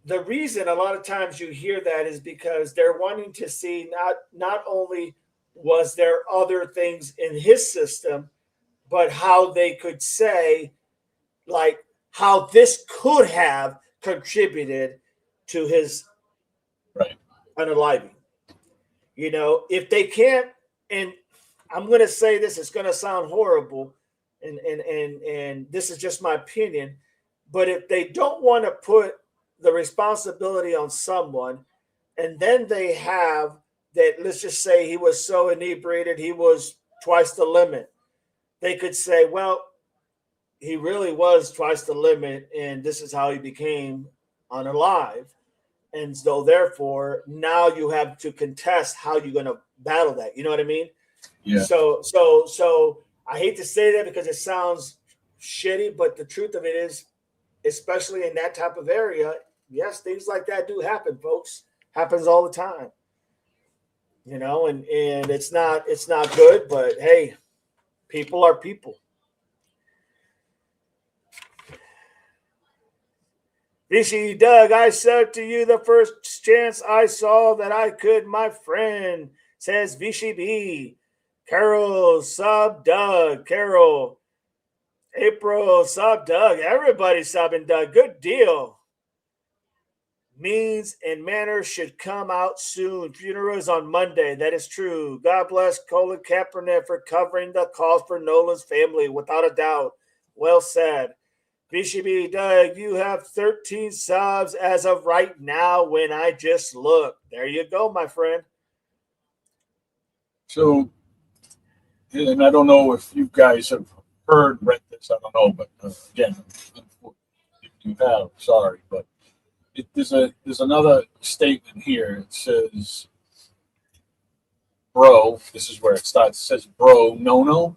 the reason a lot of times you hear that is because they're wanting to see not only was there other things in his system, but how they could say, like, how this could have contributed to his unaliving. You know, if they can't, and I'm going to say this, it's going to sound horrible, and this is just my opinion, but if they don't want to put the responsibility on someone, and then they have that, let's just say he was so inebriated, he was twice the limit. They could say, well, he really was twice the limit, and this is how he became unalive. And so therefore, now you have to contest how you're going to battle that. You know what I mean? Yeah. So I hate to say that because it sounds shitty, but the truth of it is, especially in that type of area, yes, things like that do happen, folks. Happens all the time. You know, and it's not good, but hey, people are people. Vichy Doug, I said to you the first chance I saw that I could, my friend, says Vichy B. Carol, sub Doug, Carol. April, sub Doug. Everybody subbing Doug. Good deal. Means and manners should come out soon. Funeral is on Monday. That is true. God bless Colin Kaepernick for covering the cause for Nolan's family, without a doubt. Well said. BCB Doug, you have 13 subs as of right now when I just looked. There you go, my friend. So, and I don't know if you guys have read this. I don't know, but again, if you have, sorry, but there's another statement here. It says, "Bro," this is where it starts. It says, "Bro, no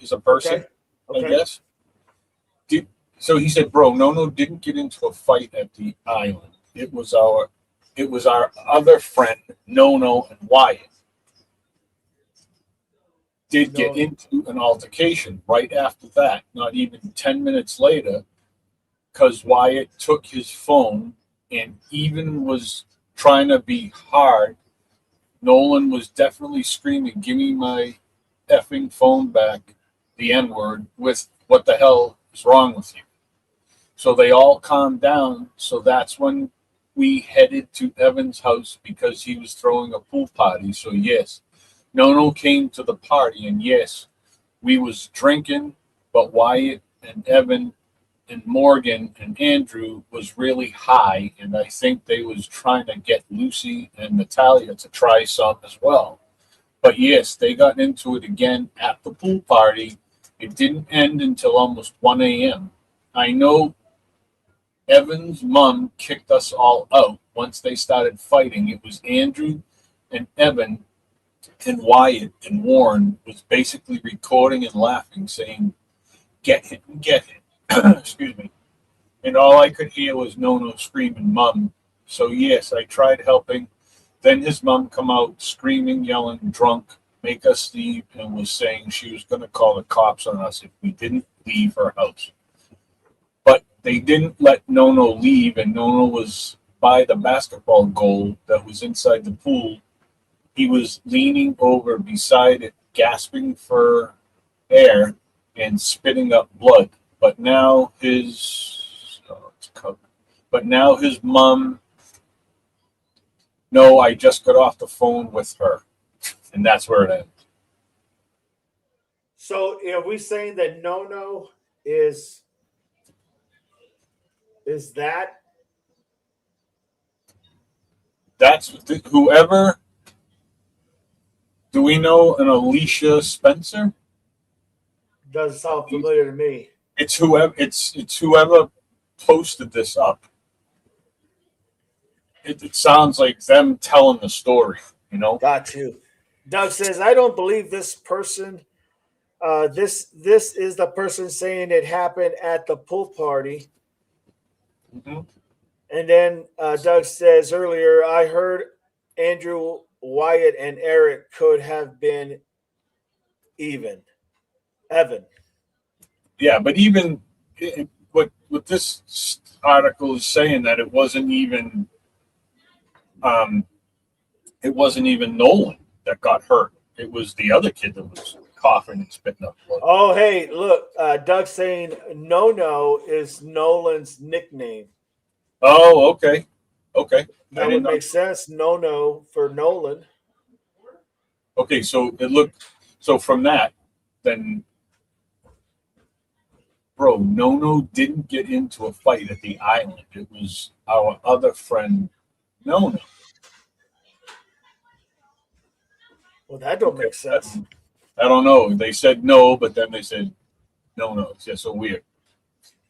is a person, okay. I guess." So he said, "Bro, no didn't get into a fight at the island. It was our other friend, No and Wyatt did get into an altercation right after that, not even 10 minutes later, because Wyatt took his phone and even was trying to be hard. Nolan was definitely screaming, 'Give me my effing phone back,' the N-word, with 'What the hell is wrong with you?' So they all calmed down. So that's when we headed to Evan's house because he was throwing a pool party. So yes, Nono came to the party, and yes, we was drinking, but Wyatt and Evan and Morgan and Andrew was really high, and I think they was trying to get Lucy and Natalia to try some as well. But yes, they got into it again at the pool party. It didn't end until almost 1 a.m. I know Evan's mom kicked us all out once they started fighting. It was Andrew and Evan and Wyatt, and Warren was basically recording and laughing, saying, "Get him, get him." Excuse me. And all I could hear was Nono screaming, "Mom." So yes, I tried helping. Then his mom come out screaming, yelling, drunk, make us leave, and was saying she was going to call the cops on us if we didn't leave her house. But they didn't let Nono leave, and Nono was by the basketball goal that was inside the pool. He was leaning over beside it, gasping for air and spitting up blood. But now his, but now his mom. No, I just got off the phone with her, and that's where it ends. So are we saying that Nono is that That's whoever. Do we know an Alicia Spencer? doesn't sound familiar to me. It's whoever. It's whoever posted this up. It sounds like them telling the story. You know. Got you. Doug says, I don't believe this person. This is the person saying it happened at the pool party. Mm-hmm. And then Doug says earlier, I heard Andrew, Wyatt, and Eric could have been Evan. Yeah, but even what this article is saying that um, it wasn't even Nolan that got hurt. It was the other kid that was coughing and spitting up blood. Oh, hey, look, Doug saying No is Nolan's nickname. Oh, okay, okay. That would make sense. No for Nolan. Okay, so from that, then, bro, Nono didn't get into a fight at the island. It was our other friend, Nono. Well, that don't make sense. I don't know. They said no, but then they said no. It's just so weird.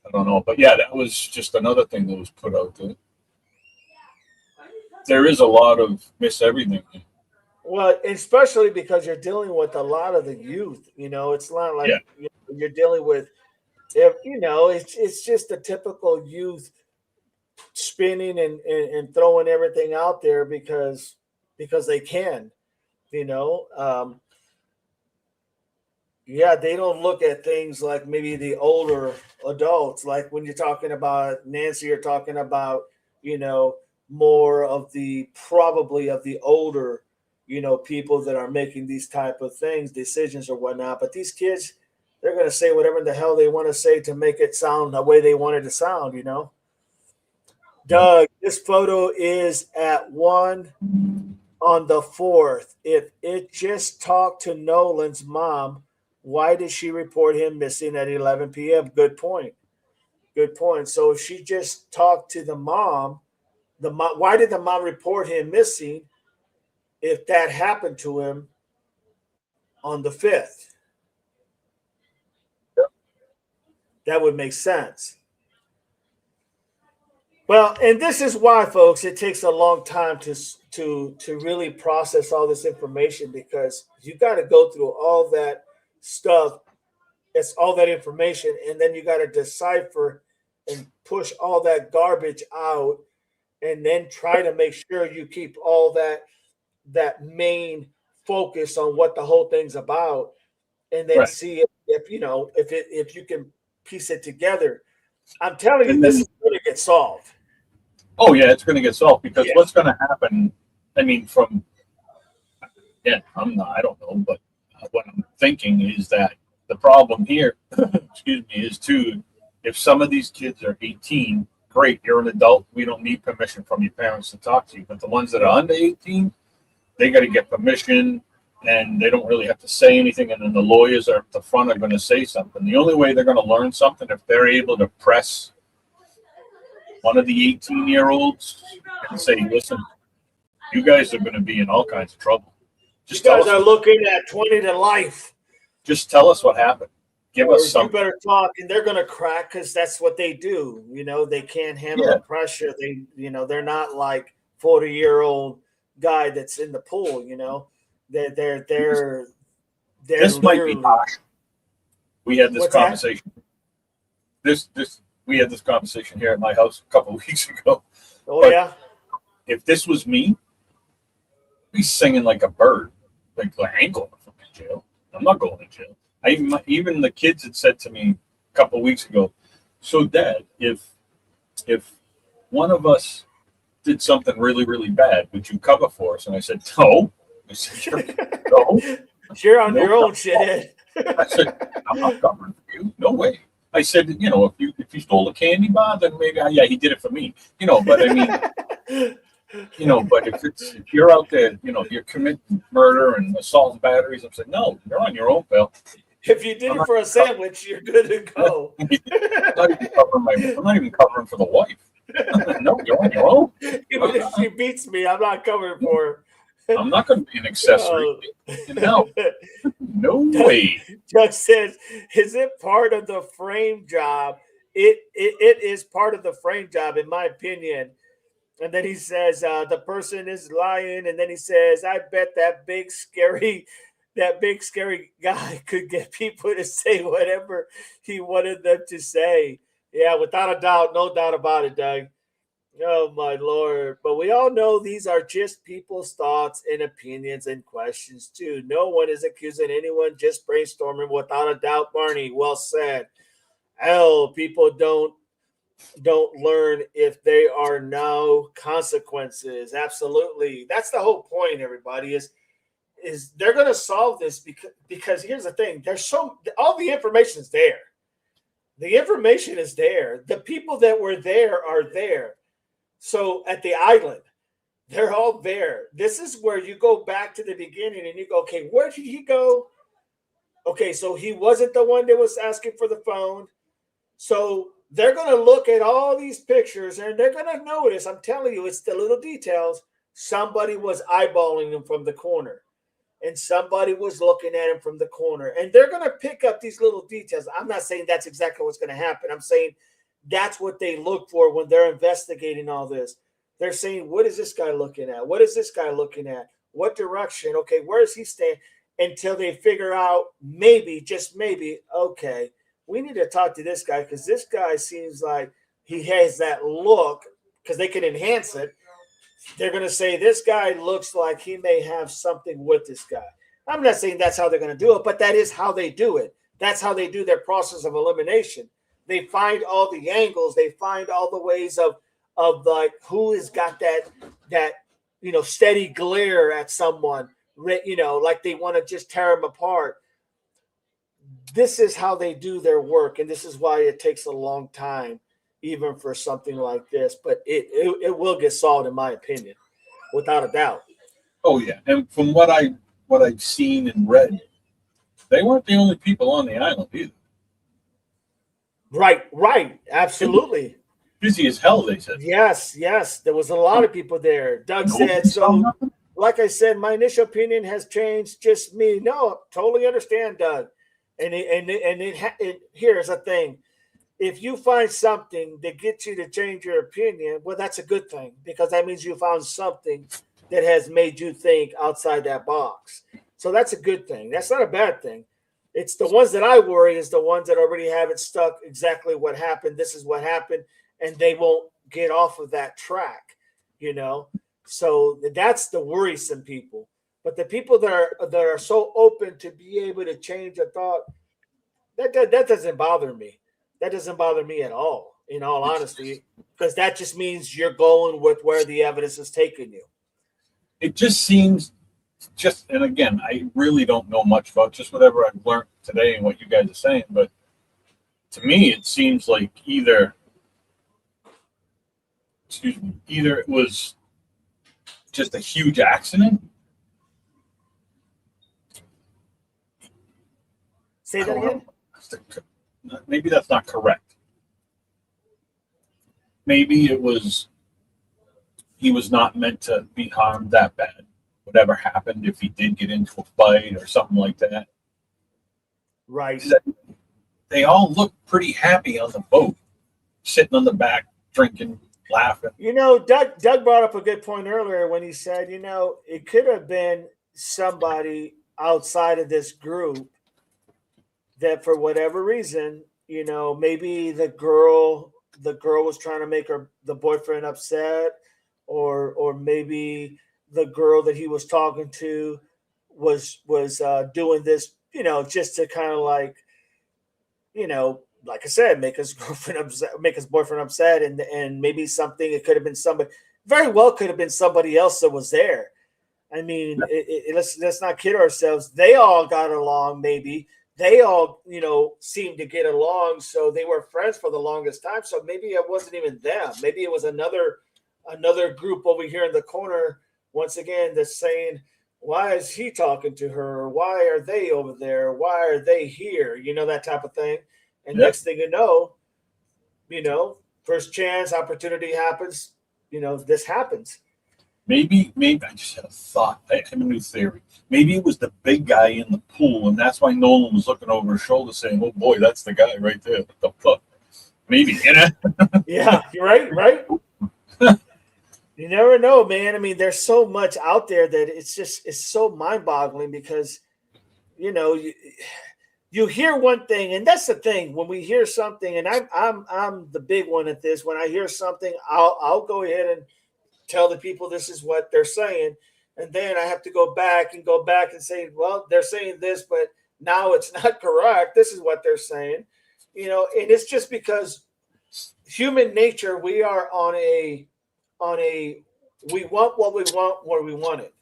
I don't know. But yeah, that was just another thing that was put out there. There is a lot of miss everything. Well, especially because you're dealing with a lot of the youth. It's not like you're dealing with, if it's just a typical youth spinning and throwing everything out there because they can. Yeah, they don't look at things like maybe the older adults. Like when you're talking about Nancy, you're talking about, more of the probably of the older, people that are making these type of things, decisions or whatnot. But these kids, they're going to say whatever the hell they want to say to make it sound the way they want it to sound. Doug, this photo is at 1 on the 4th. If it just talked to Nolan's mom, why did she report him missing at 11 p.m.? Good point. Good point. So if she just talked to the mom, why did the mom report him missing if that happened to him on the 5th? That would make sense. Well, and this is why, folks, it takes a long time to really process all this information, because you got to go through all that stuff. It's all that information, and then you got to decipher and push all that garbage out, and then try to make sure you keep all that main focus on what the whole thing's about, and then see if you can piece it together. I'm telling you, this is going to get solved. Oh yeah, it's going to get solved, because what's going to happen? I mean, I don't know, but what I'm thinking is that the problem here, excuse me, is too, if some of these kids are 18 great, you're an adult. We don't need permission from your parents to talk to you. But the ones that are under 18, they got to get permission, and they don't really have to say anything. And then the lawyers are at the front are going to say something. The only way they're going to learn something if they're able to press one of the 18-year-olds and say, listen, you guys are going to be in all kinds of trouble. You guys are looking at 20 to life. Just tell us what happened. Give us something. You better talk, and they're going to crack because that's what they do. You know, they can't handle the pressure. They, you know, they're not like 40-year-old guy that's in the pool. You know, they're this might be harsh. We had this conversation. We had this conversation here at my house a couple of weeks ago. Oh, but yeah. If this was me, I'd be singing like a bird. Like I ain't going to jail. I'm not going to jail. Even the kids had said to me a couple of weeks ago, so Dad, if one of us did something really, really bad, would you cover for us? And I said, no. I said, no. You're on your own, shithead. I said, I'm not covering for you. No way. I said, you know, if you stole a candy bar, then maybe, yeah, he did it for me. You know, but I mean, you know, but if you're out there, you know, you're committing murder and assault and batteries, I'm saying, no, you're on your own, pal. If you did it for a sandwich, you're good to go. I'm not even covering for the wife. No, you're on your own. Even if she beats me, I'm not covering for her. I'm not going to be an accessory. No, no way. Doug says, is it part of the frame job? It is part of the frame job, in my opinion. And then he says, the person is lying. And then he says, I bet that big scary guy could get people to say whatever he wanted them to say. Yeah, without a doubt, no doubt about it, Doug. Oh, my Lord. But we all know these are just people's thoughts and opinions and questions, too. No one is accusing anyone, just brainstorming without a doubt, Barney. Well said. Hell, people don't learn if there are no consequences. Absolutely. That's the whole point, everybody, is they're going to solve this because here's the thing. All the information is there. The information is there. The people that were there are there. So at the island, they're all there. This is where you go back to the beginning and you go, okay, where did he go? Okay, so he wasn't the one that was asking for the phone. So they're going to look at all these pictures and they're going to notice, I'm telling you, it's the little details. Somebody was eyeballing him from the corner and somebody was looking at him from the corner. And they're going to pick up these little details. I'm not saying that's exactly what's going to happen. I'm saying that's what they look for when they're investigating all this. They're saying, what is this guy looking at? What is this guy looking at? What direction? Okay, where is he staying? Until they figure out maybe, just maybe, okay, we need to talk to this guy because this guy seems like he has that look because they can enhance it. They're going to say this guy looks like he may have something with this guy. I'm not saying that's how they're going to do it, but that is how they do it. That's how they do their process of elimination. They find all the angles. They find all the ways of like who has got that you know steady glare at someone. You know, like they want to just tear them apart. This is how they do their work, and this is why it takes a long time, even for something like this. But it will get solved, in my opinion, without a doubt. Oh yeah, and from what I've seen and read, they weren't the only people on the island either. Right, absolutely. Busy as hell, they said. Yes, there was a lot of people there. Doug said so. Like I said, my initial opinion has changed. Just me. No, totally understand, Doug. And here's the thing. If you find something that gets you to change your opinion, well, that's a good thing because that means you found something that has made you think outside that box. So that's a good thing. That's not a bad thing. It's the ones that I worry is the ones that already have it stuck exactly what happened. This is what happened, and they won't get off of that track, you know. So that's the worrisome people. But the people that are so open to be able to change a thought, that doesn't bother me. That doesn't bother me at all, in all honesty, because that just means you're going with where the evidence is taking you. It just seems, and again, I really don't know much about just whatever I've learned today and what you guys are saying, but to me, it seems like either excuse me, either it was just a huge accident. Say that again. Maybe that's not correct. Maybe it was he was not meant to be harmed that bad. Whatever happened, if he did get into a fight or something like that. Right. They all look pretty happy on the boat, sitting on the back, drinking, laughing. Doug brought up a good point earlier when he said, it could have been somebody outside of this group that for whatever reason, maybe the girl was trying to make the boyfriend upset, or maybe the girl that he was talking to was doing this, just to kind of like I said, make his girlfriend upset, make his boyfriend upset, and maybe something. It could have been somebody. Very well, could have been somebody else that was there. I mean, let's not kid ourselves. They all got along. Maybe they all seemed to get along, so they were friends for the longest time. So maybe it wasn't even them. Maybe it was another group over here in the corner. Once again, that's saying, why is he talking to her? Why are they over there? Why are they here? That type of thing. And next thing you know, first chance, opportunity happens. This happens. Maybe I just had a thought. I have a new theory. Maybe it was the big guy in the pool, and that's why Nolan was looking over his shoulder saying, "Oh boy, that's the guy right there." What the fuck? Maybe, Yeah, you're right. You never know, man. I mean, there's so much out there that it's so mind-boggling because, you hear one thing, and that's the thing. When we hear something, and I'm the big one at this. When I hear something, I'll go ahead and tell the people this is what they're saying, and then I have to go back and say, well, they're saying this, but now it's not correct. This is what they're saying, and it's just because human nature. We are on a we want what we want where we want it.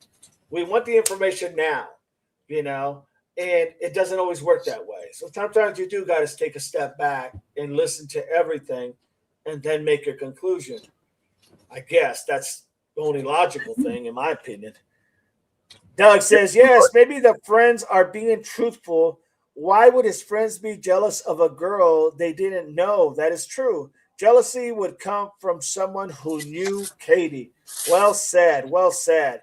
We want the information now, and it doesn't always work that way. So sometimes you do got to take a step back and listen to everything and then make a conclusion. I guess that's the only logical thing, in my opinion. Doug says, yes, maybe the friends are being truthful. Why would his friends be jealous of a girl they didn't know? That is true. Jealousy would come from someone who knew Katie. Well said. Well said.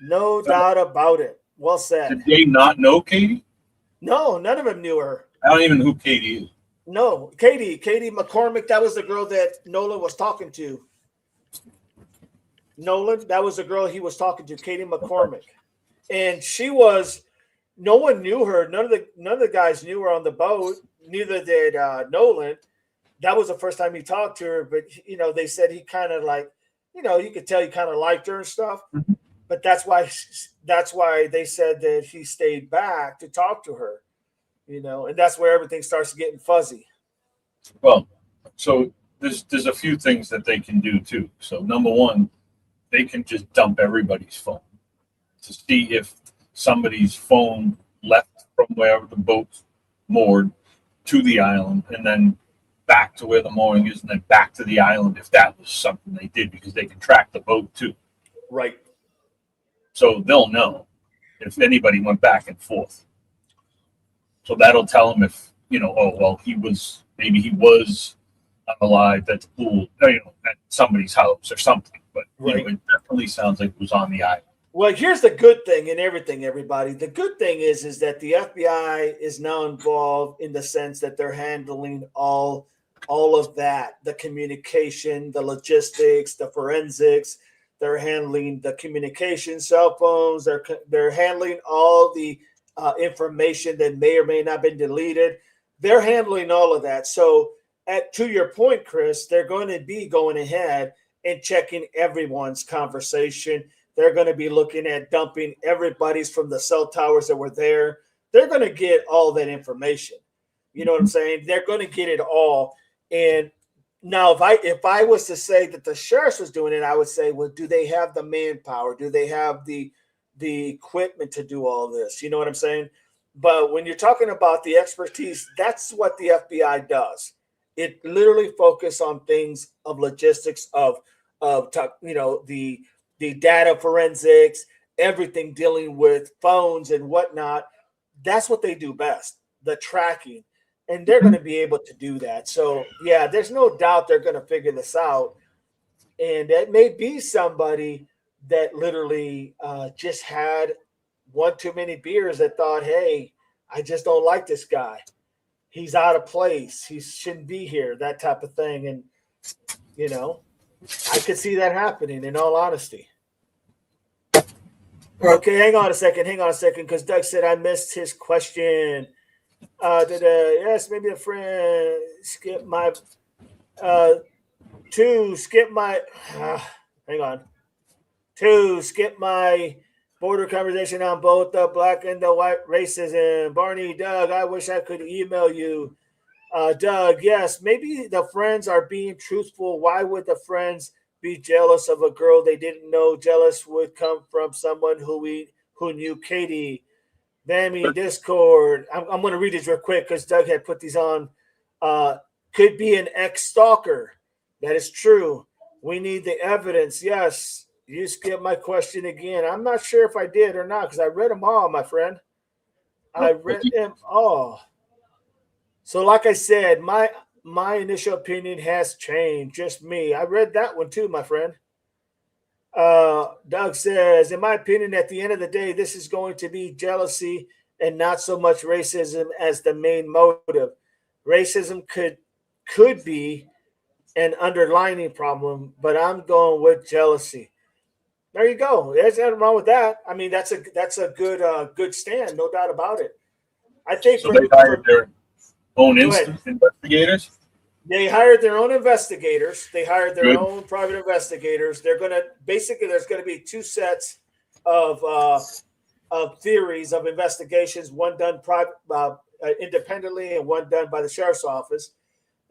No doubt about it. Well said. Did they not know Katie? No, none of them knew her. I don't even know who Katie is. No, Katie McCormick, that was the girl that Nolan was talking to. Nolan, that was the girl he was talking to, Katie McCormick. And no one knew her. None of the guys knew her on the boat. Neither did Nolan. That was the first time he talked to her, but they said he kind of like, you could tell he kind of liked her and stuff. Mm-hmm. But that's why they said that he stayed back to talk to her, and that's where everything starts getting fuzzy. Well, so there's a few things that they can do too. So number one, they can just dump everybody's phone to see if somebody's phone left from wherever the boat's moored to the island, and then back to where the mooring is, and then back to the island if that was something they did, because they can track the boat too. Right. So they'll know if anybody went back and forth. So that'll tell them if, oh, well, maybe he was alive at the pool, at somebody's house or something. But right. It definitely sounds like it was on the island. Well, here's the good thing in everything, everybody. The good thing is that the FBI is now involved in the sense that they're handling all of that, the communication, the logistics, the forensics. They're handling the communication, cell phones. They're handling all the information that may or may not have been deleted. They're handling all of that. So, to your point, Chris, they're going to be going ahead and checking everyone's conversation. They're going to be looking at dumping everybody's from the cell towers that were there. They're going to get all that information. You know what I'm saying? They're going to get it all. And now, if I was to say that the sheriff was doing it, I would say, well, do they have the manpower? Do they have the equipment to do all this? You know what I'm saying? But when you're talking about the expertise, that's what the FBI does. It literally focused on things of logistics of the data forensics, everything dealing with phones and whatnot. That's what they do best, the tracking. And they're going to be able to do that. So, yeah, there's no doubt they're going to figure this out. And that may be somebody that literally just had one too many beers that thought, hey, I just don't like this guy. He's out of place. He shouldn't be here, that type of thing. And, I could see that happening in all honesty. Okay, hang on a second, because Doug said I missed his question. Yes, maybe a friend skip my hang on. To skip my border conversation on both the black and the white racism. Barney, Doug, I wish I could email you. Doug, yes, maybe the friends are being truthful. Why would the friends be jealous of a girl they didn't know? Jealous would come from someone who knew Katie. Bammy, Discord. I'm going to read these real quick because Doug had put these on. Could be an ex-stalker. That is true. We need the evidence. Yes. You skipped my question again. I'm not sure if I did or not because I read them all, my friend. I read them all. So, like I said, my initial opinion has changed. Just me. I read that one too, my friend. Doug says, in my opinion, at the end of the day, this is going to be jealousy and not so much racism as the main motive. Racism could be an underlying problem, but I'm going with jealousy. There you go. There's nothing wrong with that. I mean, that's a good stand, no doubt about it. I think so. They hired their own investigators. They hired their own investigators. They hired their own private investigators. There's going to be two sets of theories of investigations. One done independently, and one done by the sheriff's office.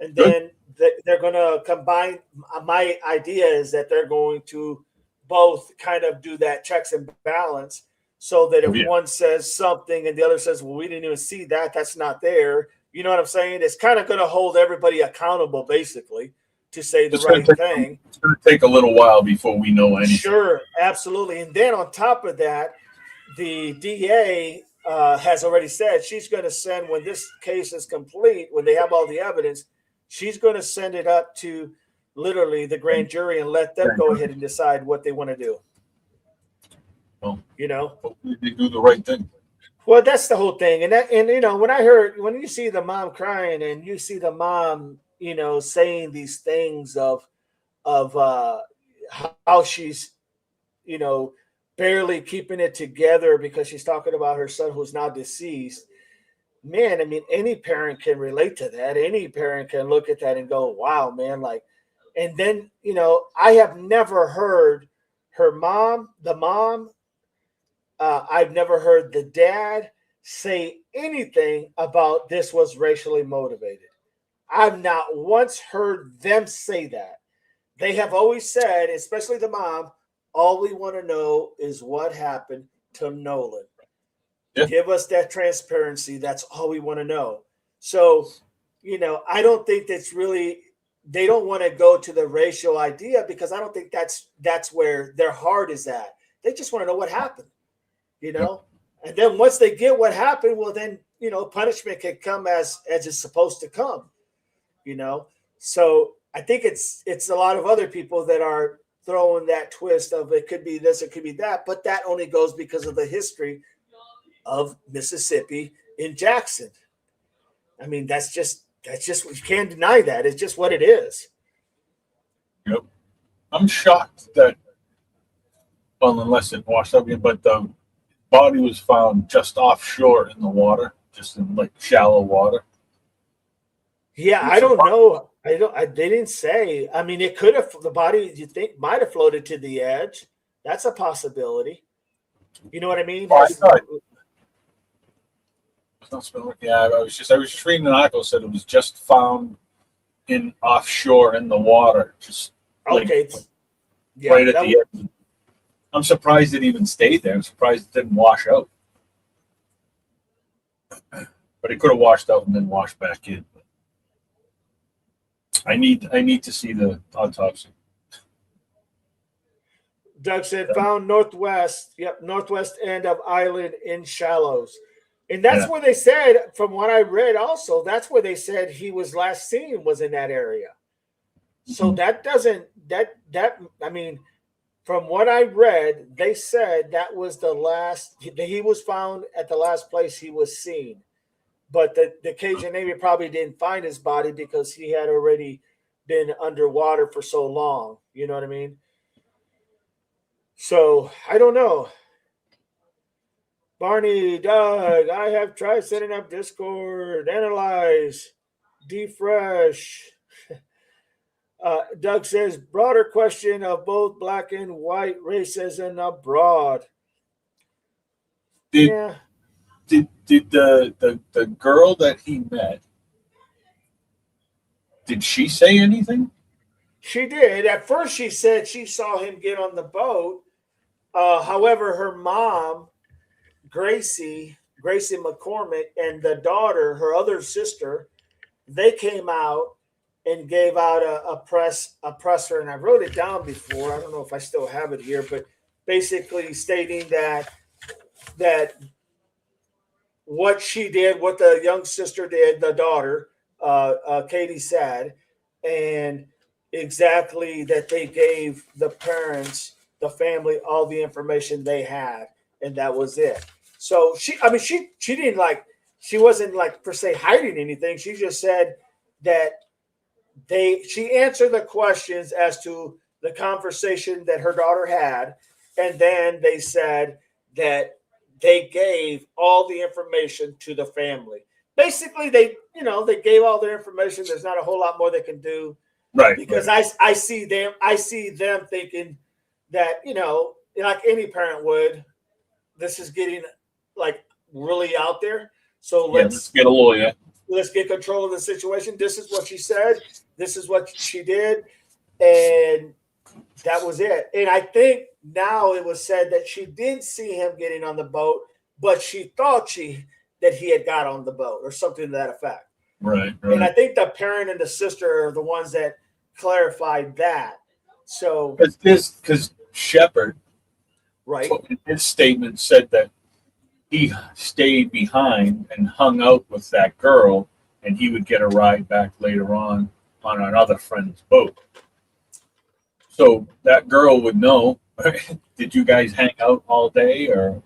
And then they're going to combine. My idea is that they're going to both kind of do that checks and balance, so that if one says something and the other says, well, we didn't even see that, that's not there. You know what I'm saying? It's kind of going to hold everybody accountable, basically, to say the right thing. It's going to take a little while before we know anything. Sure, absolutely. And then on top of that, the DA has already said she's going to send, when this case is complete, when they have all the evidence, she's going to send it up to literally the grand jury and let them go ahead and decide what they want to do. Well, hopefully they do the right thing. Well, that's the whole thing. And when you see the mom crying and you see the mom, saying these things of how she's, barely keeping it together because she's talking about her son who's now deceased. Man, I mean, any parent can relate to that. Any parent can look at that and go, wow, man, like, and then, I have never heard the mom, I've never heard the dad say anything about this was racially motivated. I've not once heard them say that. They have always said, especially the mom, all we want to know is what happened to Nolan. Yeah. Give us that transparency. That's all we want to know. So, I don't think that's really, they don't want to go to the racial idea because I don't think that's where their heart is at. They just want to know what happened, And then once they get what happened, well, then, punishment can come as it's supposed to come, So I think it's a lot of other people that are throwing that twist of it could be this, it could be that, but that only goes because of the history of Mississippi in Jackson. I mean, that's just you can't deny that. It's just what it is. Yep. I'm shocked that, well, unless it washed up again, but the body was found just offshore in the water, just in like shallow water. Yeah, I don't know. They didn't say. I mean, it could have, the body, you think, might have floated to the edge. That's a possibility. You know what I mean? Yeah, I was just reading an article that said it was just found in offshore in the water, just okay, right at the end. I'm surprised it even stayed there. I'm surprised it didn't wash out, but it could have washed out and then washed back in. I need to see the autopsy. Doug said found northwest end of island in shallows. And that's Yeah. where they said, from what I read also, that's where they said he was last seen was in that area. So that doesn't that I mean, from what I read, they said that was the last he was found at the last place he was seen. But the Cajun Navy probably didn't find his body because he had already been underwater for so long. You know what I mean? So I don't know. Barney, Doug, I have tried setting up Discord, analyze, defresh. Doug says, broader question of both black and white racism abroad. Did Yeah, did the girl that he met, did she say anything? she did. At first, she said she saw him get on the boat. However, her mom, Gracie McCormick, and the daughter, her other sister, they came out and gave out a presser, and I wrote it down before. I don't know if I still have it here, but basically stating that what she did, what the young sister did, the daughter, Katie said, and exactly that they gave the parents, the family, all the information they had, and that was it. So she didn't she wasn't like per se hiding anything. She just said that she answered the questions as to the conversation that her daughter had, and then they said that they gave all the information to the family. Basically, they gave all their information. There's not a whole lot more they can do, Right. because right. I see them thinking that, like any parent would, this is getting like really out there. So Let's get a lawyer. let's get control of the situation. This is what she said. This is what she did. And that was it. And I think now it was said that she didn't see him getting on the boat, but she thought that he had got on the boat or something to that effect. Right. And I think the parent and the sister are the ones that clarified that. So because Shepard, right, in his statement, said that he stayed behind and hung out with that girl, and he would get a ride back later on another friend's boat. So that girl would know. Did you guys hang out all day, or?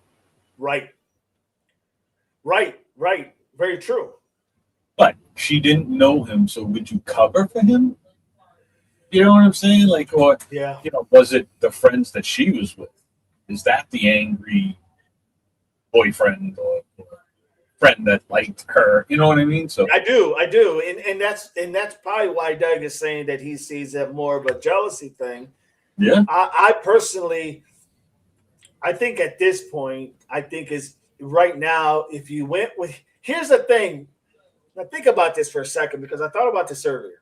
right, very true. But she didn't know him, so would you cover for him? You know what I'm saying? Like, or Yeah, was it the friends that she was with? Is that the angry boyfriend or friend that liked her? You know what I mean? So I do, and that's probably why Doug is saying that he sees it more of a jealousy thing. yeah, I personally, I think at this point, is right now, if you went with, here's the thing. Now think about this for a second, because I thought about this earlier.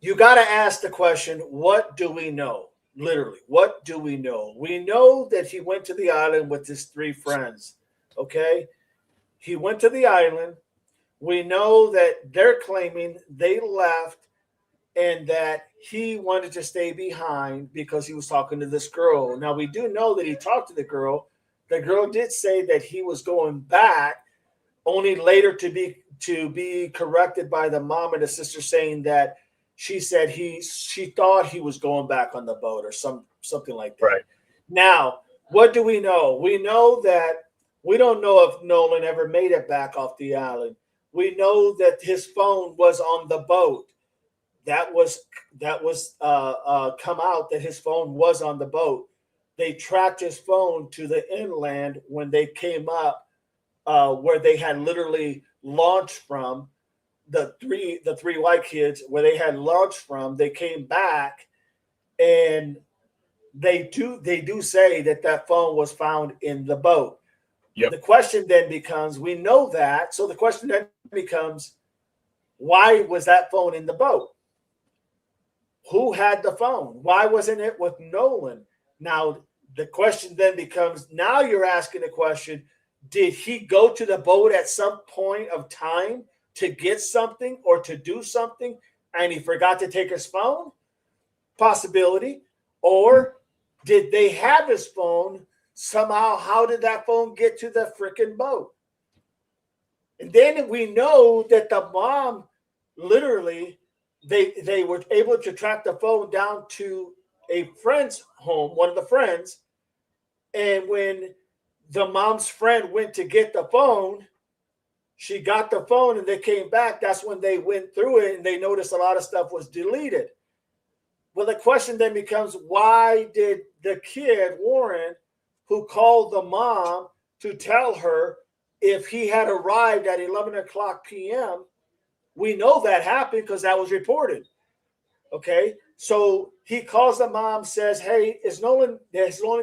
You got to ask the question, what do we know? Literally, what do we know? We know that he went to the island with his three friends. Okay. He went to the island. We know that they're claiming they left and that he wanted to stay behind because he was talking to this girl. Now, we do know that he talked to the girl. The girl did say that he was going back, only later to be corrected by the mom and the sister, saying that she said she thought he was going back on the boat or something like that. right. Now, what do we know? We know that we don't know if Nolan ever made it back off the island. We know that his phone was on the boat. That was come out that his phone was on the boat. They tracked his phone to the inland when they came up, where they had literally launched from. The three white kids, where they had launched from. They came back, and they do say that phone was found in the boat. Yep. The question then becomes, we know that, so the question then becomes, why was that phone in the boat? Who had the phone? Why wasn't it with Nolan? Now, the question then becomes, now you're asking the question, did he go to the boat at some point of time to get something or to do something and he forgot to take his phone? Possibility. Or did they have his phone somehow? How did that phone get to the freaking boat? And then we know that the mom literally they were able to track the phone down to a friend's home, one of the friends. And when the mom's friend went to get the phone, she got the phone and they came back. That's when they went through it and they noticed a lot of stuff was deleted. Well, the question then becomes, why did the kid, Warren, who called the mom to tell her if he had arrived at 11 o'clock p.m., we know that happened because that was reported. Okay, so he calls the mom, says, hey, has Nolan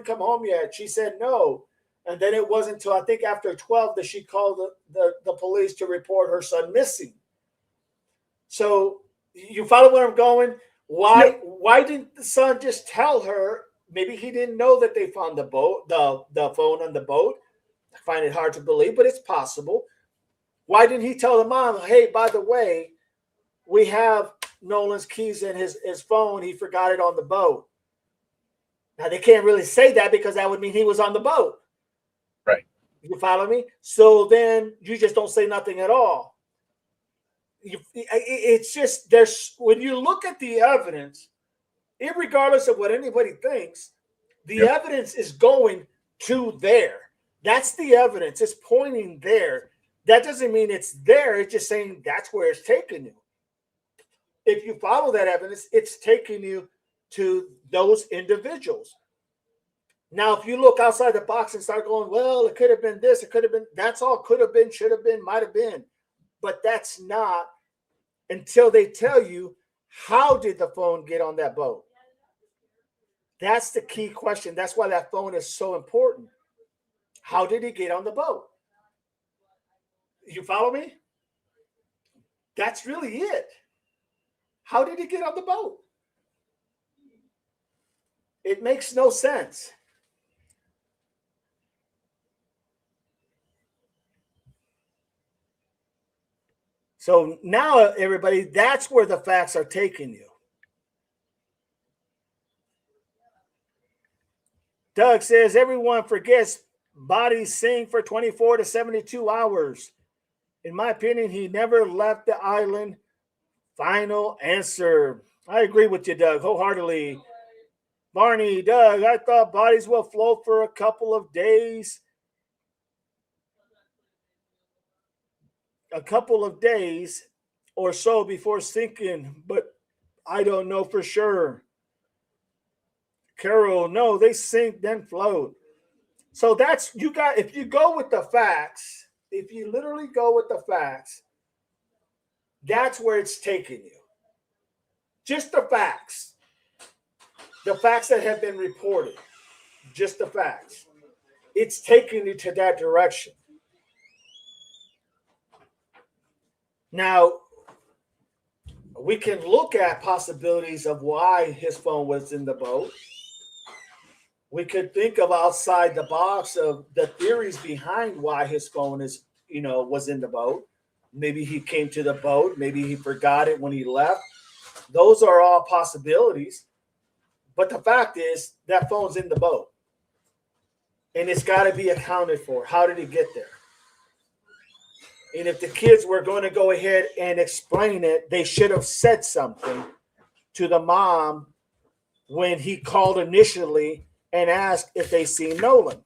come home yet? She said no. And then it wasn't until I think after 12 that she called the police to report her son missing. So you follow where I'm going? Why didn't the son just tell her? Maybe he didn't know that they found the phone on the boat. I find it hard to believe, but it's possible. Why didn't he tell the mom, hey, by the way, we have Nolan's keys in his phone. He forgot it on the boat. Now, they can't really say that because that would mean he was on the boat. Right. You follow me? So then you just don't say nothing at all. It's just when you look at the evidence, irregardless of what anybody thinks, the evidence is going to there. That's the evidence. It's pointing there. That doesn't mean it's there. It's just saying that's where it's taking you. If you follow that evidence, it's taking you to those individuals. Now, if you look outside the box and start going, well, it could have been this, it could have been, that's all could have been, should have been, might have been. But that's not until they tell you, how did the phone get on that boat? That's the key question. That's why that phone is so important. How did he get on the boat? You follow me? That's really it. How did he get on the boat? It makes no sense. So now, everybody, that's where the facts are taking you. Doug says everyone forgets bodies sing for 24 to 72 hours. In my opinion, he never left the island. Final answer. I agree with you, Doug, wholeheartedly. Barney, Doug, I thought bodies will float for a couple of days. Or so before sinking, but I don't know for sure. Carol, no, they sink then float. So that's, if you go with the facts, if you literally go with the facts, that's where it's taking you. Just the facts that have been reported, just the facts. It's taking you to that direction. Now, we can look at possibilities of why his phone was in the boat. We could think of outside the box of the theories behind why his phone was in the boat. Maybe he came to the boat. Maybe he forgot it when he left. Those are all possibilities. But the fact is that phone's in the boat. And it's got to be accounted for. How did it get there? And if the kids were going to go ahead and explain it, they should have said something to the mom when he called initially and asked if they seen Nolan.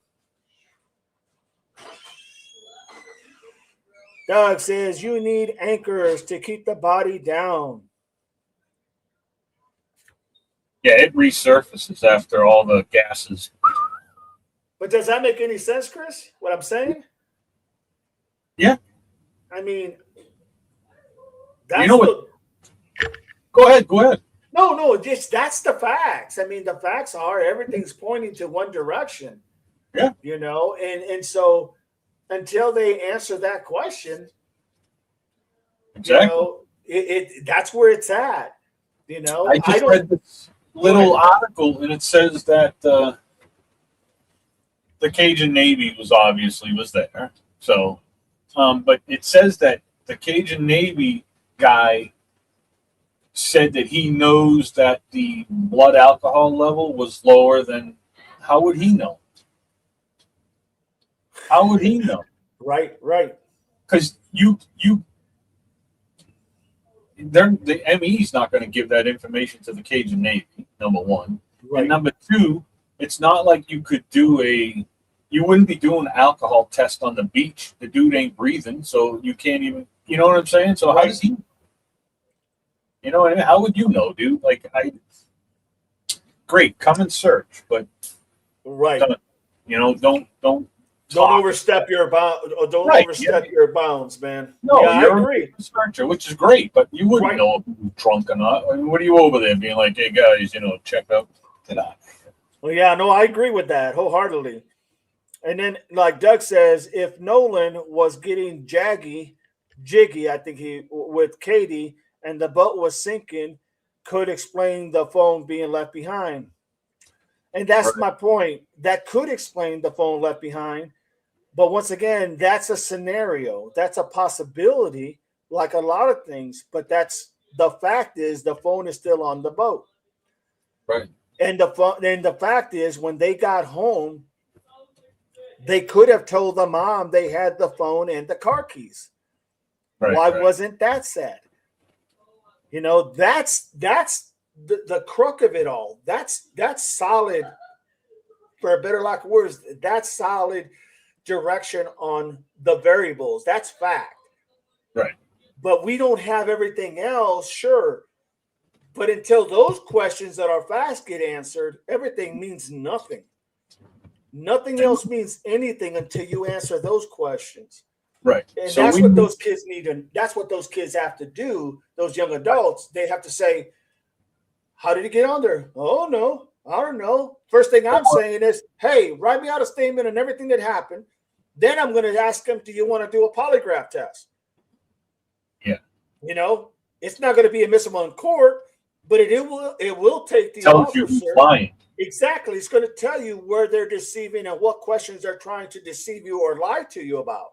Doug says you need anchors to keep the body down. Yeah, it resurfaces after all the gases. But does that make any sense, Chris, what I'm saying? Yeah. I mean, that's Go ahead. No, that's the facts. I mean, the facts are everything's pointing to one direction. Yeah. And so until they answer that question, exactly. That's where it's at. I just read this little article, and it says that the Cajun Navy was there. So, but it says that the Cajun Navy guy said that he knows that the blood alcohol level was lower than. How would he know? How would he know? Right. Because the ME's not going to give that information to the Cajun Navy, number one. Right. And number two, it's not like you wouldn't be doing an alcohol test on the beach. The dude ain't breathing, so you can't even, you know what I'm saying? So how does he, you know what I mean? How would you know, dude? Like, great, come and search, but don't overstep your your bounds, man. No, yeah, you're I agree. A researcher, which is great, but you wouldn't know if you're drunk or not. I mean, what are you over there being like, hey guys, check out? Well, yeah, no, I agree with that wholeheartedly. And then, like Doug says, if Nolan was getting jiggy, I think with Katie, and the boat was sinking, could explain the phone being left behind. And that's my point. That could explain the phone left behind. But once again, that's a scenario. That's a possibility, like a lot of things. But the fact is the phone is still on the boat. Right. And the fact is when they got home, they could have told the mom they had the phone and the car keys. Why wasn't that said? That's the crook of it all. That's solid, for a better lack of words. That's solid direction on the variables. That's fact. Right. But we don't have everything else, sure. But until those questions that are fast get answered, everything means nothing. Nothing else means anything until you answer those questions. Right. And so that's what those kids need, and that's what those kids have to do, those young adults. They have to say, how did he get on there? Oh, no, I don't know. First thing I'm saying is, hey, write me out a statement on everything that happened. Then I'm going to ask them, do you want to do a polygraph test? Yeah. It's not going to be admissible in court, but it will take the tells officer. You who's lying. Exactly. It's going to tell you where they're deceiving and what questions they're trying to deceive you or lie to you about.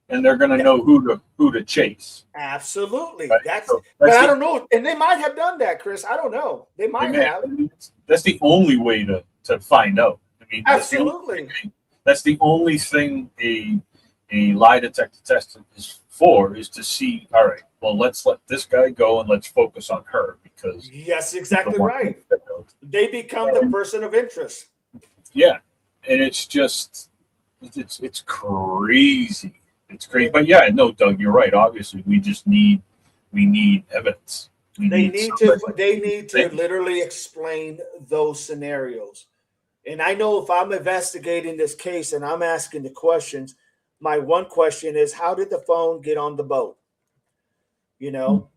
And they're going to know who to chase. Absolutely. Right? But I don't know. And they might have done that, Chris. I don't know. They might have. That's the only way to find out. I mean, absolutely. That's the only thing a lie detector test is for, is to see, all right, well, let's let this guy go and let's focus on her, because yes, exactly right. They become the person of interest. Yeah. And it's just it's crazy. It's great, but yeah, no, Doug, you're right. Obviously, we need evidence. They need to literally explain those scenarios. And I know if I'm investigating this case and I'm asking the questions, my one question is, how did the phone get on the boat? How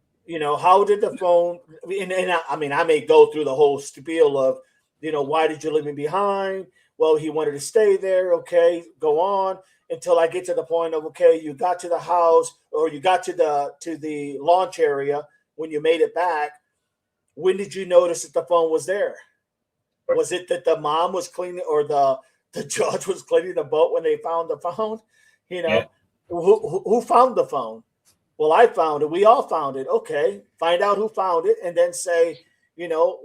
did the phone? And I may go through the whole spiel of, why did you leave me behind? Well, he wanted to stay there. Okay, go on. Until I get to the point of, okay, you got to the house or you got to the launch area when you made it back. When did you notice that the phone was there? Right. Was it that the mom was cleaning or the judge was cleaning the boat when they found the phone? Yeah. Who found the phone? Well, I found it. We all found it. Okay, find out who found it and then say,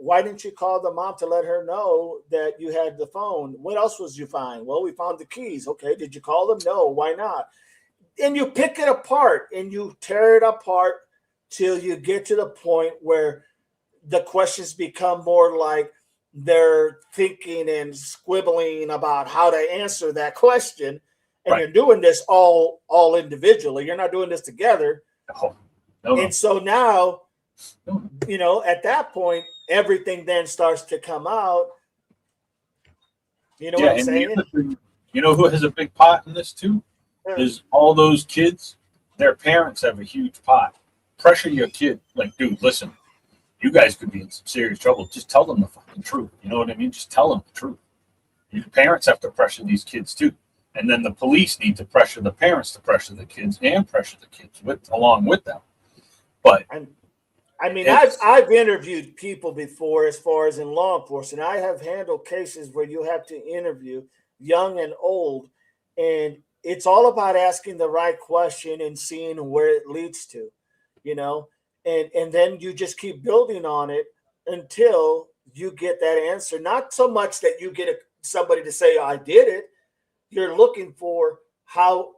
why didn't you call the mom to let her know that you had the phone? What else was you find? Well, we found the keys. Okay, did you call them? No, why not? And you pick it apart and you tear it apart till you get to the point where the questions become more like they're thinking and squibbling about how to answer that question. And you're doing this all individually. You're not doing this together. No. And so now, at that point, everything then starts to come out. You know what I'm saying? Who has a big pot in this too? Is all those kids, their parents have a huge pot. Pressure your kid. Like, dude, listen, you guys could be in some serious trouble. Just tell them the fucking truth. You know what I mean? Just tell them the truth. Your parents have to pressure these kids too. And then the police need to pressure the parents to pressure the kids and pressure the kids along with them. But I've interviewed people before, as far as in law enforcement. I have handled cases where you have to interview young and old, and it's all about asking the right question and seeing where it leads to, you know, and then you just keep building on it until you get that answer. Not so much that you get somebody to say I did it. You're looking for how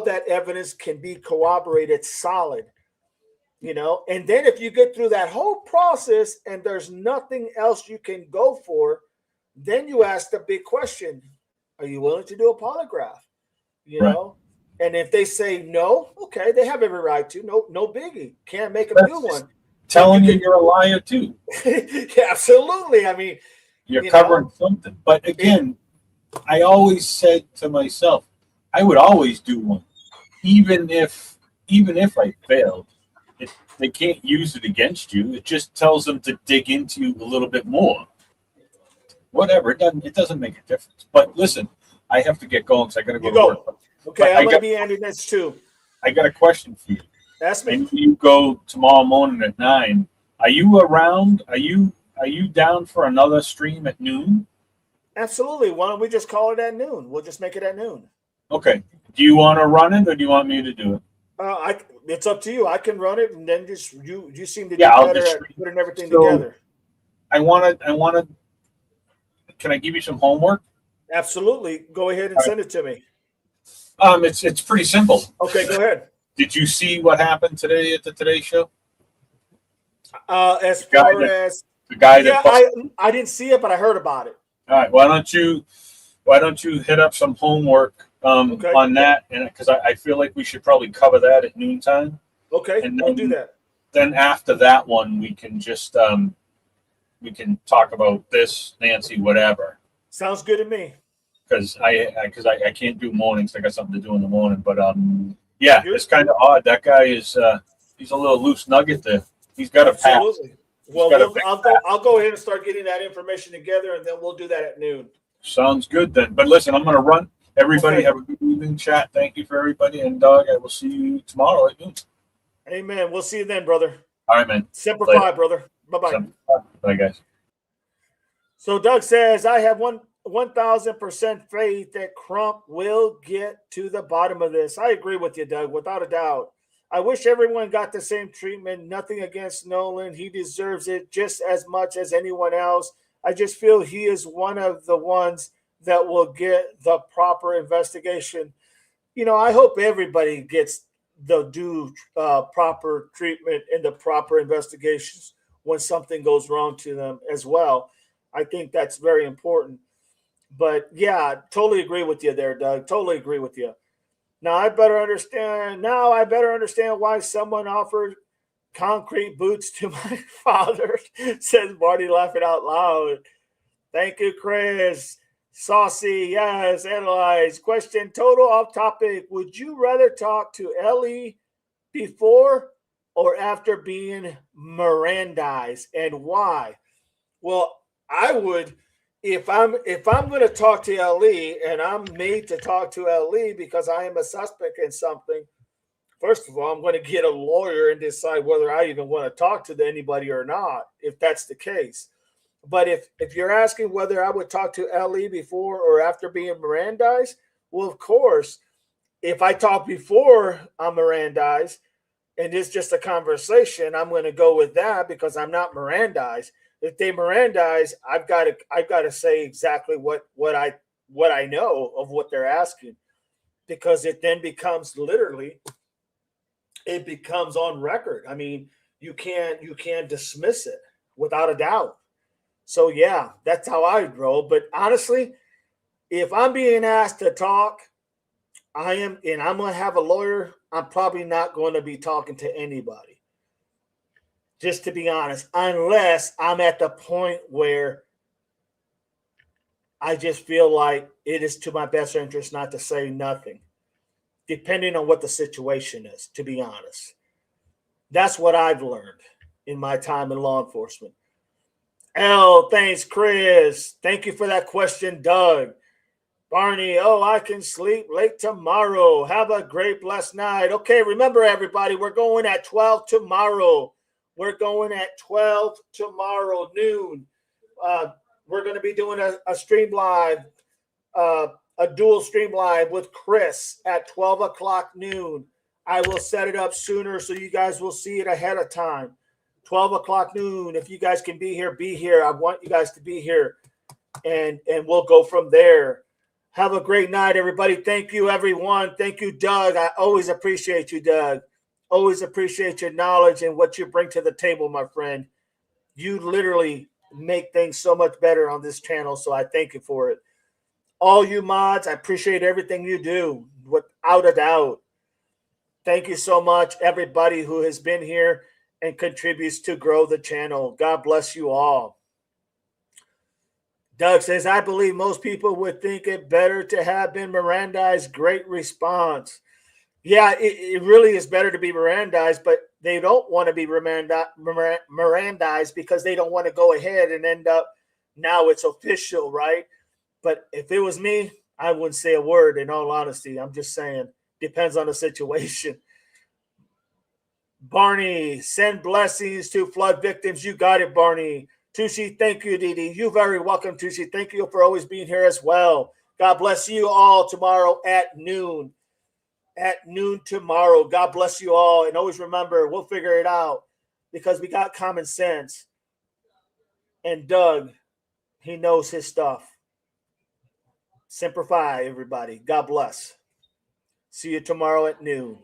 that evidence can be corroborated solid, you know. And then if you get through that whole process and there's nothing else you can go for, then you ask the big question: are you willing to do a polygraph? You Right. know, and if they say no, okay, they have every right to. No biggie. Can't make them That's do just one. telling you you're a liar too. Yeah, absolutely. I mean, You're you covering know, something. But again, I always said to myself, I would always do one, even if I failed. They can't use it against you. It just tells them to dig into you a little bit more. Whatever. It doesn't make a difference. But listen, I have to get going because I got to go you to work. go. Okay, But I'm going to be ending this too. I got a question for you. Ask I me. know you go tomorrow morning at 9. Are you around? Are you down for another stream at noon? Absolutely. Why don't we just call it at noon? We'll just make it at noon. Okay. Do you want to run it or do you want me to do it? It's up to you. I can run it, and then just you seem to Yeah, do I'll better just at stream. putting everything So together. I wanna. Can I give you some homework? Absolutely. Go ahead and All right. send it to me. It's pretty simple. Okay, go ahead. Did you see what happened today at the Today Show? As The guy far that as the guy yeah, that busted. I didn't see it, but I heard about it. All right. Why don't you hit up some homework Okay. on that? And because I feel like we should probably cover that at noontime. Okay, And we'll do that. then after that one, we can just we can talk about this, Nancy, whatever. Sounds good to me. Because I can't do mornings. I got something to do in the morning. But yeah, You're it's kind of odd. That guy is he's a little loose nugget there. He's got a pass. absolutely. He's Well, got a big I'll pass. go ahead and start getting that information together, and then we'll do that at noon. Sounds good then. But listen, I'm gonna run. Everybody Okay. have a good evening chat. Thank you for everybody. And Doug, I will see you tomorrow at noon. Amen. We'll see you then, brother. All right, man. Semper Later. Fi, brother. Bye bye. Bye, guys. So Doug says, I have 1,000% faith that Crump will get to the bottom of this. I agree with you, Doug, without a doubt. I wish everyone got the same treatment. Nothing against Nolan. He deserves it just as much as anyone else. I just feel he is one of the ones that will get the proper investigation. You know, I hope everybody gets the due proper treatment and the proper investigations when something goes wrong to them as well. I think that's very important. But yeah, totally agree with you there, Doug. Totally agree with you. Now I better understand. Now I better understand why someone offered concrete boots to my father. Says Marty, laughing out loud. Thank you, Chris. Saucy, yes. Analyze. Question total off topic. Would you rather talk to Ellie before or after being Mirandized, and why? Well, I would if I'm going to talk to Ellie and I'm made to talk to Ellie because I am a suspect in something. First of all, I'm going to get a lawyer and decide whether I even want to talk to anybody or not, if that's the case. But if you're asking whether I would talk to Ellie before or after being Mirandized, well, of course, if I talk before I'm Mirandized and it's just a conversation, I'm going to go with that because I'm not Mirandized. If they Mirandize, I've got to say exactly what I know of what they're asking, because it then becomes literally it becomes on record. I mean, you can't dismiss it without a doubt. So yeah, that's how I roll. But honestly, if I'm being asked to talk, and I'm gonna have a lawyer, I'm probably not going to be talking to anybody. Just to be honest, unless I'm at the point where I just feel like it is to my best interest not to say nothing, depending on what the situation is, to be honest. That's what I've learned in my time in law enforcement. Thanks, Chris. Thank you for that question, Doug. Barney, I can sleep late tomorrow. Have a great, blessed night. Okay, remember, everybody, we're going at 12 tomorrow. We're going at 12 tomorrow, noon. We're going to be doing a stream live a dual stream live with Chris at 12 o'clock noon. I will set it up sooner so you guys will see it ahead of time. 12 o'clock noon. If you guys can be here, be here. I want you guys to be here, and we'll go from there. Have a great night, everybody. Thank you, everyone. Thank you, Doug. I always appreciate you, Doug. Always appreciate your knowledge and what you bring to the table, my friend. You literally make things so much better on this channel, so I thank you for it. All you mods, I appreciate everything you do, without a doubt. Thank you so much, everybody who has been here and contributes to grow the channel. God bless you all. Doug says, I believe most people would think it better to have been Mirandized. Great response. Yeah, it really is better to be Mirandized, but they don't want to be Mirandized because they don't want to go ahead and end up, now it's official, right? But if it was me, I wouldn't say a word, in all honesty. I'm just saying, depends on the situation. Barney, send blessings to flood victims. You got it, Barney. Tushi, thank you, Didi. You're very welcome, Tushi. Thank you for always being here as well. God bless you all tomorrow at noon. At noon tomorrow. God bless you all. And always remember, we'll figure it out because we got common sense. And Doug, he knows his stuff. Semper Fi, everybody. God bless. See you tomorrow at noon.